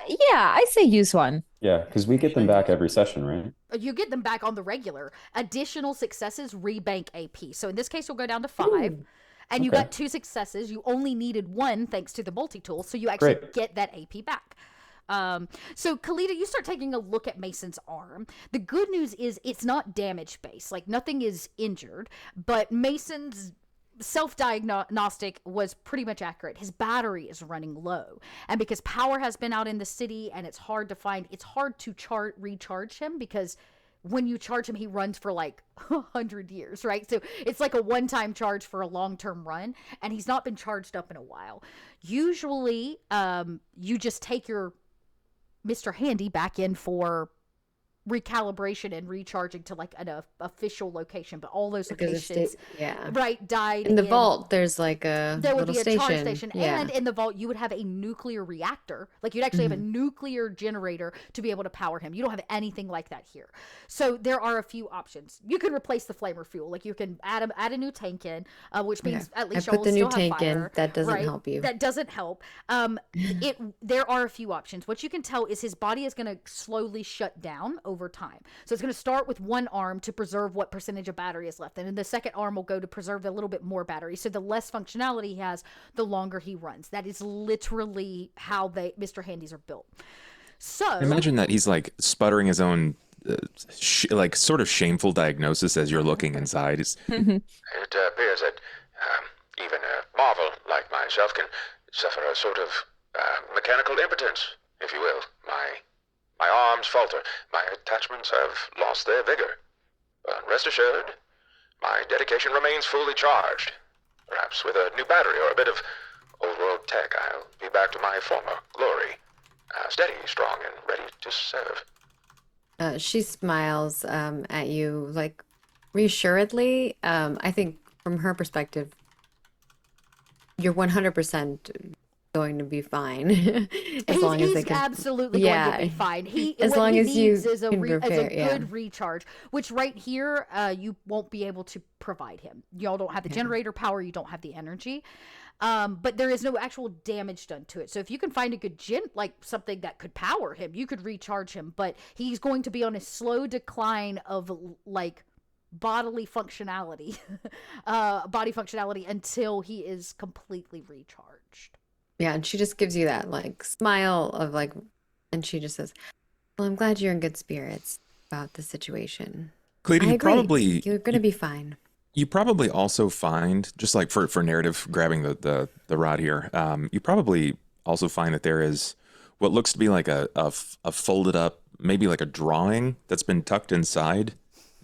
Yeah, I say use one. Yeah, because we get them back every session, right? You get them back on the regular. Additional successes rebank AP. So in this case, you'll go down to 5. Ooh. And you Okay. got 2 successes. You only needed 1 thanks to the multi-tool, so you actually Great. get that AP back. So Kalita, you start taking a look at Mason's arm. The good news is it's not damage based, like nothing is injured, but Mason's self-diagnostic was pretty much accurate. His battery is running low, and because power has been out in the city and it's hard to recharge him, because when you charge him he runs for like 100 years, right? So it's like a one-time charge for a long-term run, and he's not been charged up in a while. Usually you just take your Mr. Handy back in for recalibration and recharging to like an official location, but all those Because locations right died in the vault. There's like a there would little be a charge station, Yeah. and in the vault you would have a nuclear reactor. Like you'd actually have a nuclear generator to be able to power him. You don't have anything like that here. So there are a few options. You can replace the flamer fuel. Like you can add a new tank in, which means at least I put the new still have tank in. fire, That doesn't right? help you. That doesn't help. There are a few options. What you can tell is his body is going to slowly shut down over time. So it's going to start with one arm to preserve what percentage of battery is left, and then the second arm will go to preserve a little bit more battery. So the less functionality he has, the longer he runs. That is literally how Mr. Handies are built. So Imagine that he's like sputtering his own like sort of shameful diagnosis as you're looking inside. It appears that even a marvel like myself can suffer a sort of mechanical impotence, if you will. My arms falter. My attachments have lost their vigor. But rest assured, my dedication remains fully charged. Perhaps with a new battery or a bit of old world tech, I'll be back to my former glory. Steady, strong, and ready to serve. She smiles at you, like reassuredly. I think from her perspective, you're 100% going to be fine. He's absolutely going to be fine. As long as you needs is a can repair, good recharge, which right here you won't be able to provide him. Y'all don't have the generator power, you don't have the energy. But there is no actual damage done to it. So if you can find a good like something that could power him, you could recharge him, but he's going to be on a slow decline of like bodily functionality until he is completely recharged. Yeah, and she just gives you that like smile of like, and she just says, "Well, I'm glad you're in good spirits about the situation. Cleta, You're gonna be fine." You probably also find, just like for narrative, grabbing the rod here, you probably also find that there is what looks to be like a folded up, maybe like a drawing that's been tucked inside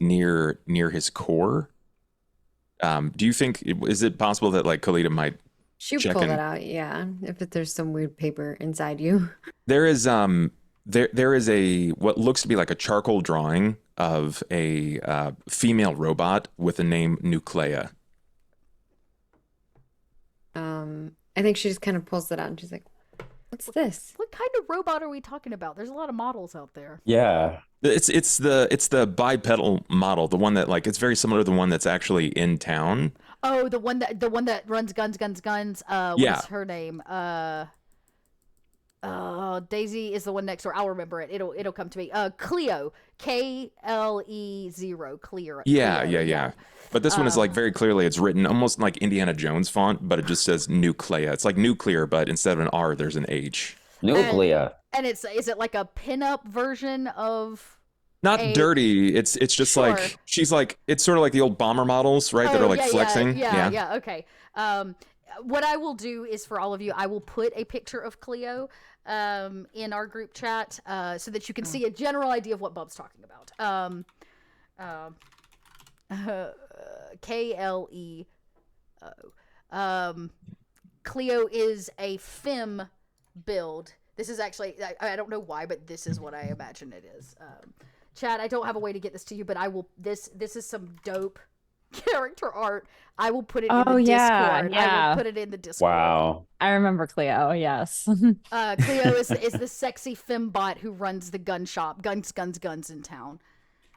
near his core. Do you think, is it possible that like Cleta might She would check pull in? that out, yeah. If there's some weird paper inside you. There is there is a what looks to be like a charcoal drawing of a female robot with the name Nuclea. I think she just kind of pulls it out and she's like, "What's this?" What kind of robot are we talking about? There's a lot of models out there. Yeah. It's the bipedal model, the one that like it's very similar to the one that's actually in town. Oh, the one that runs guns. What's her name? Daisy is the one next door. I'll remember it. It'll come to me. Cleo, KLE0, Cleo. Yeah. But this one is like very clearly it's written almost like Indiana Jones font, but it just says Nuclea. It's like nuclear, but instead of an R, there's an H. Nuclea. And is it like a pinup version of? Not dirty. It's just Sure. like she's like it's sort of like the old bomber models, right? That are like flexing. Yeah. Okay. What I will do is for all of you, I will put a picture of Cleo in our group chat so that you can see a general idea of what Bub's talking about. KLEO. Cleo is a fem build. This is actually, I don't know why, but this is what I imagine it is. Chad, I don't have a way to get this to you, but I will. This is some dope character art. I will put it in the Discord. I will put it in the Discord. Wow. I remember Cleo, yes. Cleo is the sexy fembot who runs the gun shop, guns in town.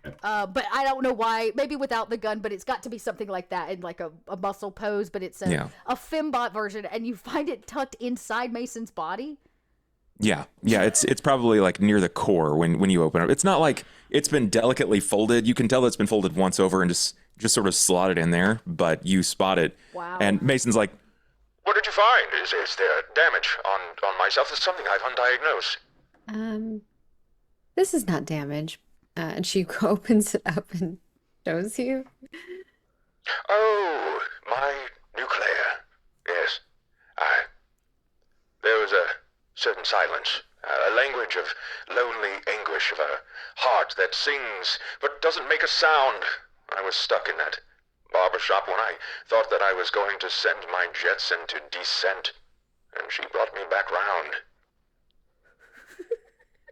But I don't know why. Maybe without the gun, but it's got to be something like that in like a muscle pose. But it's a fembot version, and you find it tucked inside Mason's body. Yeah. It's probably like near the core when you open it. It's not like it's been delicately folded. You can tell it's been folded once over and just just sort of slotted in there, but you spot it. Wow. And Mason's like, What did you find? Is there damage on myself? There's something I've undiagnosed. This is not damage. And she opens it up and shows you. Oh, my nuclear. Yes. There was a certain silence, a language of lonely anguish, of a heart that sings but doesn't make a sound. I was stuck in that barbershop when I thought that I was going to send my jets into descent, and she brought me back round.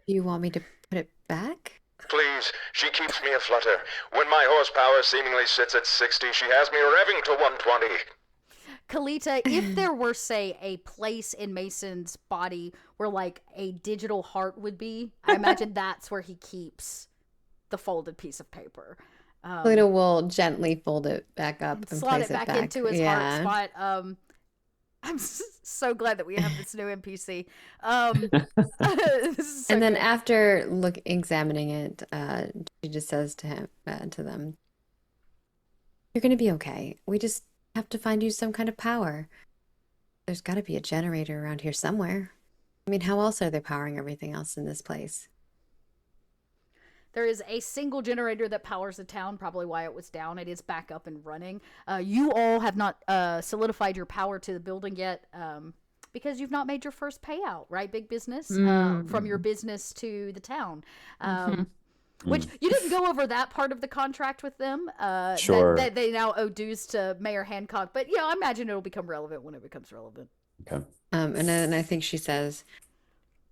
Do you want me to put it back? Please, she keeps me aflutter. When my horsepower seemingly sits at 60, she has me revving to 120. Kalita, if there were, say, a place in Mason's body where, like, a digital heart would be, I imagine that's where he keeps the folded piece of paper. Kalita will gently fold it back up and slot place it back back into his heart spot. I'm so glad that we have this new NPC. This is so And then good. after examining it, she just says to them, "You're gonna be okay. We just have to find you some kind of power. There's got to be a generator around here somewhere. I mean, how else are they powering everything else in this place?" There is a single generator that powers the town, probably why it was down. It is back up and running. You all have not solidified your power to the building yet because you've not made your first payout, right? Big business from your business to the town. Which you didn't go over that part of the contract with them. Sure. That they now owe dues to Mayor Hancock. But yeah, I imagine it'll become relevant when it becomes relevant. Okay. And then I think she says,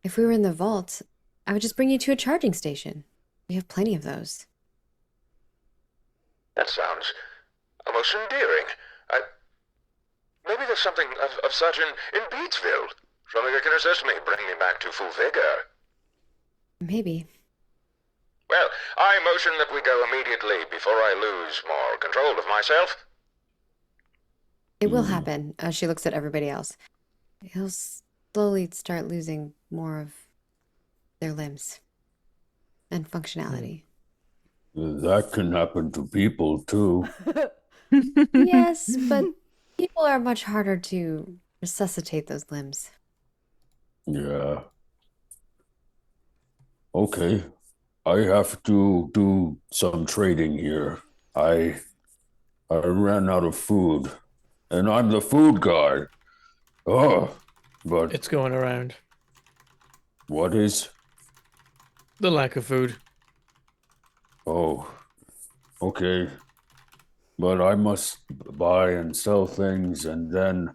"If we were in the vault, I would just bring you to a charging station. We have plenty of those." That sounds almost endearing. Maybe there's something of such in Beatsville. Something that can assist me, bring me back to full vigor. Maybe. Well, I motion that we go immediately before I lose more control of myself. It will happen. She looks at everybody else. He'll slowly start losing more of their limbs and functionality. That can happen to people too. Yes, but people are much harder to resuscitate those limbs. Yeah. Okay. I have to do some trading here. I ran out of food, and I'm the food guy. Oh, but It's going around. what is? The lack of food. Oh, okay. But I must buy and sell things, and then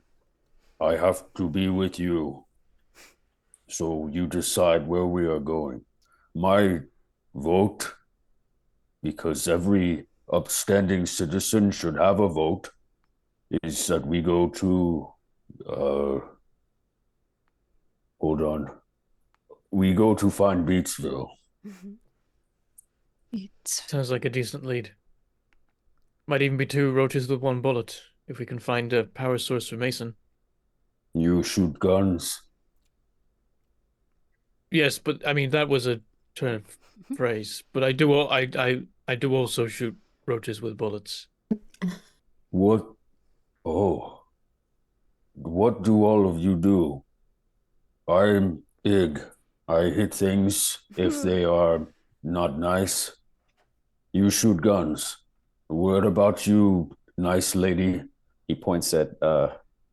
I have to be with you. So you decide where we are going. My vote, because every upstanding citizen should have a vote, is that we go to, hold on. We go to find Beatsville. Sounds like a decent lead. Might even be 2 roaches with 1 bullet, if we can find a power source for Mason. You shoot guns. Yes, but I mean that was a turn of phrase. But I do also shoot roaches with bullets. What? Oh. What do all of you do? I'm big. I hit things if they are not nice. You shoot guns. What about you, nice lady? He points at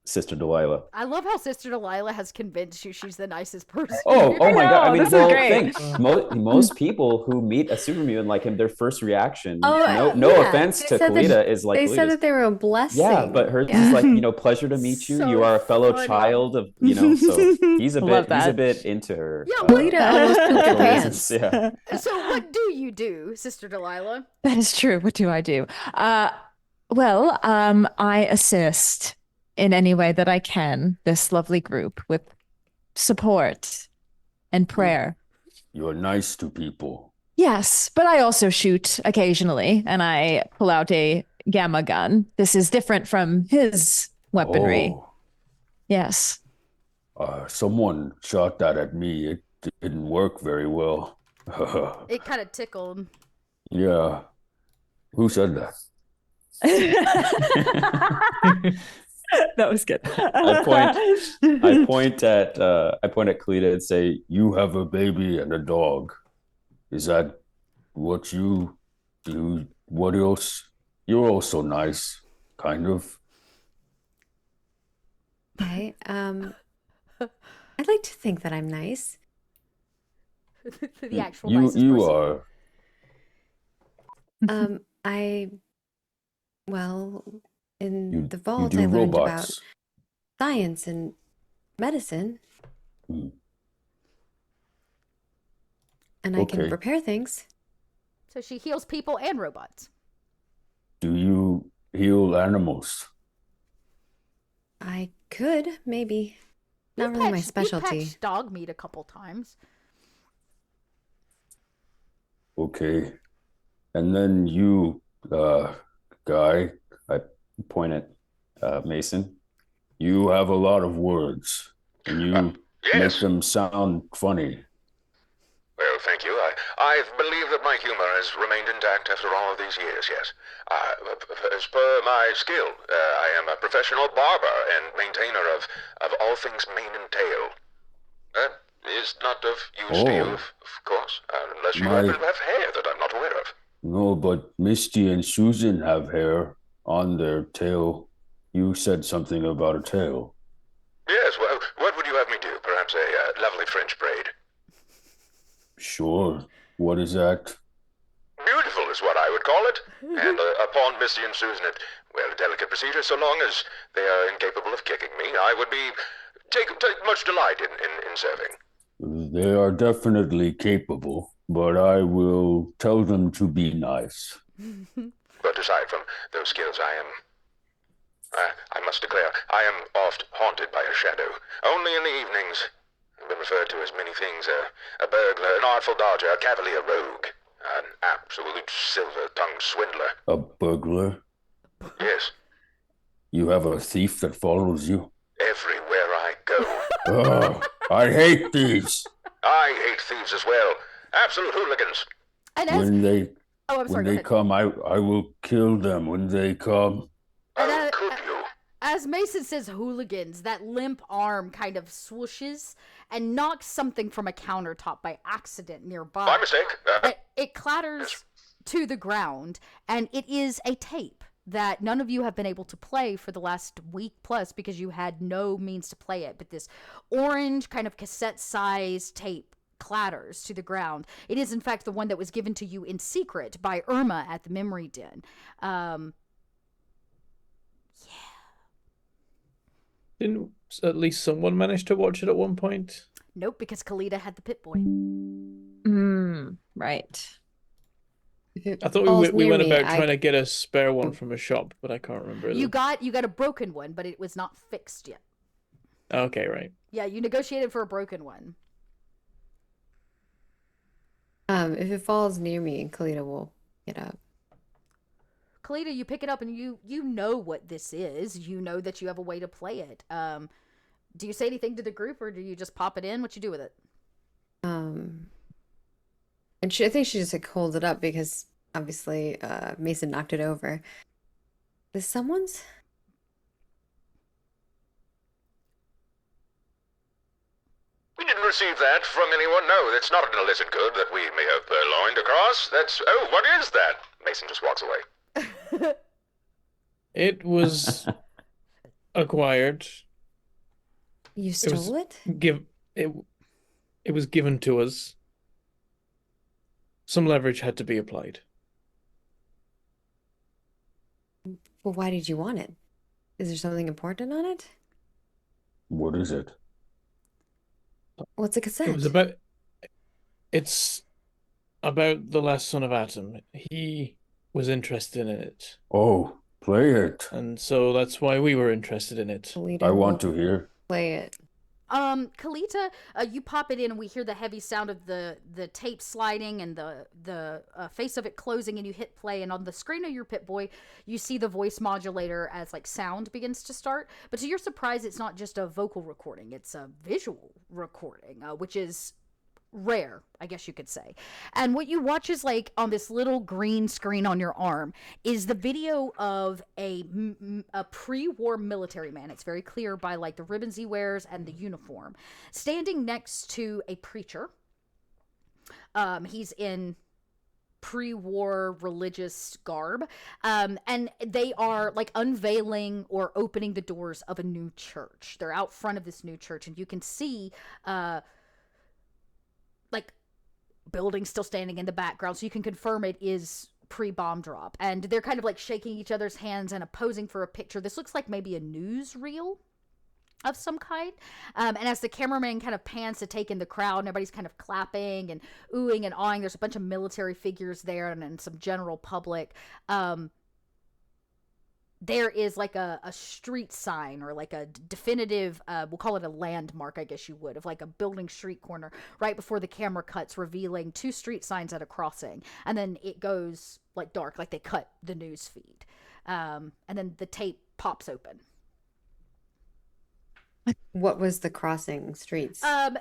Sister Delilah. I love how Sister Delilah has convinced you she's the nicest person. Oh my God! I mean, this is well, great. most people who meet a supermutant like him, their first reaction, Oh, no yeah. offense They to said that Kalita, is like They said that they were a blessing. yeah, but hers is like, pleasure to meet you. So You are a fellow funny. child of, so he's a Love bit that. into her. Yeah, Kalita almost pooped her for reasons. pants. Yeah. So what do you do, Sister Delilah? That is true. What do I do? Well, I assist in any way that I can this lovely group with support and prayer. You're nice to people. Yes, but I also shoot occasionally, and I pull out a gamma gun. This is different from his weaponry. Oh, Yes. someone shot that at me. It didn't work very well. It kind of tickled. Yeah. Who said that? That was good. I point at Kalita and say, "You have a baby and a dog. Is that what you do? What else? You're also nice, kind of." Okay. I'd like to think that I'm nice. The actual You nicest you person. are. Well, in You the you vault, do I learned about robots. science and medicine, Hmm. and I can Okay. repair things. So she heals people and robots. Do you heal animals? I could, maybe. Not really my You specialty. patched dog meat a couple times. Okay. And then you, guy, I point at Mason. you have a lot of words, and you make Yes. them sound funny. Well, thank you. I believe that my humor has remained intact after all of these years, yes. As per my skill, I am a professional barber and maintainer of all things mane and tail. That is not of use to you, Oh, of course, unless you my, have hair that I'm not aware of. no, but Misty and Susan have hair on their tail. You said something about a tail. Yes, well, what would you have me do? Perhaps a lovely French braid? Sure. What is that? Beautiful is what I would call it. And upon Missy and Susan, a delicate procedure so long as they are incapable of kicking me. I would take much delight in serving. They are definitely capable, but I will tell them to be nice. But aside from those skills, I must declare, I am oft haunted by a shadow. Only in the evenings. I've been referred to as many things, a burglar, an artful dodger, a cavalier rogue, an absolute silver-tongued swindler. A burglar? Yes, You have a thief that follows you? everywhere I go. Oh, I hate thieves. I hate thieves as well. Absolute hooligans. And as When they oh, I'm sorry. when Go they ahead. come, I will kill them when they come. And How could you? as Mason says hooligans, that limp arm kind of swooshes and knocks something from a countertop by accident nearby. My mistake. It clatters to the ground, and it is a tape that none of you have been able to play for the last week plus because you had no means to play it. But this orange kind of cassette-sized tape clatters to the ground. It is, in fact, the one that was given to you in secret by Irma at the Memory Den. Didn't at least someone manage to watch it at one point? Nope, because Kalita had the Pit Boy. Right. If it I thought falls we near went me, about trying to get a spare one from a shop, but I can't remember. You got a broken one, but it was not fixed yet. Okay, right. Yeah, you negotiated for a broken one. If it falls near me, Kalita will get up. Kalita, you pick it up and you know what this is. You know that you have a way to play it. Do you say anything to the group or do you just pop it in? What you do with it? And I think she just like holds it up because obviously Mason knocked it over. Is someone's? We didn't receive that from anyone. No, it's not an illicit good that we may have purloined across. Oh, what is that? Mason just walks away. It was acquired. You stole it? It was given to us. Some leverage had to be applied. Well, why did you want it? Is there something important on it? What is it? What's a cassette? It's about the last son of Atom. He was interested in it. Oh, play it. And so that's why we were interested in it. Kalita I want will to hear. play it. Kalita, you pop it in and we hear the heavy sound of the tape sliding and the face of it closing, and you hit play, and on the screen of your Pit Boy you see the voice modulator as like sound begins to start, but to your surprise it's not just a vocal recording, it's a visual recording, which is rare, I guess you could say. And what you watch is like on this little green screen on your arm is the video of a pre-war military man. It's very clear by like the ribbons he wears and the uniform, standing next to a preacher. He's in pre-war religious garb, and they are like unveiling or opening the doors of a new church. They're out front of this new church, and you can see like buildings still standing in the background, so you can confirm it is pre-bomb drop. And they're kind of like shaking each other's hands and posing for a picture. This looks like maybe a newsreel of some kind. And as the cameraman kind of pans to take in the crowd, and everybody's kind of clapping and oohing and awing, there's a bunch of military figures there and some general public. There is like a street sign, or like a definitive, we'll call it a landmark, I guess you would, of like a building street corner right before the camera cuts, revealing 2 street signs at a crossing. And then it goes like dark, like they cut the news feed. And then the tape pops open. What was the crossing streets? I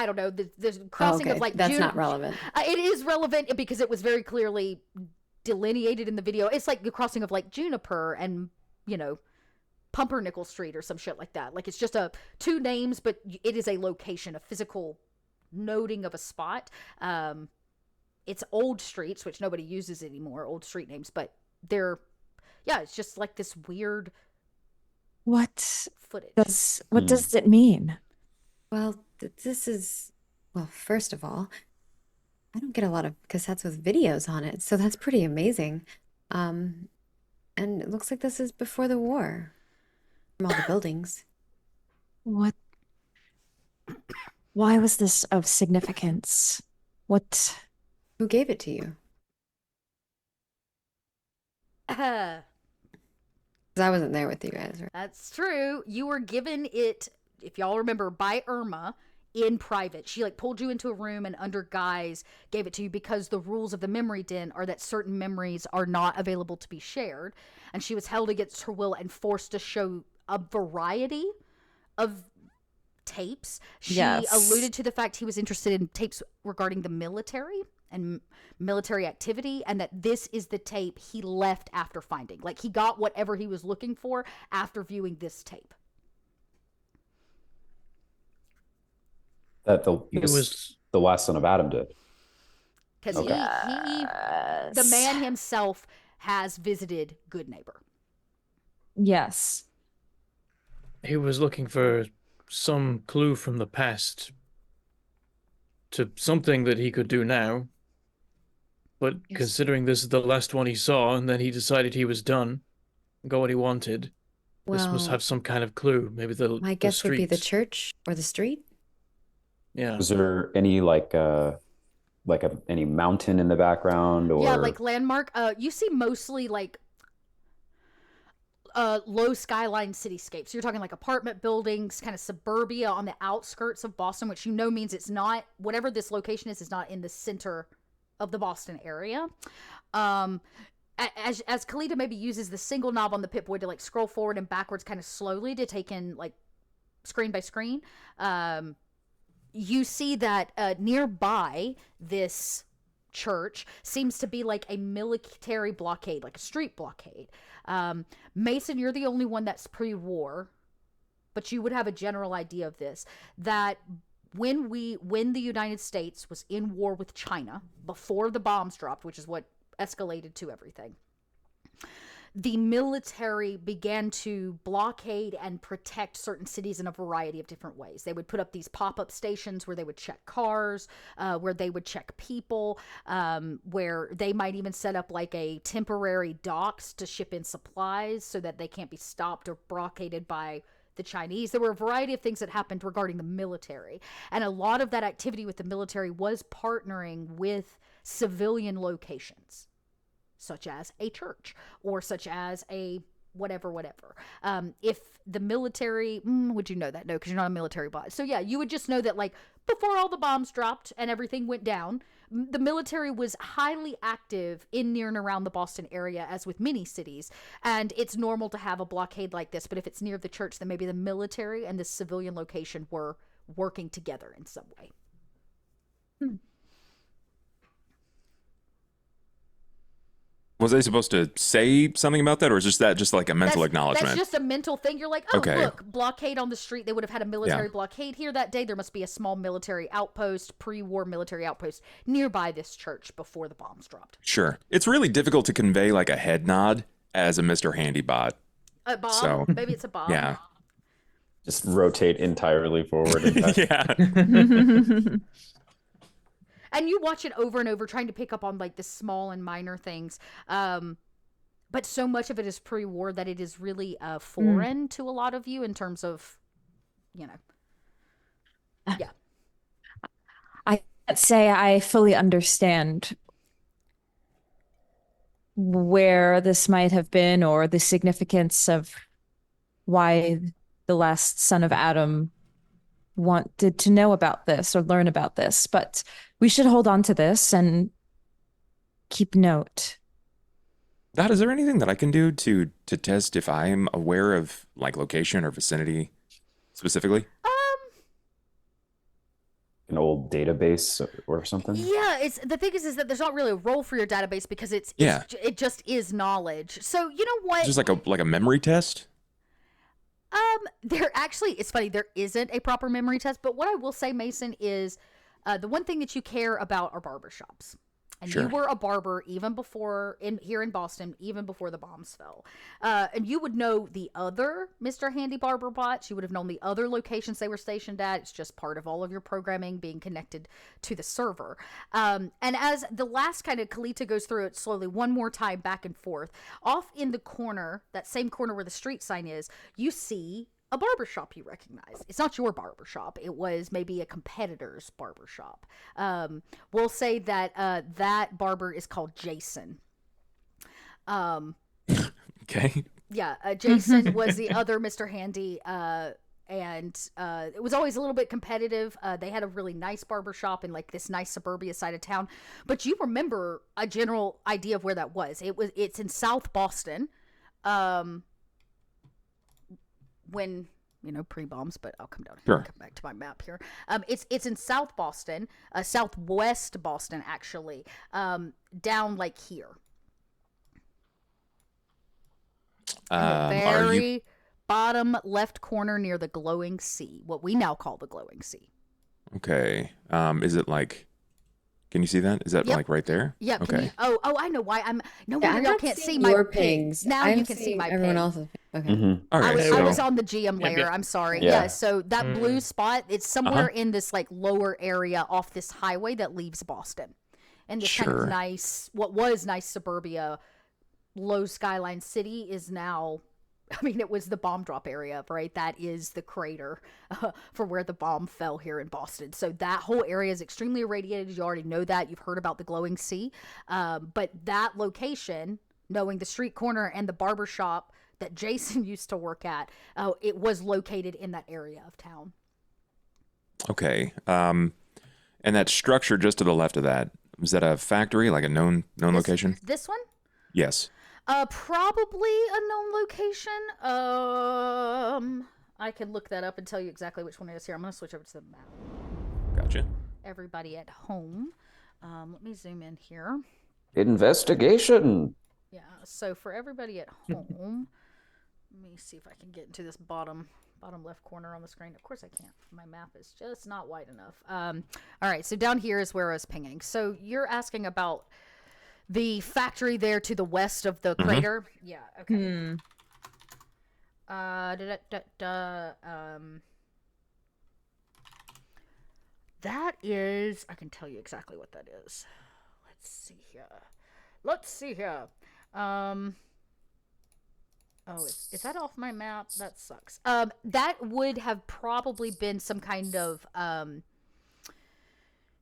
don't know. The crossing of like that's not relevant. It is relevant because it was very clearly delineated in the video. It's like the crossing of like Juniper and, you know, Pumpernickel Street or some shit like that. Like it's just 2 names, but it is a location, a physical noting of a spot. It's old streets, which nobody uses anymore, old street names, but it's just like this weird footage. What does it mean? Well, first of all, I don't get a lot of cassettes with videos on it, so that's pretty amazing. And it looks like this is before the war, from all the buildings. What? Why was this of significance? What? Who gave it to you? Because I wasn't there with you guys, right? That's true. You were given it, if y'all remember, by Irma in private. She like pulled you into a room and under guise gave it to you, because the rules of the memory den are that certain memories are not available to be shared. And she was held against her will and forced to show a variety of tapes. She alluded to the fact he was interested in tapes regarding the military and military activity, and that this is the tape he left after finding. Like he got whatever he was looking for after viewing this tape. That the last son of Adam did. Because the man himself has visited Good Neighbor. Yes. He was looking for some clue from the past to something that he could do now. But considering this is the last one he saw, and then he decided he was done, got what he wanted, this must have some kind of clue. Maybe my guess would be the church or the street. Yeah. Was there any any mountain in the background, or like landmark? You see mostly like low skyline cityscapes. You're talking like apartment buildings, kind of suburbia on the outskirts of Boston, which means it's not, whatever this location is not in the center of the Boston area. As Kalita maybe uses the single knob on the Pip-Boy to like scroll forward and backwards kind of slowly to take in like screen by screen, you see that nearby this church seems to be like a military blockade, like a street blockade. Mason, you're the only one that's pre-war, but you would have a general idea of this, that when the United States was in war with China before the bombs dropped, which is what escalated to everything, the military began to blockade and protect certain cities in a variety of different ways. They would put up these pop-up stations where they would check cars, where they would check people, where they might even set up like a temporary docks to ship in supplies so that they can't be stopped or blockaded by the Chinese. There were a variety of things that happened regarding the military. And a lot of that activity with the military was partnering with civilian locations, such as a church or such as a whatever. If the military, would you know that? No, because you're not a military bot. So yeah, you would just know that like before all the bombs dropped and everything went down, the military was highly active in, near, and around the Boston area, as with many cities. And it's normal to have a blockade like this, but if it's near the church, then maybe the military and the civilian location were working together in some way. Was I supposed to say something about that, or is that just like a mental acknowledgement? That's just a mental thing. You're like, oh, Okay. look, blockade on the street. They would have had a military blockade here that day. There must be a small military outpost, pre-war military outpost nearby this church before the bombs dropped. Sure. It's really difficult to convey like a head nod as a Mr. Handybot. A bomb? So, Maybe it's a bomb. Yeah. Just rotate entirely forward. Yeah. And you watch it over and over, trying to pick up on like the small and minor things. But so much of it is pre-war that it is really foreign to a lot of you in terms of, you know. Yeah. I can't say I fully understand where this might have been or the significance of why the last son of Adam wanted to know about this or learn about this, but we should hold on to this and keep note. Dot, is there anything that I can do to test if I'm aware of like location or vicinity specifically? An old database or something? Yeah, it's the thing is that there's not really a role for your database because it just is knowledge. So you know what? Just like a memory test? There actually, it's funny, there isn't a proper memory test, but what I will say, Mason, is the one thing that you care about are barbershops. And Sure. you were a barber even before, here in Boston, even before the bombs fell. And you would know the other Mr. Handy Barber bots. You would have known the other locations they were stationed at. It's just part of all of your programming being connected to the server. And as the last kind of Kalita goes through it slowly, one more time back and forth, off in the corner, that same corner where the street sign is, you see a barbershop you recognize. It's not your barbershop. It was maybe a competitor's barbershop. We'll say that that barber is called Jason. Okay. Yeah, Jason was the other Mr. Handy, and it was always a little bit competitive. They had a really nice barbershop in like this nice suburbia side of town. But you remember a general idea of where that was. It's in South Boston. When, you know, pre-bombs, but I'll come down here and come back to my map here. It's in South Boston, Southwest Boston, actually, down like here. In the very bottom left corner near the glowing sea, what we now call the glowing sea. Okay. Is it like, can you see that? Is that like right there? Yep. Okay. I know why. Y'all can't see my your pings. Now you can see my everyone ping. else's. Okay. Mm-hmm. All right. I was on the GM layer. I'm sorry. Yeah. Yeah. So that blue spot, it's somewhere in this like lower area off this highway that leaves Boston, and this kind of nice, what was nice suburbia, low skyline city is now. I mean, it was the bomb drop area, right? That is the crater for where the bomb fell here in Boston. So that whole area is extremely irradiated. You already know that. You've heard about the glowing sea. But that location, knowing the street corner and the barber shop that Jason used to work at, it was located in that area of town. Okay. And that structure just to the left of that, was that a factory, like a known location? This one? Yes. Probably a known location. I can look that up and tell you exactly which one it is here. I'm going to switch over to the map. Gotcha. Everybody at home. Let me zoom in here. Investigation. Yeah, so for everybody at home, let me see if I can get into this bottom left corner on the screen. Of course I can't. My map is just not wide enough. All right, so down here is where I was pinging. So you're asking about the factory there to the west of the crater? Yeah, okay. That is, I can tell you exactly what that is. Let's see here. Oh, is that off my map? That sucks. That would have probably been some kind of,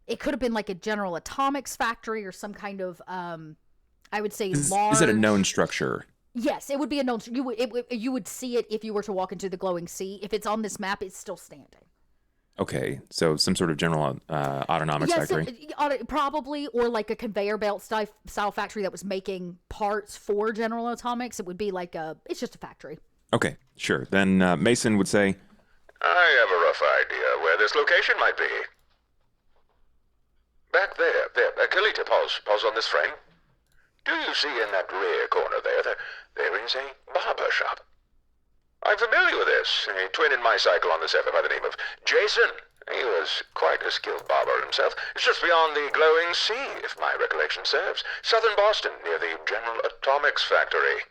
it could have been like a General Atomics factory or some kind of, I would say large. Is it a known structure? Yes, it would be a known. You would see it if you were to walk into the glowing sea. If it's on this map, it's still standing. Okay, so some sort of General Autonomics factory? Probably, or like a conveyor belt style factory that was making parts for General Atomics. It would be like it's just a factory. Okay, sure. Then Mason would say, I have a rough idea where this location might be. Back there. Kalita, pause on this frame. Do you see in that rear corner there is a barber shop? I'm familiar with this. A twin in my cycle on the server by the name of Jason. He was quite a skilled barber himself. It's just beyond the glowing sea, if my recollection serves. Southern Boston, near the General Atomics factory.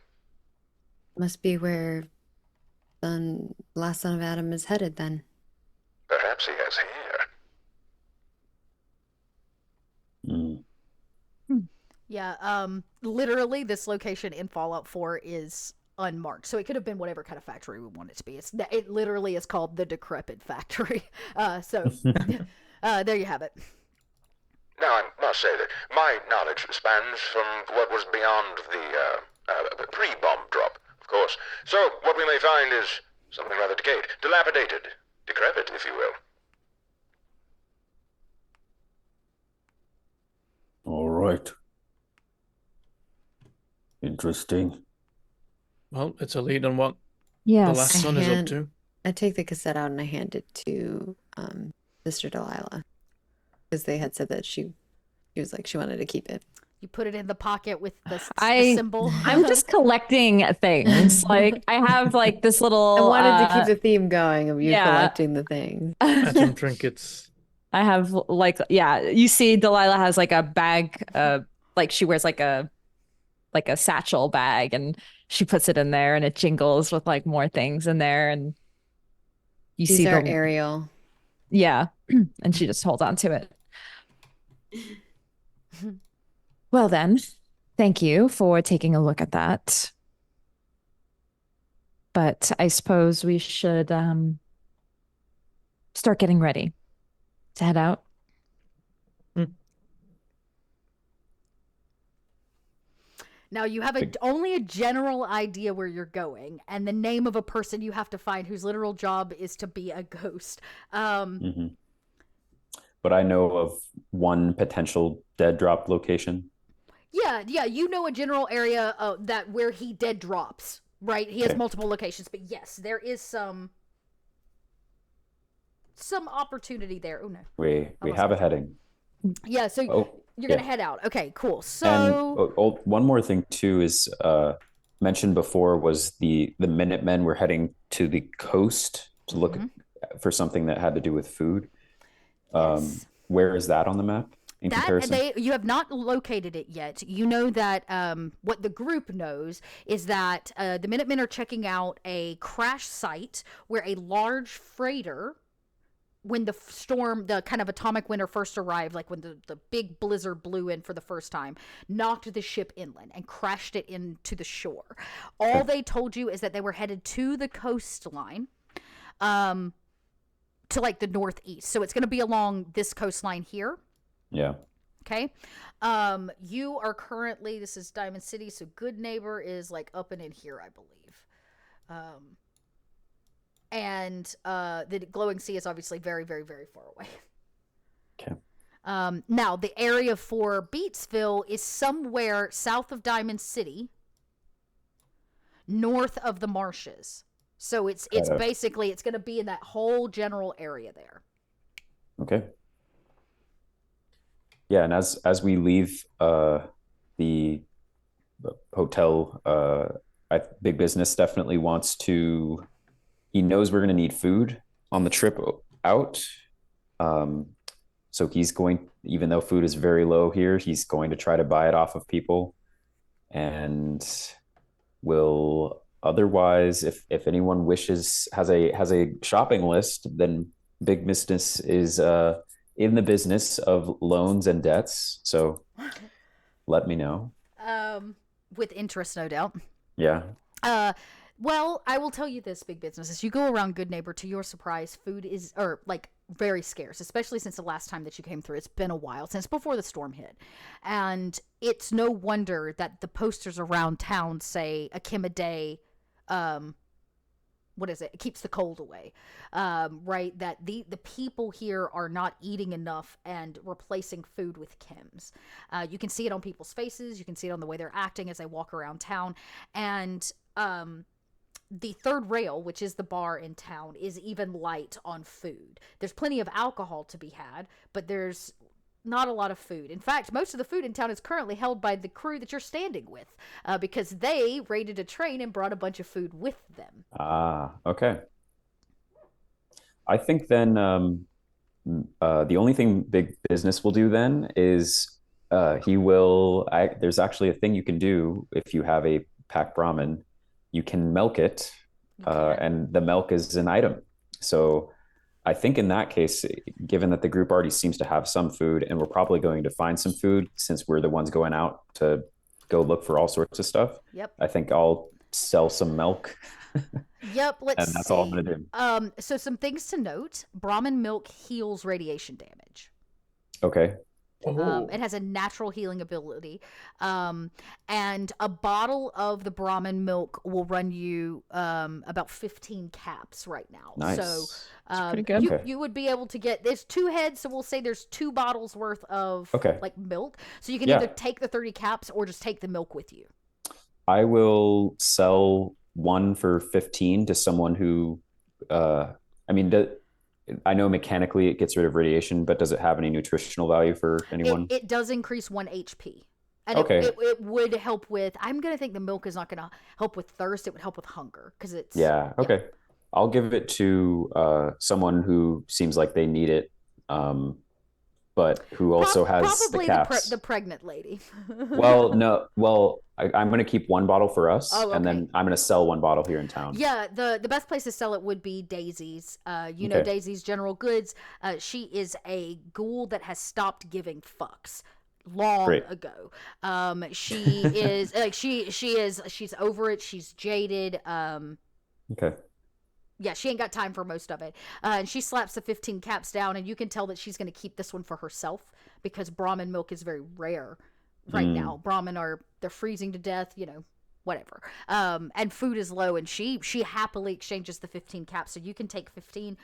Must be where last son of Adam is headed then. Perhaps he has hair. Yeah, literally this location in Fallout 4 is unmarked. So it could have been whatever kind of factory we want it to be. It literally is called the Decrepit Factory. There you have it. Now, I must say that my knowledge spans from what was beyond the pre-bomb drop, of course. So what we may find is something rather decayed, dilapidated, decrepit, if you will. All right. Interesting. Well, it's a lead on what Yes. the last son is up to. I take the cassette out and I hand it to Sister Delilah, because they had said that she was like she wanted to keep it. You put it in the pocket with the I- symbol. I'm just collecting things. Like I have like this little. I wanted to keep the theme going of you yeah. collecting the things. And some trinkets. I have you see Delilah has like a bag, like she wears like a satchel bag, and she puts it in there and it jingles with like more things in there, and you These see are Ariel. Yeah. And she just holds on to it. Well then, thank you for taking a look at that. But I suppose we should start getting ready to head out. Now you have only a general idea where you're going, and the name of a person you have to find whose literal job is to be a ghost. But I know of one potential dead drop location. Yeah, you know a general area that where he dead drops, right? He has multiple locations, but yes, there is some opportunity there. Oh no, We have a heading. Yeah, so you're gonna head out. Okay, cool. So and one more thing too is mentioned before was the Minutemen were heading to the coast to look for something that had to do with food. Yes. Where is that on the map in comparison? You have not located it yet. You know that what the group knows is that the Minutemen are checking out a crash site where a large freighter, when the storm, the kind of atomic winter first arrived, like when the big blizzard blew in for the first time, knocked the ship inland and crashed it into the shore. All they told you is that they were headed to the coastline, to like the northeast. So it's going to be along this coastline here. Yeah. Okay. You are currently, this is Diamond City, so Good Neighbor is like up and in here, I believe. And the glowing sea is obviously very, very, very far away. Okay. Now, the area for Beatsville is somewhere south of Diamond City, north of the marshes. So it's basically, it's going to be in that whole general area there. Okay. Yeah, and as we leave the hotel, Big Business definitely wants to. He knows we're going to need food on the trip out, so he's going. Even though food is very low here, he's going to try to buy it off of people, and will otherwise, if anyone has a shopping list, then Big Business is in the business of loans and debts. So let me know. With interest, no doubt. Yeah. Well, I will tell you this, Big Business. As you go around Good Neighbor, to your surprise, food is, very scarce, especially since the last time that you came through. It's been a while, since before the storm hit. And it's no wonder that the posters around town say a Kim a day, what is it? It keeps the cold away, right? That the people here are not eating enough and replacing food with Kims. You can see it on people's faces. You can see it on the way they're acting as they walk around town. And the Third Rail, which is the bar in town, is even light on food. There's plenty of alcohol to be had, but there's not a lot of food. In fact, most of the food in town is currently held by the crew that you're standing with, because they raided a train and brought a bunch of food with them. Ah, okay. I think then the only thing big business will do then is there's actually a thing you can do if you have a packed Brahmin. You can milk it, and the milk is an item. So I think in that case, given that the group already seems to have some food, and we're probably going to find some food since we're the ones going out to go look for all sorts of stuff. Yep. I think I'll sell some milk. Yep, let's And that's see. all I'm gonna do. So some things to note. Brahmin milk heals radiation damage. Okay. It has a natural healing ability. And a bottle of the Brahmin milk will run you about 15 caps right now. Nice. So pretty good. you would be able to get, there's 2 heads, so we'll say there's 2 bottles worth of like milk. So you can either take the 30 caps or just take the milk with you. I will sell one for 15 to someone who, I know mechanically it gets rid of radiation, but does it have any nutritional value for anyone? It does increase 1 HP. And it would help with, I'm going to think the milk is not going to help with thirst. It would help with hunger because it's. Yeah. Okay. Yeah. I'll give it to someone who seems like they need it, but who also has probably the caps. the pregnant lady. Well, no. Well, I'm going to keep one bottle for us, and then I'm going to sell one bottle here in town. Yeah, the best place to sell it would be Daisy's. Know Daisy's General Goods. She is a ghoul that has stopped giving fucks long ago. She is like she's over it. She's jaded. Okay. Yeah, she ain't got time for most of it. And she slaps the 15 caps down, and you can tell that she's going to keep this one for herself because Brahmin milk is very rare right now. Brahmin they're freezing to death, whatever. And food is low, and she happily exchanges the 15 caps. So you can take 15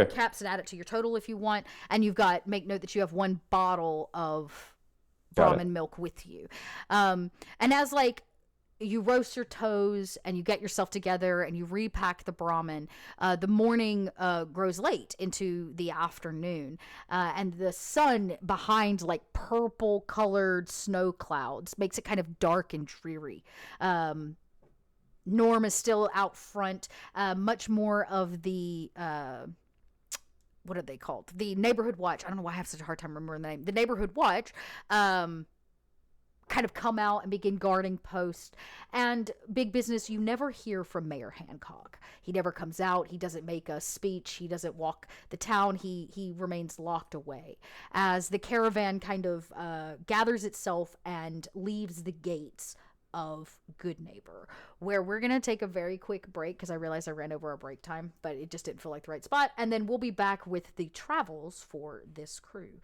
caps and add it to your total if you want. And make note that you have 1 bottle of Brahmin milk with you. And as you roast your toes and you get yourself together and you repack the Brahmin, the morning grows late into the afternoon, and the sun behind purple colored snow clouds makes it kind of dark and dreary. Norm is still out front. Much more of the what are they called? The neighborhood watch. I don't know why I have such a hard time remembering the name. The neighborhood watch kind of come out and begin guarding post. And big business, you never hear from Mayor Hancock. He never comes out. He doesn't make a speech. He doesn't walk the town. He remains locked away as the caravan kind of gathers itself and leaves the gates of Good Neighbor, where we're going to take a very quick break because I realized I ran over our break time, but it just didn't feel like the right spot. And then we'll be back with the travels for this crew.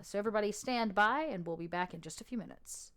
So everybody stand by, and we'll be back in just a few minutes.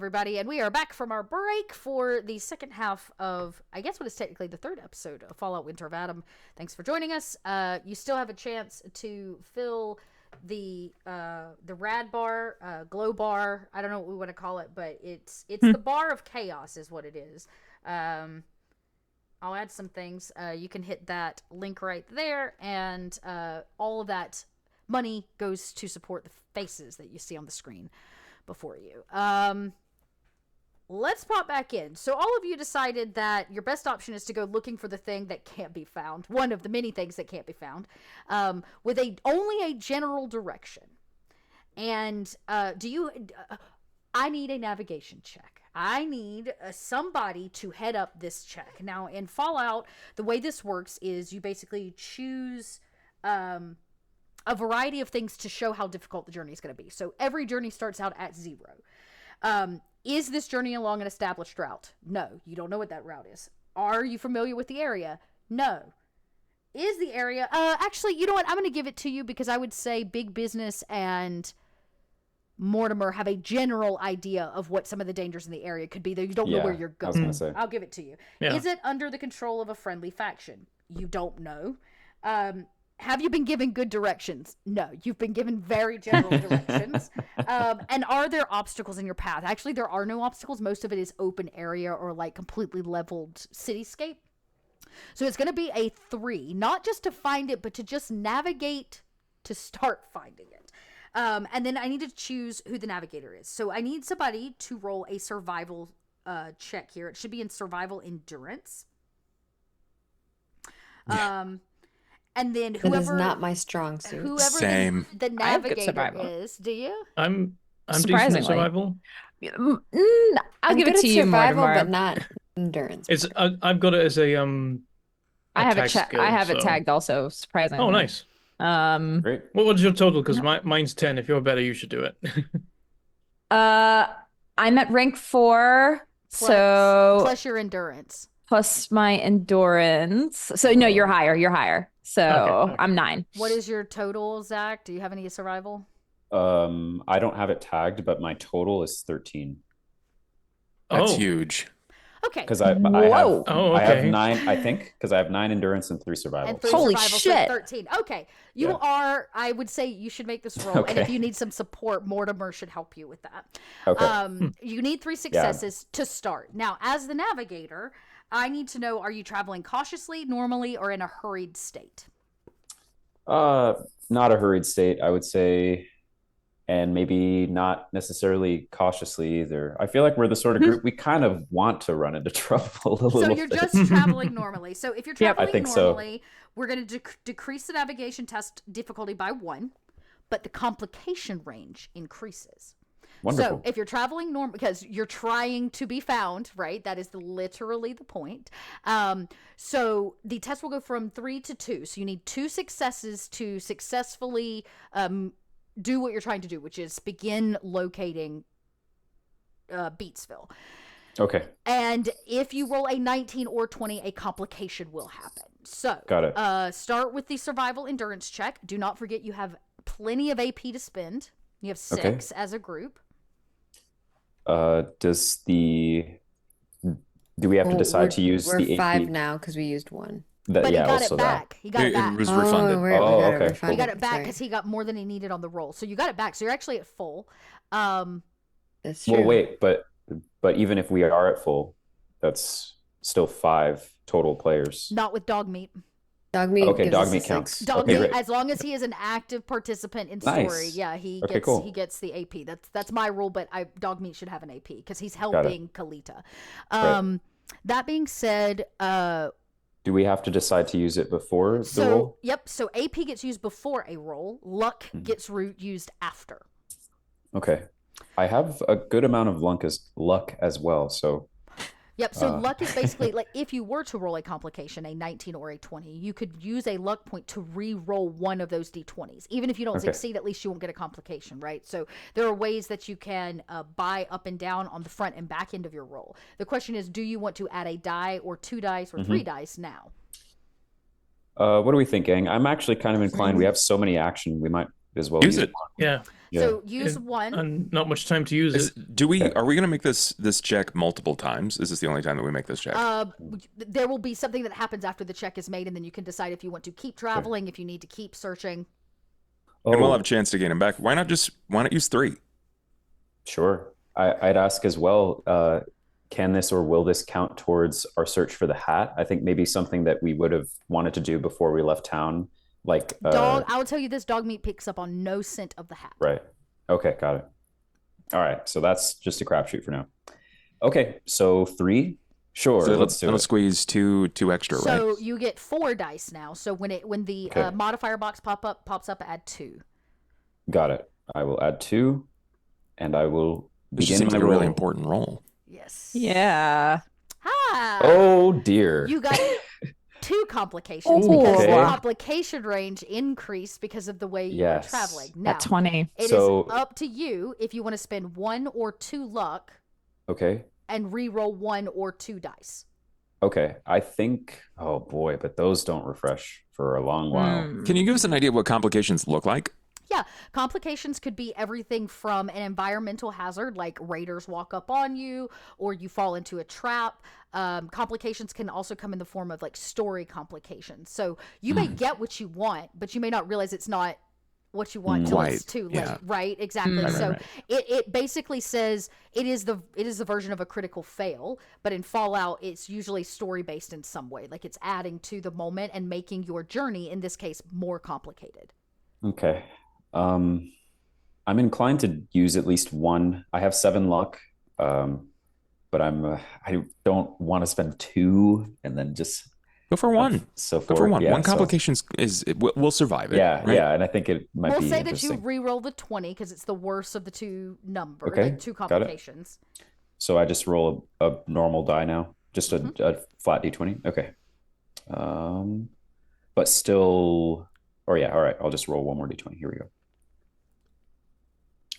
everybody, and we are back from our break for the second half of, I guess what is technically the third episode of Fallout Winter of Adam. Thanks for joining us. You still have a chance to fill the rad bar, glow bar, I don't know what we want to call it, but it's the bar of chaos is what it is. I'll add some things. You can hit that link right there, and all of that money goes to support the faces that you see on the screen before you. Let's pop back in. So all of you decided that your best option is to go looking for the thing that can't be found, one of the many things that can't be found, with only a general direction. And I need a navigation check. I need somebody to head up this check. Now, in Fallout, the way this works is you basically choose a variety of things to show how difficult the journey is going to be. So every journey starts out at 0. Is this journey along an established route? No, you don't know what that route is. Are you familiar with the area? No. Is the area... actually, you know what? I'm going to give it to you because I would say Big Business and Mortimer have a general idea of what some of the dangers in the area could be, though you don't know where you're going. I was gonna say. I'll give it to you. Yeah. Is it under the control of a friendly faction? You don't know. Have you been given good directions? No, you've been given very general directions. And are there obstacles in your path? Actually, there are no obstacles. Most of it is open area or like completely leveled cityscape. So it's going to be a 3, not just to find it, but to just navigate to start finding it. And then I need to choose who the navigator is. So I need somebody to roll a survival check here. It should be in survival endurance. And then whoever... That is not my strong suit. Whoever Same. the I have good navigator survival. is. Do you? I'm decent Surprisingly. at survival. I'll I'm give good it to at you, survival, Mortimer. but not endurance. It's I've got it as a I have tag it. skill, I have it so- tagged also. Surprisingly. Oh, nice. Great. What's your total? Because mine's 10. If you're better, you should do it. I'm at rank 4, so Plus your endurance. plus my endurance. So no, you're higher. You're higher. So Okay. I'm 9. What is your total, Zach? Do you have any survival? I don't have it tagged, but my total is 13 That's Oh. huge. Okay. because I have Whoa. Oh, I have okay. 9, I think, because I have 9 endurance and 3 survival. And 3 Holy survival, shit. so 13. Okay. You Yeah. are, I would say you should make this roll. And if Okay. you need some support, Mortimer should help you with that. Okay. You need 3 successes to start. Now, as the navigator, I need to know, are you traveling cautiously, normally, or in a hurried state? Not a hurried state, I would say, and maybe not necessarily cautiously either. I feel like we're the sort of group we kind of want to run into trouble a So little you're bit. just traveling normally. So if you're Yep. traveling I think so. normally, we're going to decrease the navigation test difficulty by 1, but the complication range increases. Wonderful. So if you're traveling normal, because you're trying to be found, right? That is literally the point. So the test will go from 3 to 2. So you need 2 successes to successfully do what you're trying to do, which is begin locating Beatsville. Okay. And if you roll a 19 or 20, a complication will happen. So Got it. Start with the survival endurance check. Do not forget you have plenty of AP to spend. You have 6 Okay. as a group. Do we have to Well, decide to use we're the 5 AP? now because we used 1. But he got also it back. He got It, it back. it was refunded. we Oh, got it okay, refunded. He got it back Sorry. because he got more than he needed on the roll. So you got it back. So you're actually at full. That's true. Well, wait, but even if we are at full, that's still 5 total players. Not with dog meat. Dog meat. Okay, gives dog us a meat 6. counts. Dog Okay, meat, great. as long as he is an active participant in story, Nice. yeah, he Okay, gets cool. he gets the AP. That's my rule, but dog meat should have an AP because he's it. helping Kalita. Right. That being said, Do we have to decide to use it before the roll? Yep. So AP gets used before a roll. Luck gets used after. Okay. I have a good amount of luck as well, so Yep. So luck is basically like if you were to roll a complication, a 19 or a 20, you could use a luck point to re-roll one of those d20s. Even if you don't Okay. succeed, at least you won't get a complication, right? So there are ways that you can buy up and down on the front and back end of your roll. The question is, do you want to add a die or 2 dice or 3 dice now? what are we thinking? I'm actually kind of inclined. We have so many action, we might as well Use it. Yeah. So use one. And not much time to use it. Are we going to make this check multiple times? Is this the only time that we make this check? There will be something that happens after the check is made, and then you can decide if you want to keep traveling, if you need to keep searching. And we'll have a chance to gain him back. Why not use 3? Sure. I'd ask as well, can this or will this count towards our search for the hat? I think maybe something that we would have wanted to do before we left town. Like dog, I will tell you this: dog meat picks up on no scent of the hat. Right. Okay, got it. All right, so that's just a crapshoot for now. Okay, so 3. Sure, so let's do it. Squeeze two extra, right? So you get 4 dice now. So when the modifier box pops up, add 2. Got it. I will add 2, and I will This begin seems my like a roll. really important roll. Yes. Yeah. Hi. Oh dear. You got 2 complications because the complication range increased because of the way you are traveling. Now, at 20. It is up to you if you want to spend 1 or 2 luck. Okay. And re-roll 1 or 2 dice. Okay, I think. Oh boy, but those don't refresh for a long while. Can you give us an idea of what complications look like? Yeah, complications could be everything from an environmental hazard, like raiders walk up on you, or you fall into a trap. Complications can also come in the form of like story complications. So you may get what you want, but you may not realize it's not what you want till it's too late. Right? Exactly. So it basically says it is the version of a critical fail, but in Fallout it's usually story based in some way. Like it's adding to the moment and making your journey, in this case, more complicated. Okay. I'm inclined to use at least 1. I have 7 luck, but I don't want to spend 2 and then just go for 1. So go for 1. Yeah, 1 complication we'll survive it. Yeah, right? yeah, and I think it might be. We'll say interesting. that you re-roll the 20 because it's the worst of the 2 numbers, Okay, like 2 complications. So I just roll a normal die now, just a flat d20. Okay. But still, all right. I'll just roll 1 more d20. Here we go.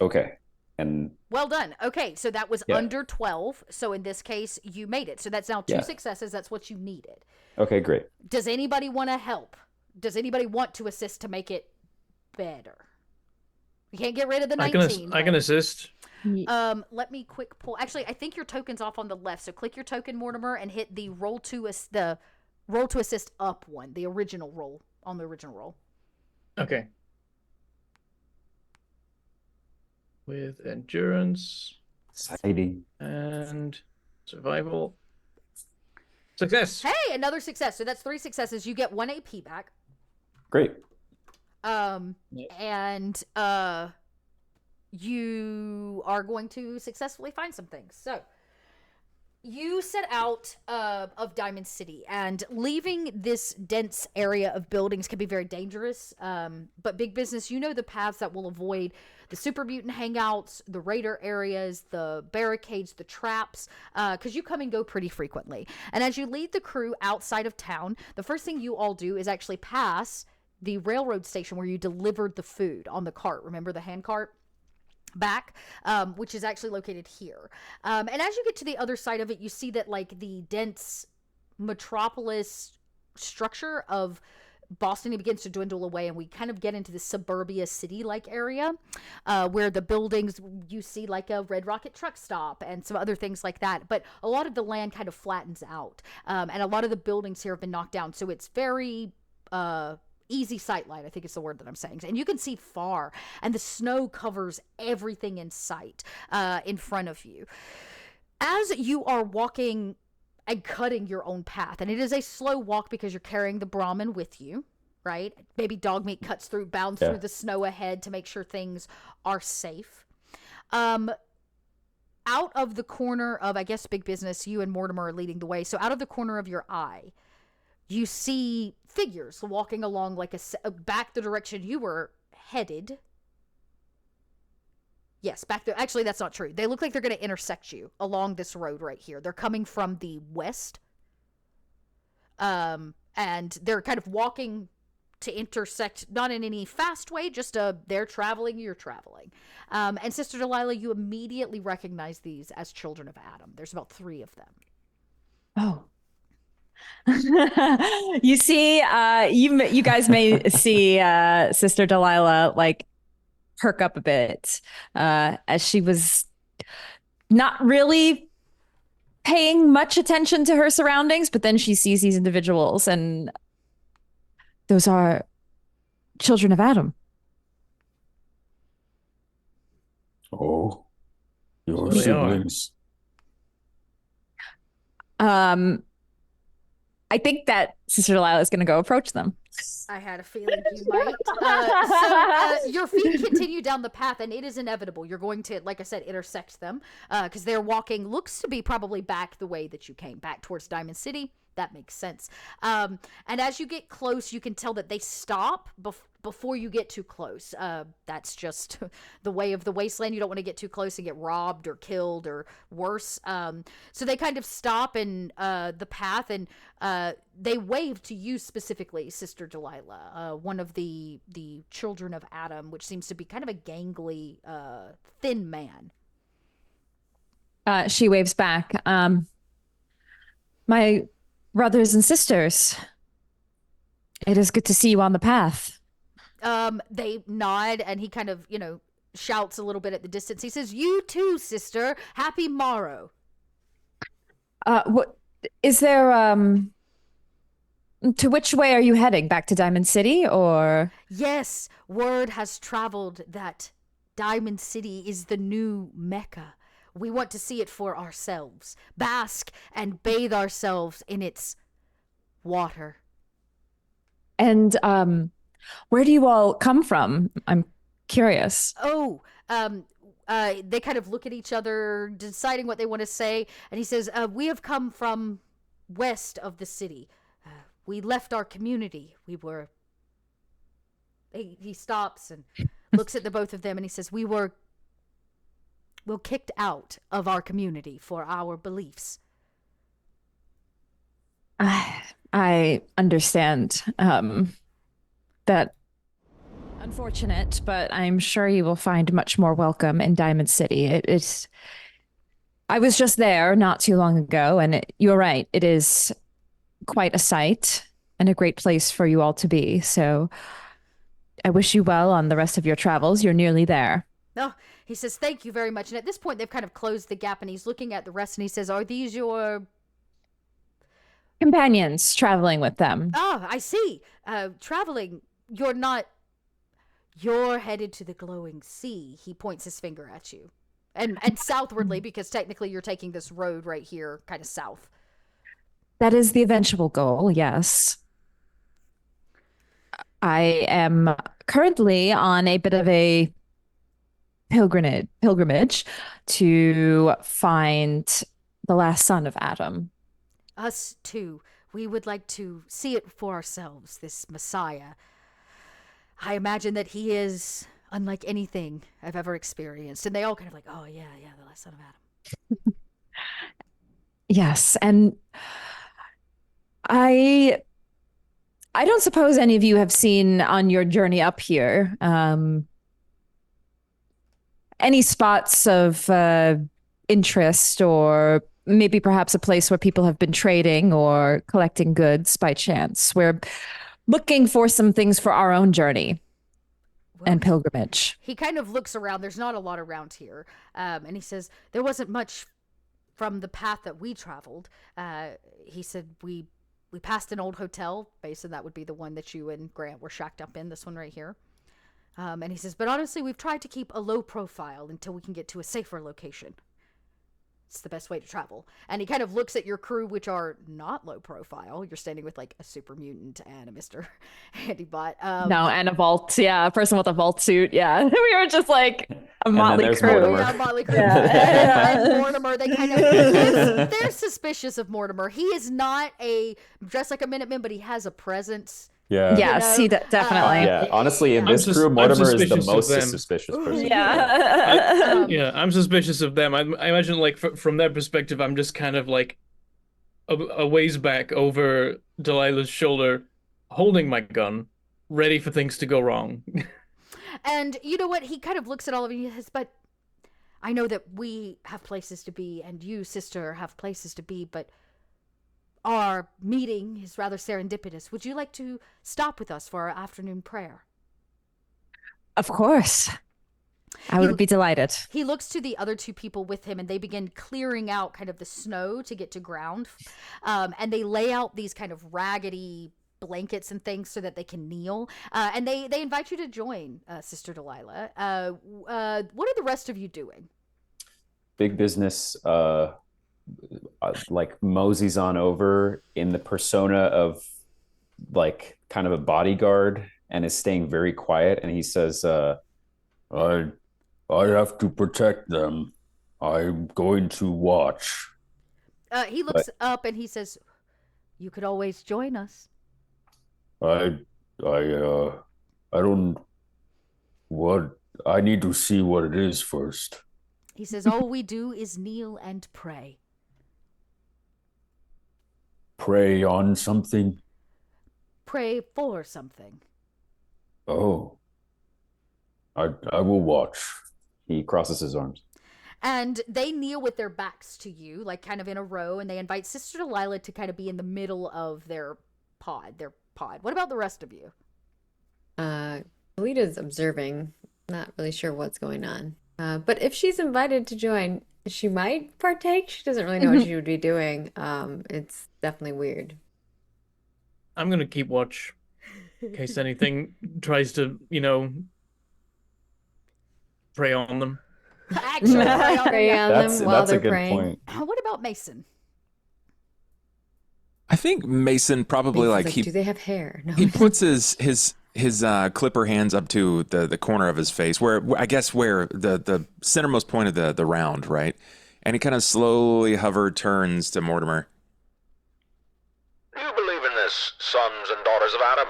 Okay. And well done. Okay, so that was under 12. So in this case, you made it. So that's now 2 successes. That's what you needed. Okay, great. Does anybody want to help? Does anybody want to assist to make it better? You can't get rid of the 19. I can assist. Let me quick pull. Actually, I think your token's off on the left. So click your token, Mortimer, and hit the roll to assist up one, the original roll on the original roll. Okay. With endurance, exciting, and survival. Success. Hey, another success. So that's 3 successes. You get 1 AP back. Great. And you are going to successfully find some things. So you set out of Diamond City, and leaving this dense area of buildings can be very dangerous. But big business, you know the paths that will avoid the super mutant hangouts, the raider areas, the barricades, the traps, because you come and go pretty frequently. And as you lead the crew outside of town, the first thing you all do is actually pass the railroad station where you delivered the food on the cart. Remember the hand cart? Back, which is actually located here. And as you get to the other side of it, you see that like the dense metropolis structure of Boston, it begins to dwindle away, and we kind of get into the suburbia city-like area where the buildings, you see like a Red Rocket truck stop and some other things like that. But a lot of the land kind of flattens out, and a lot of the buildings here have been knocked down. So it's very easy sightline, I think is the word that I'm saying. And you can see far, and the snow covers everything in sight in front of you. As you are walking and cutting your own path, and it is a slow walk because you're carrying the Brahmin with you, right? Maybe dog meat cuts through, bounds through the snow ahead to make sure things are safe. Out of the corner of, I guess, big business, you and Mortimer are leading the way. So out of the corner of your eye, you see figures walking along like back the direction you were headed. Yes, back there. Actually, that's not true. They look like they're going to intersect you along this road right here. They're coming from the west. And they're kind of walking to intersect, not in any fast way, just they're traveling, you're traveling. And Sister Delilah, you immediately recognize these as children of Adam. There's about 3 of them. Oh. You see, you guys may see Sister Delilah, like, perk up a bit as she was not really paying much attention to her surroundings, but then she sees these individuals, and those are children of Adam. Oh, your So they are. siblings. I think that Sister Delilah is going to go approach them. I had a feeling you might. So your feet continue down the path, and it is inevitable. You're going to, like I said, intersect them because they're walking, looks to be probably back the way that you came, back towards Diamond City. That makes sense. And as you get close, you can tell that they stop before you get too close. That's just the way of the wasteland. You don't want to get too close and get robbed or killed or worse. So they kind of stop in the path, and they wave to you specifically, Sister Delilah, one of the children of Adam, which seems to be kind of a gangly, thin man. She waves back. My brothers and sisters, it is good to see you on the path. They nod, and he kind of, shouts a little bit at the distance. He says, "You too, sister. Happy morrow." What is there? To which way are you heading? Back to Diamond City, or? Yes, word has traveled that Diamond City is the new Mecca. We want to see it for ourselves, bask and bathe ourselves in its water. And where do you all come from? I'm curious. Oh, they kind of look at each other, deciding what they want to say, and he says, "We have come from west of the city. We left our community. We were..." He stops and looks at the both of them, and he says, "We were kicked out of our community for our beliefs." I understand that. Unfortunate, but I'm sure you will find much more welcome in Diamond City. I was just there not too long ago, and you're right. It is quite a sight and a great place for you all to be. So I wish you well on the rest of your travels. You're nearly there. Oh, he says, "Thank you very much." And at this point, they've kind of closed the gap, and he's looking at the rest, and he says, "Are these your..." Companions traveling with them. "Oh, I see. Traveling. You're headed to the glowing sea." He points his finger at you. And southwardly, because technically you're taking this road right here, kind of south. That is the eventual goal, yes. I am currently on a bit of a pilgrimage to find the last son of Adam. Us too. We would like to see it for ourselves, this Messiah. I imagine that he is unlike anything I've ever experienced. And they all kind of like, "Oh, yeah, the last son of Adam." Yes, and I don't suppose any of you have seen on your journey up here any spots of interest, or maybe perhaps a place where people have been trading or collecting goods by chance. We're looking for some things for our own journey and pilgrimage. He kind of looks around. There's not a lot around here. And he says, "There wasn't much from the path that we traveled." He said, we passed an old hotel. Basin, that would be the one that you and Grant were shacked up in, this one right here. And he says, "But honestly, we've tried to keep a low profile until we can get to a safer location. It's the best way to travel." And he kind of looks at your crew, which are not low profile. You're standing with like a super mutant and a Mr. Handybot. No, and a vault. Yeah, a person with a vault suit. Yeah, we were just like a motley there's crew. Mortimer. Yeah, Motley Crue. Yeah. And Mortimer, they kind of, they're suspicious of Mortimer. He is not dressed like a Minuteman, but he has a presence. Yeah. Yes, he definitely. Yeah. Honestly, in I'm this crew, Mortimer is the suspicious of most them. suspicious person. Yeah. I'm suspicious of them. I imagine, like, from their perspective, I'm just kind of like a ways back over Delilah's shoulder, holding my gun, ready for things to go wrong. And you know what? He kind of looks at all of you and says, "But I know that we have places to be, and you, sister, have places to be, but our meeting is rather serendipitous. Would you like to stop with us for our afternoon prayer?" Of course. I would be delighted. He looks to the other two people with him, and they begin clearing out kind of the snow to get to ground. And they lay out these kind of raggedy blankets and things so that they can kneel. And they invite you to join, Sister Delilah. What are the rest of you doing? Big business, like moseys on over in the persona of like kind of a bodyguard and is staying very quiet. And he says, I have to protect them. I'm going to watch. He looks up and he says, "You could always join us." I don't. What I need to see what it is first. He says, "All we do is kneel and pray." Pray on something. Pray for something. Oh. I will watch. he crosses his arms. And they kneel with their backs to you, like kind of in a row, and they invite Sister Delilah to kind of be in the middle of their pod. What about the rest of you? Alita's observing, not really sure what's going on. But if she's invited to join, she might partake. She doesn't really know what she would be doing. It's definitely weird. I'm gonna keep watch in case anything tries to, prey on them. Actually, Pray on them while That's they're a good praying. point. What about Mason? I think Mason probably Mason's do they have hair? No. he puts his clipper hands up to the corner of his face, where I guess where the centermost point of the round, right? And he kind of slowly turns to Mortimer. Do you believe in this, sons and daughters of Adam?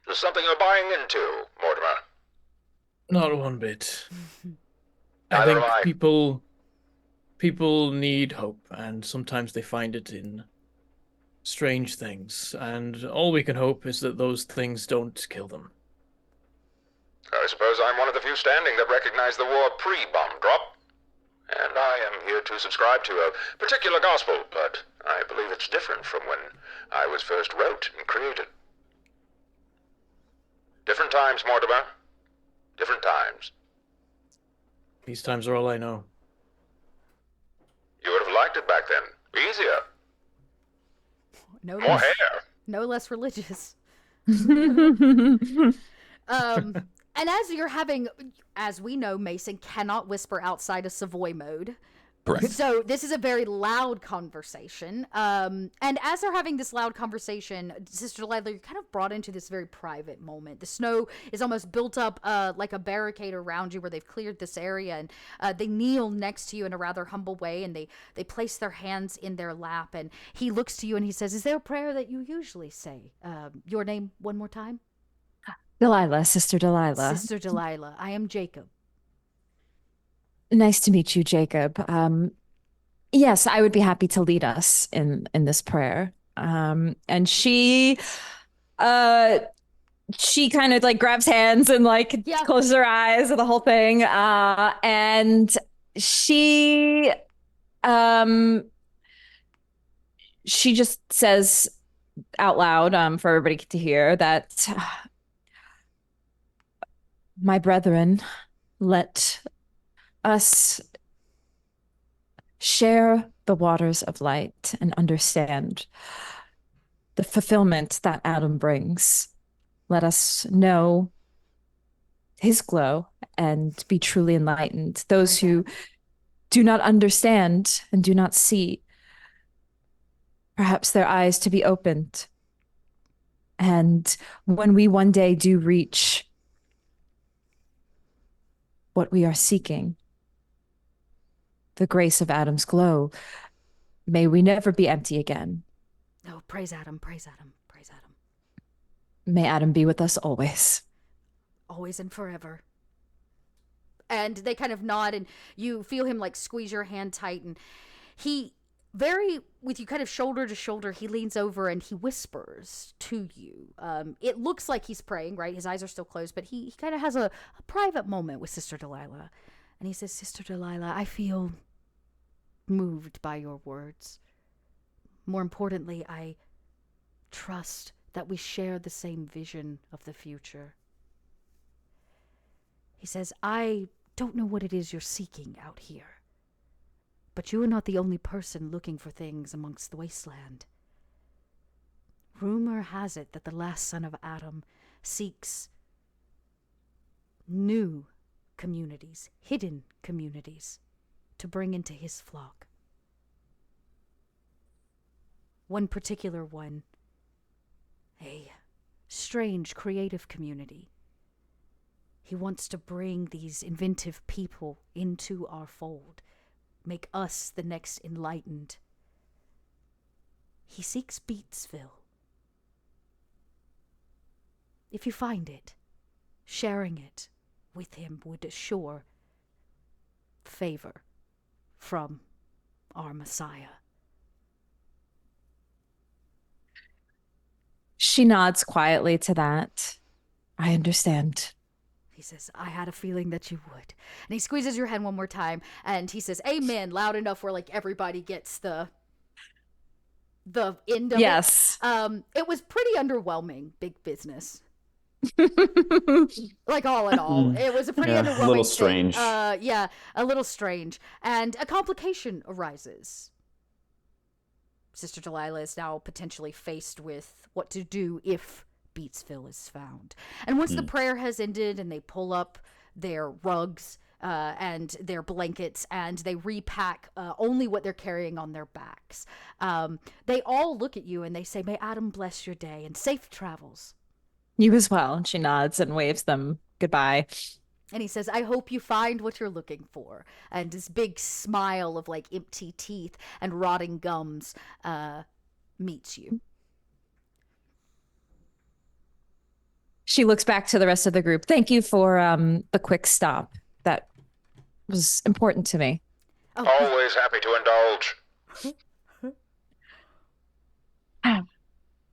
Is this something you're buying into, Mortimer? Not one bit. I Neither think am I. people need hope, and sometimes they find it in strange things, and all we can hope is that those things don't kill them. I suppose I'm one of the few standing that recognize the war pre-bomb drop. And I am here to subscribe to a particular gospel, but I believe it's different from when I was first wrote and created. Different times, Mortimer. Different times. These times are all I know. You would have liked it back then. Easier. No More less, hair. no less religious. And as we know, Mason cannot whisper outside of Savoy mode. Correct. So this is a very loud conversation. And as they're having this loud conversation, Sister Delilah, you're kind of brought into this very private moment. The snow is almost built up like a barricade around you where they've cleared this area. And they kneel next to you in a rather humble way. And they place their hands in their lap. And he looks to you and he says, "Is there a prayer that you usually say? Your name one more time?" Delilah, Sister Delilah. Sister Delilah, I am Jacob. Nice to meet you, Jacob. Yes, I would be happy to lead us in this prayer. And she kind of like grabs hands and like closes her eyes and the whole thing. And she just says out loud for everybody to hear that, my brethren, let us share the waters of light and understand the fulfillment that Adam brings. Let us know his glow and be truly enlightened. Those who do not understand and do not see, perhaps their eyes to be opened. And when we one day do reach what we are seeking, the grace of Adam's glow, may we never be empty again. Oh, praise Adam, praise Adam, praise Adam. May Adam be with us always. Always and forever. And they kind of nod and you feel him like squeeze your hand tight, and he with you kind of shoulder to shoulder, he leans over and he whispers to you. It looks like he's praying, right? His eyes are still closed, but he kind of has a private moment with Sister Delilah. And he says, "Sister Delilah, I feel moved by your words. More importantly, I trust that we share the same vision of the future." He says, "I don't know what it is you're seeking out here. But you are not the only person looking for things amongst the wasteland. Rumor has it that the last son of Adam seeks new communities, hidden communities, to bring into his flock. One particular one, a strange creative community. He wants to bring these inventive people into our fold, make us the next enlightened. He seeks Beatsville. If you find it, sharing it with him would assure favor from our Messiah. She nods quietly to that. I understand. He says, I had a feeling that you would. And he squeezes your hand one more time, and he says, amen, loud enough where, like, everybody gets the end of it. Yes. It was pretty underwhelming, big business. Like, all in all, it was a pretty underwhelming a little thing. strange. Yeah, a little strange. And a complication arises. Sister Delilah is now potentially faced with what to do if Beatsville is found. And once the prayer has ended and they pull up their rugs and their blankets and they repack only what they're carrying on their backs, they all look at you and they say, may Adam bless your day and safe travels. You as well. And she nods and waves them goodbye. And he says, I hope you find what you're looking for. And this big smile of, like, empty teeth and rotting gums meets you. She looks back to the rest of the group. Thank you for the quick stop. That was important to me. Oh, Always happy to indulge.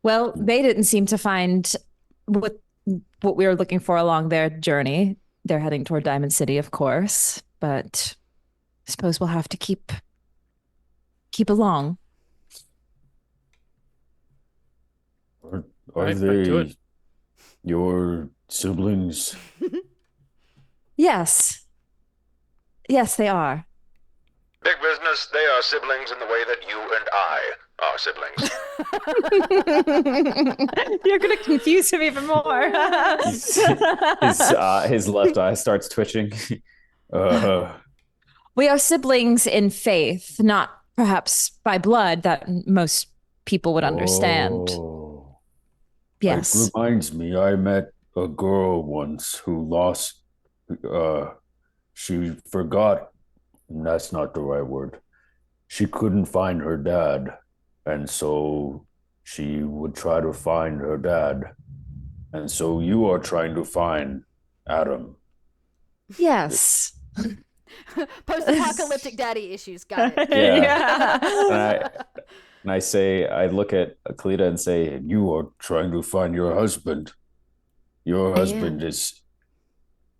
Well, they didn't seem to find what we were looking for along their journey. They're heading toward Diamond City, of course, but I suppose we'll have to keep along. Are Right, back to they it. your siblings? Yes. Yes, they are. Big business, they are siblings in the way that you and I are siblings. You're going to confuse him even more. His left eye starts twitching. We are siblings in faith, not perhaps by blood that most people would understand. Oh. Yes. It reminds me, I met a girl once who lost, she forgot, that's not the right word. She couldn't find her dad, and so she would try to find her dad. And so you are trying to find Adam. Yes. Post-apocalyptic daddy issues. Got it. Yeah. And I say, I look at Kalita and say, You are trying to find your husband. Your husband is...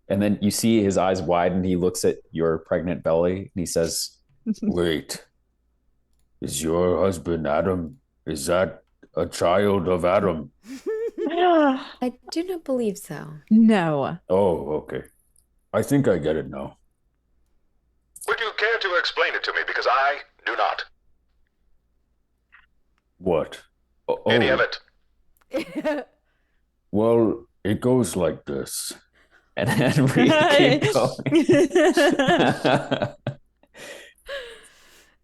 and then you see his eyes widen. He looks at your pregnant belly and he says, Wait, is your husband Adam? Is that a child of Adam? I do not believe so. No. Oh, okay. I think I get it now. Would you care to explain it to me, because I do not. What? Any of it. Well, it goes like this. and we keep going.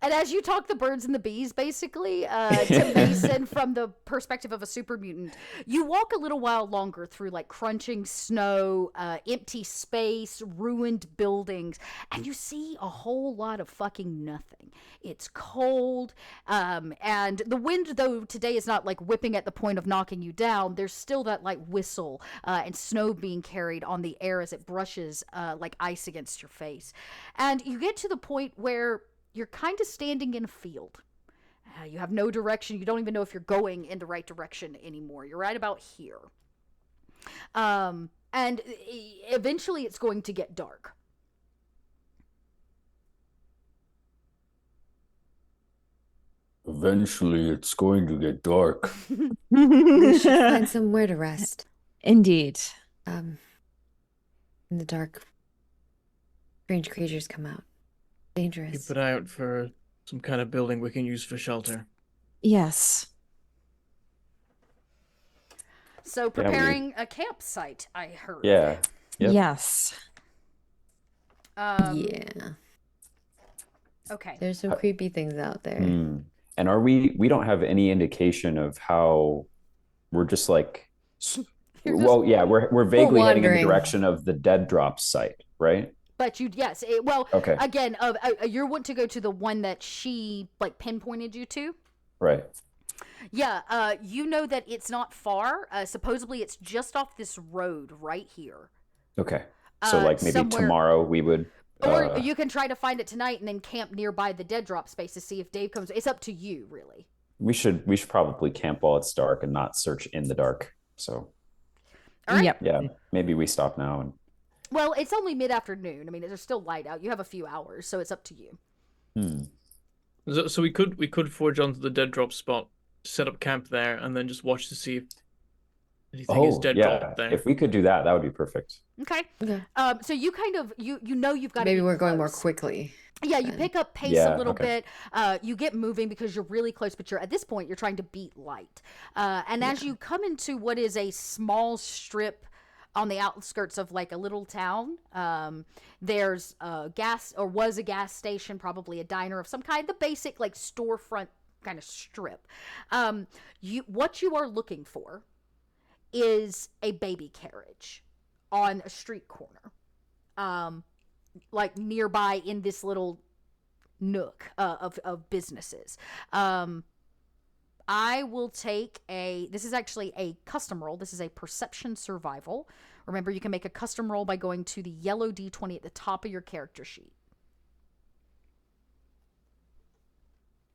And as you talk the birds and the bees, basically, to Mason from the perspective of a super mutant, you walk a little while longer through, like, crunching snow, empty space, ruined buildings, and you see a whole lot of fucking nothing. It's cold, and the wind, though today is not, like, whipping at the point of knocking you down, there's still that, like, whistle and snow being carried on the air as it brushes, like, ice against your face. And you get to the point where you're kind of standing in a field. You have no direction. You don't even know if you're going in the right direction anymore. You're right about here. And eventually it's going to get dark. Eventually, it's going to get dark. We should find somewhere to rest. Indeed. In the dark. Strange creatures come out. Dangerous. Keep an eye out for some kind of building we can use for shelter. Yes. So preparing a campsite, I heard. Yeah. Yep. Yes. Yeah. Okay. There's some creepy things out there. And we don't have any indication of how we're just like, we're vaguely heading in the direction of the dead drop site, right? But yes. Okay. Again, you want to go to the one that she like pinpointed you to. Right. Yeah, you know that it's not far. Supposedly it's just off this road right here. Okay. So like maybe tomorrow we would... Or you can try to find it tonight and then camp nearby the dead drop space to see if Dave comes. It's up to you, really. We should probably camp while it's dark and not search in the dark. So... All right. Yep. Yeah, maybe we stop now. And Well, it's only mid-afternoon. I mean, there's still light out. You have a few hours, so it's up to you. So we could forge onto the dead drop spot, set up camp there, and then just watch to see if anything is dead drop there. If we could do that, that would be perfect. Okay. So you kind of you know you've got Maybe to we're going more quickly. Yeah, you pick up pace a little bit. You get moving because you're really close, but at this point you're trying to beat light. And as you come into what is a small strip on the outskirts of like a little town, there's a was a gas station, probably a diner of some kind, the basic like storefront kind of strip. What you are looking for is a baby carriage on a street corner. Like nearby in this little nook of businesses. I will take this is actually a custom roll. This is a perception survival. Remember, you can make a custom roll by going to the yellow D20 at the top of your character sheet.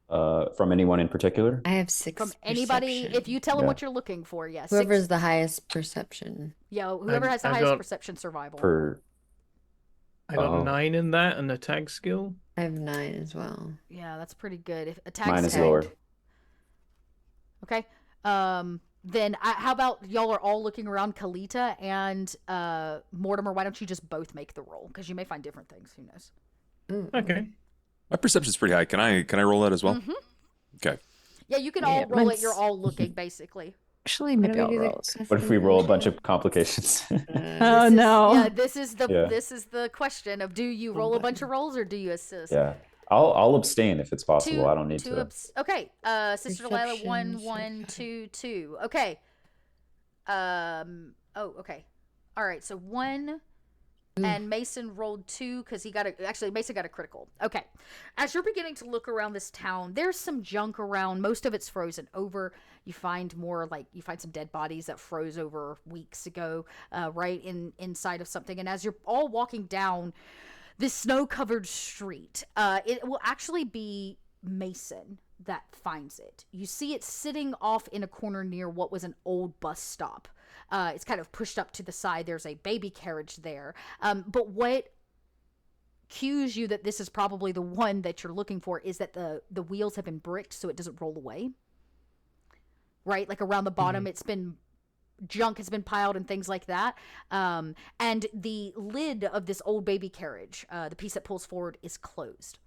From anyone in particular? I have 6 From anybody, if you tell them what you're looking for, yes. Whoever's the highest perception. Yeah, whoever has the highest perception survival. I got 9 in that and a tag skill. I have 9 as well. Yeah, that's pretty good. If attack Mine is lower. Okay. Then how about y'all are all looking around? Kalita and Mortimer, why don't you just both make the roll? Because you may find different things. Who knows? Okay. My perception's pretty high. Can I roll that as well? Mm-hmm. Okay. Yeah, you can all roll it. You're all looking, basically. Actually, maybe I'll roll. What if we roll a bunch of complications? Oh no! Yeah, this is the question of: do you roll a bunch of rolls or do you assist? Yeah, I'll abstain if it's possible. I don't need to. Okay, Sister Delilah, 1, 1, 2, 2. Okay. Okay. All right. So 1. And Mason rolled 2 because Mason got a critical. Okay. As you're beginning to look around this town, there's some junk around. Most of it's frozen over. You find some dead bodies that froze over weeks ago, right inside of something. And as you're all walking down this snow-covered street, it will actually be Mason that finds it. You see it sitting off in a corner near what was an old bus stop. It's kind of pushed up to the side. There's a baby carriage there. But what cues you that this is probably the one that you're looking for is that the wheels have been bricked so it doesn't roll away. Right? Like around the bottom, junk has been piled and things like that. And the lid of this old baby carriage, the piece that pulls forward, is closed.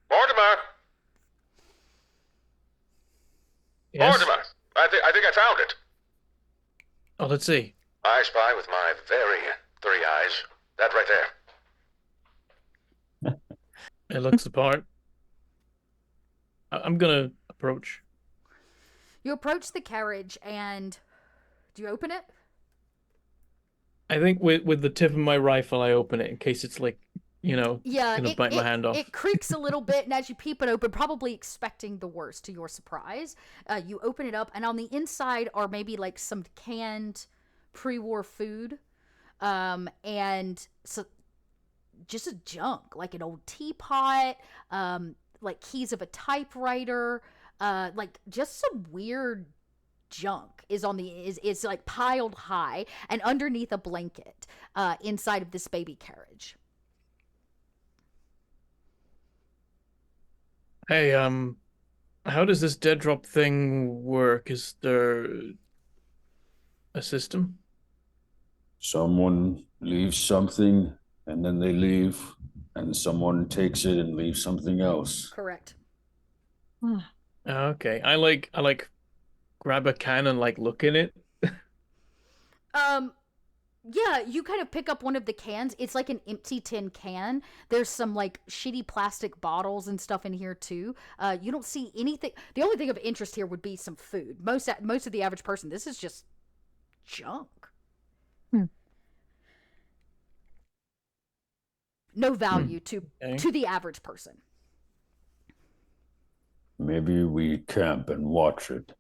Mortimer! Yes? Mortimer! I think I found it. Oh, let's see. I spy with my very 3 eyes. That right there. It looks the part. I'm gonna approach. You approach the carriage and do you open it? I think with the tip of my rifle, I open it in case it's like, gonna bite my hand off. It creaks a little bit, and as you peep it open, probably expecting the worst to your surprise, you open it up, and on the inside are maybe like some canned pre-war food, and so just a junk, like an old teapot, like keys of a typewriter, like just some weird junk is like piled high and underneath a blanket inside of this baby carriage. Hey, how does this dead drop thing work? Is there a system? Someone leave something and then they leave and someone takes it and leaves something else. Correct. Okay. I like grab a can and like look in it. Yeah, you kind of pick up one of the cans. It's like an empty tin can. There's some like shitty plastic bottles and stuff in here too. You don't see anything. The only thing of interest here would be some food. Most of the average person, this is just junk. No value to the average person. Maybe we camp and watch it.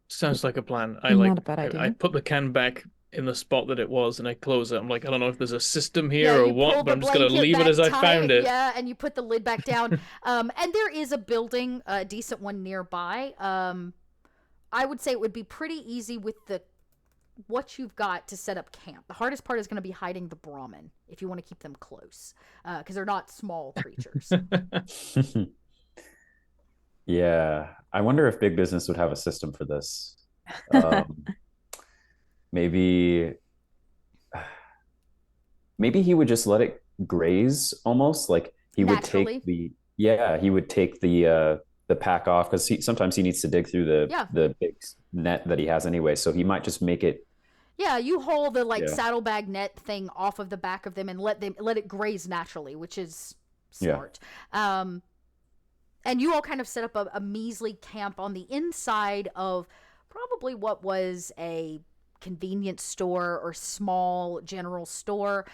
Sounds like a plan. Not a bad idea. I put the can back in the spot that it was and I close it. I'm like, I don't know if there's a system Yeah, here or you pull what, the but I'm just gonna blanket leave it back as I tight, found it. Yeah, and you put the lid back down. And there is a building, a decent one nearby. I would say it would be pretty easy with what you've got to set up camp. The hardest part is going to be hiding the Brahmin if you want to keep them close, because they're not small creatures. Yeah, I wonder if big business would have a system for this. Maybe he would just let it graze almost, like he would Naturally. take the pack off, because sometimes he needs to dig through the big net that he has anyway, so he might just make it. Yeah, you haul the saddlebag net thing off of the back of them and let it graze naturally, which is smart. And you all kind of set up a measly camp on the inside of probably what was a convenience store or small general store.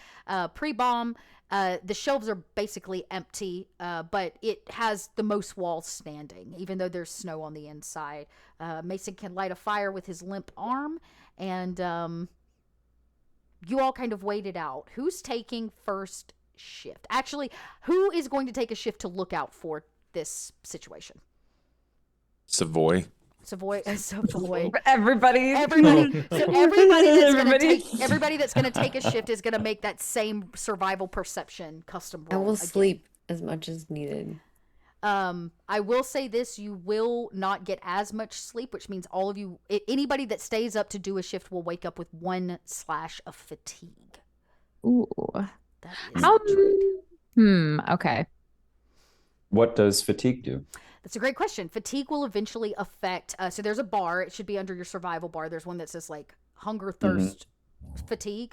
Pre-bomb, the shelves are basically empty, but it has the most walls standing, even though there's snow on the inside. Mason can light a fire with his limp arm, and you all kind of wait it out. Who's taking first shift? Actually, who is going to take a shift to look out for this situation? Savoy. Everybody. So everybody that's gonna take a shift is gonna make that same survival perception custom roll. I will again. sleep as much as needed. I will say this: you will not get as much sleep, which means all of you, anybody that stays up to do a shift, will wake up with 1 slash of fatigue. Ooh. That is Okay. What does fatigue do? That's a great question. Fatigue will eventually affect. So there's a bar. It should be under your survival bar. There's one that says like hunger, thirst, fatigue.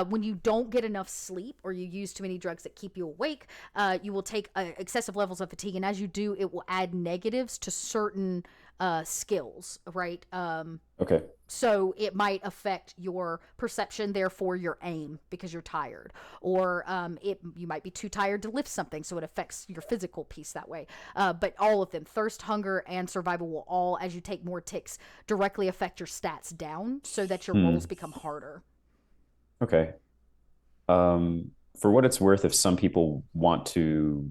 When you don't get enough sleep or you use too many drugs that keep you awake, you will take excessive levels of fatigue, and as you do, it will add negatives to certain skills. Right. Okay. So it might affect your perception, therefore your aim, because you're tired. Or you might be too tired to lift something, so it affects your physical piece that way. But all of them, thirst, hunger, and survival, will all, as you take more ticks, directly affect your stats down so that your rolls become harder. Okay. For what it's worth, if some people want to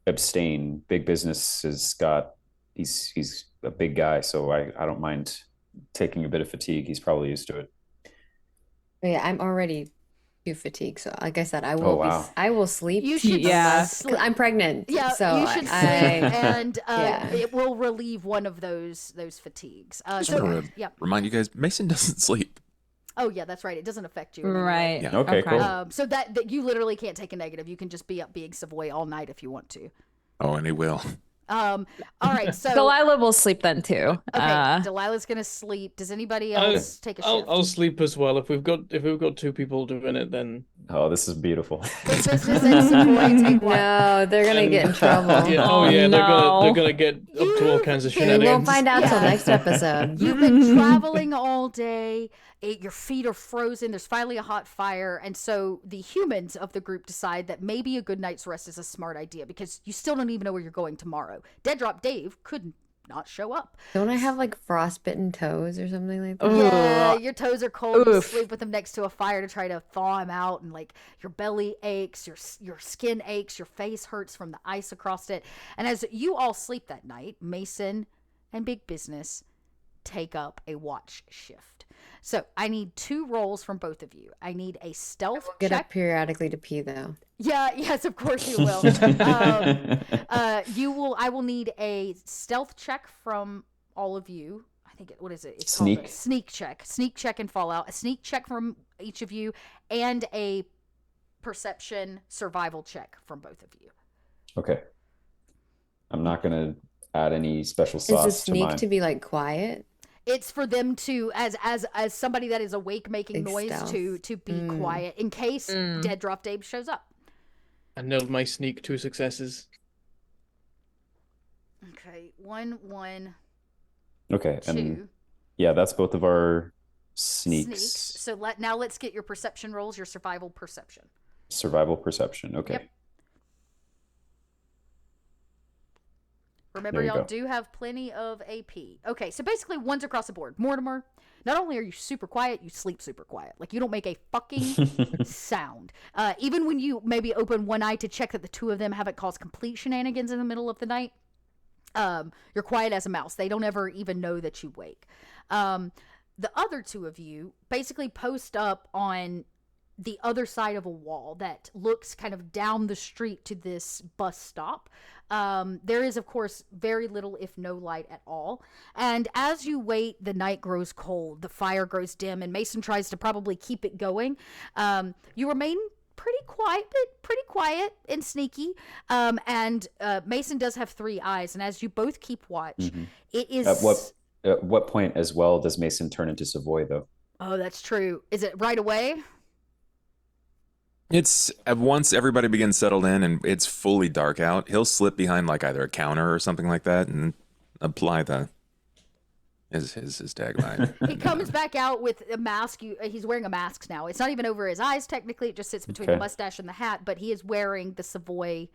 abstain, big business has got, he's a big guy, so I don't mind taking a bit of fatigue. He's probably used to it. Yeah, I'm already too fatigued. So like I said, I will I will sleep. You should sleep. I'm pregnant. Yeah, so you should sleep, and yeah. it will relieve one of those fatigues. Just want to remind you guys, Mason doesn't sleep. Oh yeah, that's right. It doesn't affect you. Anyway. Right. Yeah. Okay, cool. So that you literally can't take a negative. You can just be up being Savoy all night if you want to. Oh, and he will. All right, so Delilah will sleep then too. Okay, Delilah's gonna sleep. Does anybody else take a shift? I'll sleep as well. If we've got 2 people doing it, then This is beautiful. Big business and Savoy take one. No, they're gonna get in trouble. Yeah, they're gonna get up to all kinds of We shenanigans. won't find out till next episode. You've been traveling all day. Your feet are frozen. There's finally a hot fire. And so the humans of the group decide that maybe a good night's rest is a smart idea, because you still don't even know where you're going tomorrow. Dead Drop Dave could not show up. Don't I have like frostbitten toes or something like that? Yeah, your toes are cold. You sleep with them next to a fire to try to thaw them out, and like your belly aches, your skin aches, your face hurts from the ice across it. And as you all sleep that night, Mason and Big Business take up a watch shift. So I need 2 rolls from both of you. I need a stealth Get check. up periodically to pee though. Yeah, yes, of course you will. I will need a stealth check from all of you. I what is it? It's Sneak. called a sneak check. Sneak check in Fallout. A sneak check from each of you, and a perception survival check from both of you. Okay. I'm not going to add any special Is the sauce to sneak mine. to be like quiet? It's for them to, as somebody that is awake making Like noise, stealth. to be quiet in case Dead Drop Dave shows up. I nailed my sneak 2 successes. Okay, 1, 1, Okay, 2. and yeah, that's both of our sneaks. So now let's get your perception rolls, your survival perception. Survival perception. Okay. Yep. Remember, y'all do have plenty of AP. Okay, so basically one's across the board. Mortimer, not only are you super quiet, you sleep super quiet. Like, you don't make a fucking sound. Even when you maybe open one eye to check that the two of them haven't caused complete shenanigans in the middle of the night, you're quiet as a mouse. They don't ever even know that you wake. The other two of you basically post up on the other side of a wall that looks kind of down the street to this bus stop. There is, of course, very little, if no light at all. And as you wait, the night grows cold, the fire grows dim, and Mason tries to probably keep it going. You remain pretty quiet and sneaky. And Mason does have 3 eyes, and as you both keep watch, it is... At what point as well does Mason turn into Savoy, though? Oh, that's true. Is it right away? It's once everybody begins settled in and it's fully dark out, he'll slip behind like either a counter or something like that and apply his tagline. He comes back out with a mask. He's wearing a mask now. It's not even over his eyes, technically. It just sits between the mustache and the hat, but he is wearing the Savoy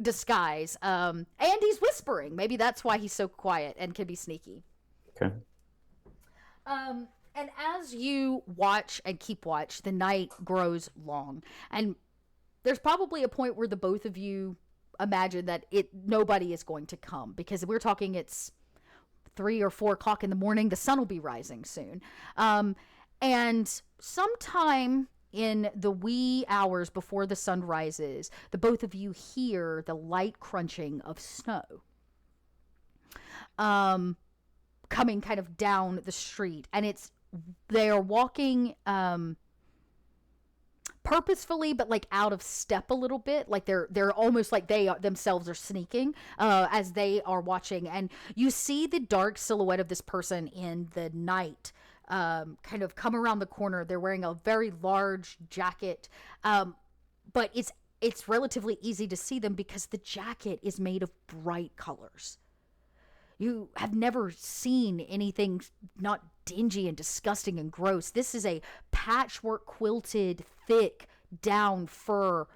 disguise. And he's whispering. Maybe that's why he's so quiet and can be sneaky. Okay. And as you watch and keep watch, the night grows long. And there's probably a point where the both of you imagine that nobody is going to come, because we're talking it's 3 or 4 o'clock in the morning. The sun will be rising soon. And sometime in the wee hours before the sun rises, the both of you hear the light crunching of snow. Coming kind of down the street, and they are walking purposefully, but like out of step a little bit. Like they're almost like they themselves are sneaking as they are watching, and you see the dark silhouette of this person in the night kind of come around the corner. They're wearing a very large jacket, but it's relatively easy to see them because the jacket is made of bright colors. You have never seen anything not dingy and disgusting and gross. This is a patchwork quilted, thick, down fur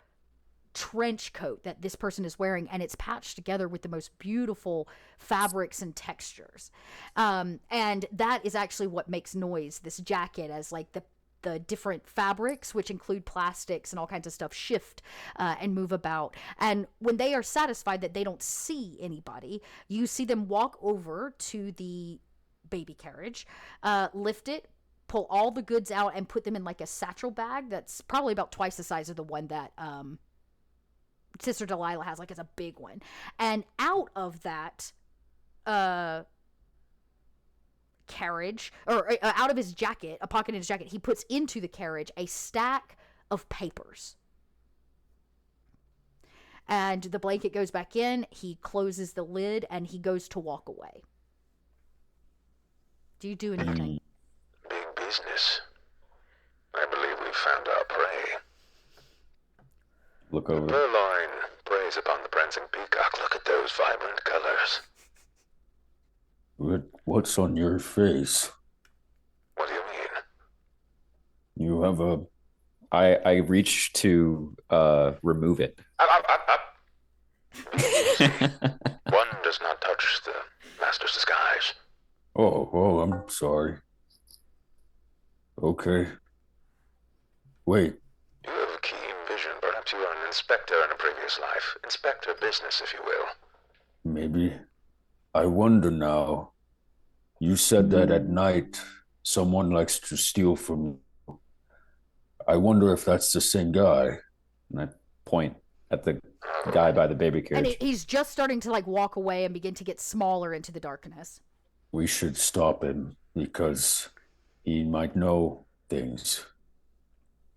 trench coat that this person is wearing, and it's patched together with the most beautiful fabrics and textures. And that is actually what makes noise. This jacket, as like the different fabrics, which include plastics and all kinds of stuff, shift and move about. And when they are satisfied that they don't see anybody, you see them walk over to the baby carriage, lift it, pull all the goods out, and put them in like a satchel bag that's probably about twice the size of the one that Sister Delilah has. Like, it's a big one. And out of that carriage, or out of his jacket, a pocket in his jacket, he puts into the carriage a stack of papers. And the blanket goes back in, he closes the lid, and he goes to walk away. Do you do anything? Big business. I believe we've found our prey. Look over. The purloin preys upon the prancing peacock. Look at those vibrant colors. What's on your face? What do you mean? You have a... I reach to remove it. One does not touch the master's disguise. Oh, I'm sorry. Okay. Wait, You have keen vision. Perhaps you were an inspector in a previous life. Inspector business, if you will. maybe. I wonder now. You said that at night someone likes to steal from you. I wonder if that's the same guy. And I point at the guy by the baby And carriage. he's just starting to like walk away and begin to get smaller into the darkness. We should stop him because he might know things.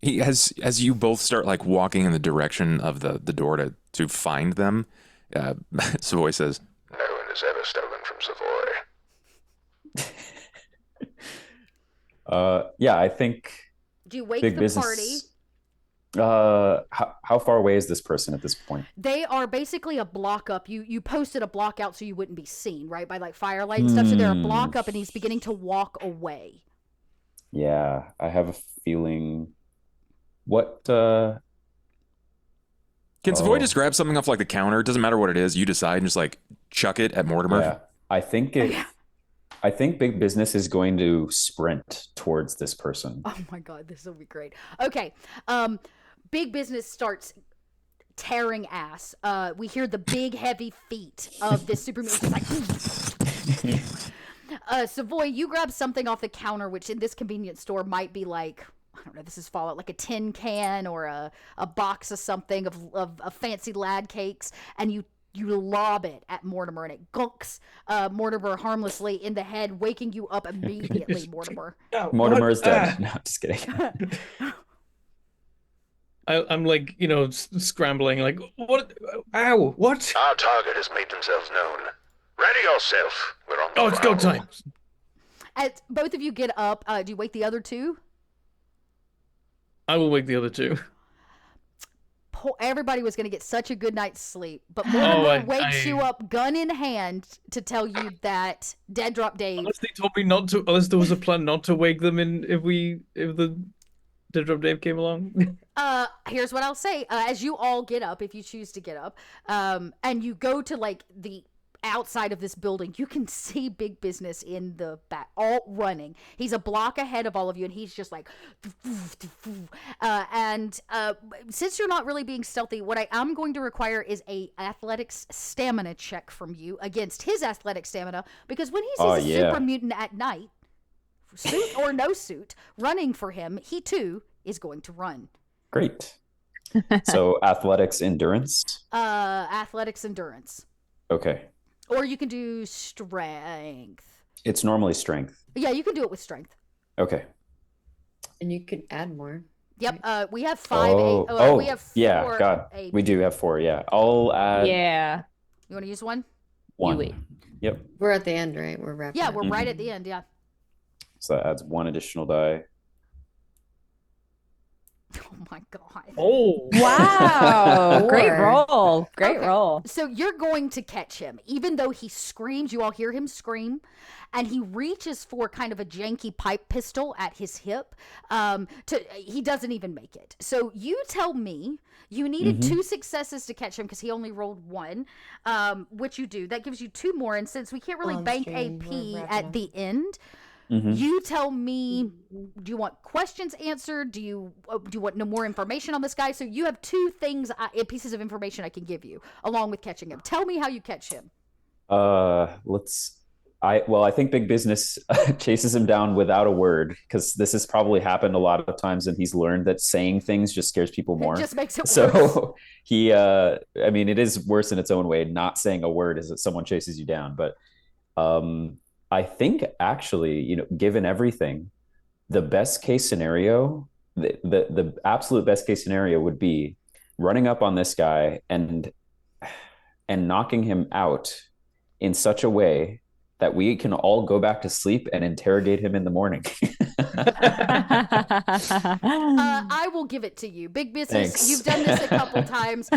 He as you both start like walking in the direction of the door to find them, Savoy says, No one has ever stolen from Savoy. Yeah, I think Do you wake big the party? business. How far away is this person at this point? They are basically a block up. You posted a block out so you wouldn't be seen, right? By like firelight and stuff. So they're a block up and he's beginning to walk away. Yeah, I have a feeling. What? "Can Savoy Oh. just grab something off like the counter? It doesn't matter what it is. You decide and just like chuck it at Mortimer." Yeah, I think I think big business is going to sprint towards this person. Oh my god, this will be great. Okay, big business starts tearing ass. We hear the big heavy feet of this Superman. It's like, Savoy, you grab something off the counter, which in this convenience store might be like, I don't know, this is Fallout, like a tin can or a box of something of fancy lad cakes, and you lob it at Mortimer, and it gunks Mortimer harmlessly in the head, waking you up immediately, Mortimer. Mortimer is dead. No, just kidding. I'm like, scrambling, like, what? Ow, what? Our target has made themselves known. Ready yourself. We're on the Oh, it's go prowl. time. As both of you get up, do you wake the other two? I will wake the other two. Everybody was going to get such a good night's sleep, but Mortimer wakes you up, gun in hand, to tell you that Dead Drop Dave. Unless they told me not to, unless there was a plan not to wake them in if the Dead Drop Dave came along. Here's what I'll say: as you all get up, if you choose to get up, and you go to like the outside of this building, you can see big business in the back, all running. He's a block ahead of all of you, and he's just like, since you're not really being stealthy, what I am going to require is a athletics stamina check from you against his athletic stamina, because when he sees a super mutant at night, suit or no suit, running for him, he too is going to run. Great. So athletics endurance? Athletics endurance. Okay. Or you can do strength. It's normally strength. Yeah, you can do it with strength. Okay. And you could add more. Yep. We have 5 we have 4 yeah, God. We do have 4, yeah. I'll add Yeah. You want to use one? 1. wait. Yep. We're at the end, right? We're wrapping Yeah, up. we're right at the end, yeah. So that adds 1 additional die. Oh my god. Oh. Wow. Great Four. roll. Great Okay, roll. So you're going to catch him. Even though he screams, you all hear him scream, and he reaches for kind of a janky pipe pistol at his hip. He doesn't even make it. So you tell me you needed 2 successes to catch him because he only rolled 1, which you do. That gives you 2 more, and since we can't really On bank stream, we're AP wrapping at up. the end, you tell me, do you want questions answered? Do you want no more information on this guy? So you have 2 things, pieces of information I can give you along with catching him. Tell me how you catch him. I think big business chases him down without a word, because this has probably happened a lot of times, and he's learned that saying things just scares people more. It just makes it worse. So it is worse in its own way. Not saying a word is that someone chases you down, but I think actually, given everything, the best case scenario, the absolute best case scenario would be running up on this guy and knocking him out in such a way that we can all go back to sleep and interrogate him in the morning. I will give it to you. Big business. Thanks. You've done this a couple times.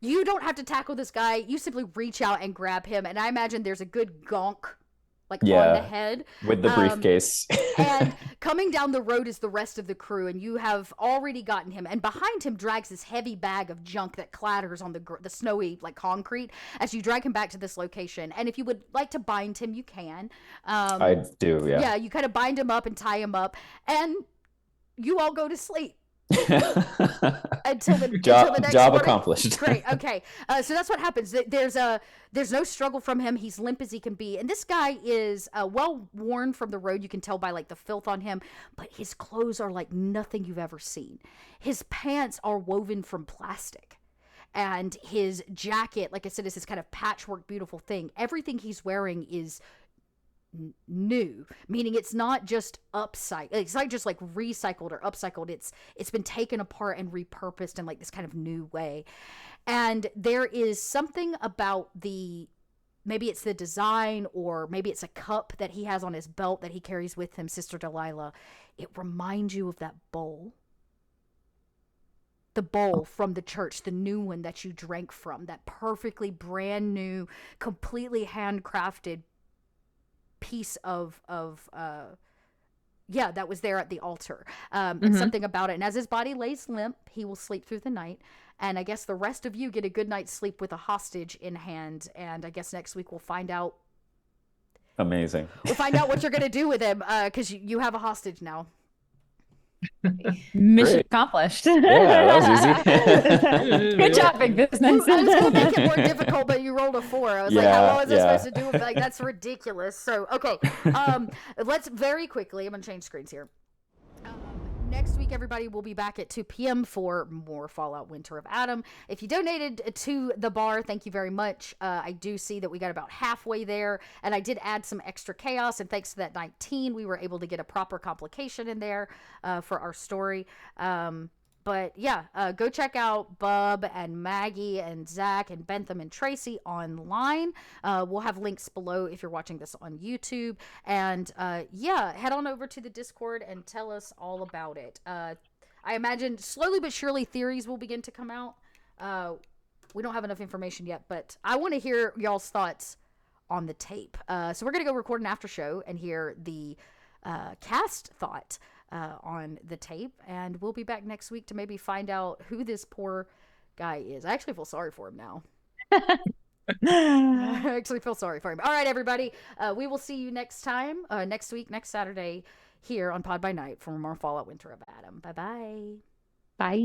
You don't have to tackle this guy. You simply reach out and grab him, and I imagine there's a good gonk on the head. With the briefcase. And coming down the road is the rest of the crew, and you have already gotten him. And behind him drags this heavy bag of junk that clatters on the snowy concrete as you drag him back to this location. And if you would like to bind him, you can. I do, yeah. Yeah, you kind of bind him up and tie him up, and you all go to sleep. until the next job morning. accomplished. Great. Okay. So that's what happens. There's no struggle from him. He's limp as he can be, and this guy is well worn from the road. You can tell by the filth on him, but his clothes are like nothing you've ever seen. His pants are woven from plastic, and his jacket, like I said, is this kind of patchwork, beautiful thing. Everything he's wearing is new, meaning it's not just it's not just like recycled or upcycled. It's been taken apart and repurposed in like this kind of new way. And there is something about maybe it's the design, or maybe it's a cup that he has on his belt that he carries with him, Sister Delilah. It reminds you of that bowl. The bowl from the church, the new one that you drank from, that perfectly brand new, completely handcrafted piece of that was there at the altar. And something about it. And as his body lays limp, he will sleep through the night. And I guess the rest of you get a good night's sleep with a hostage in hand. And I guess next week we'll find out. Amazing. We'll find out what you're going to do with him, because you have a hostage now. Mission Great. accomplished. Yeah, that was easy. Good job, big business. I was going to make it more difficult, but you rolled a 4. I was like, how was I supposed to do it? Like, that's ridiculous. So, okay. Let's very quickly, I'm going to change screens here. Next week, everybody, will be back at 2 p.m. for more Fallout Winter of Adam. If you donated to the bar, thank you very much. I do see that we got about halfway there, and I did add some extra chaos, and thanks to that 19, we were able to get a proper complication in there for our story. But yeah, go check out Bub and Maggie and Zach and Bentham and Tracy online. We'll have links below if you're watching this on YouTube. And head on over to the Discord and tell us all about it. I imagine slowly but surely theories will begin to come out. We don't have enough information yet, but I want to hear y'all's thoughts on the tape. So we're going to go record an after show and hear the cast thought on the tape, and we'll be back next week to maybe find out who this poor guy is. I actually feel sorry for him now. I actually feel sorry for him. All right, everybody. We will see you next time, next week, next Saturday, here on Pod by Night for more Fallout Winter of Adam. Bye-bye. Bye.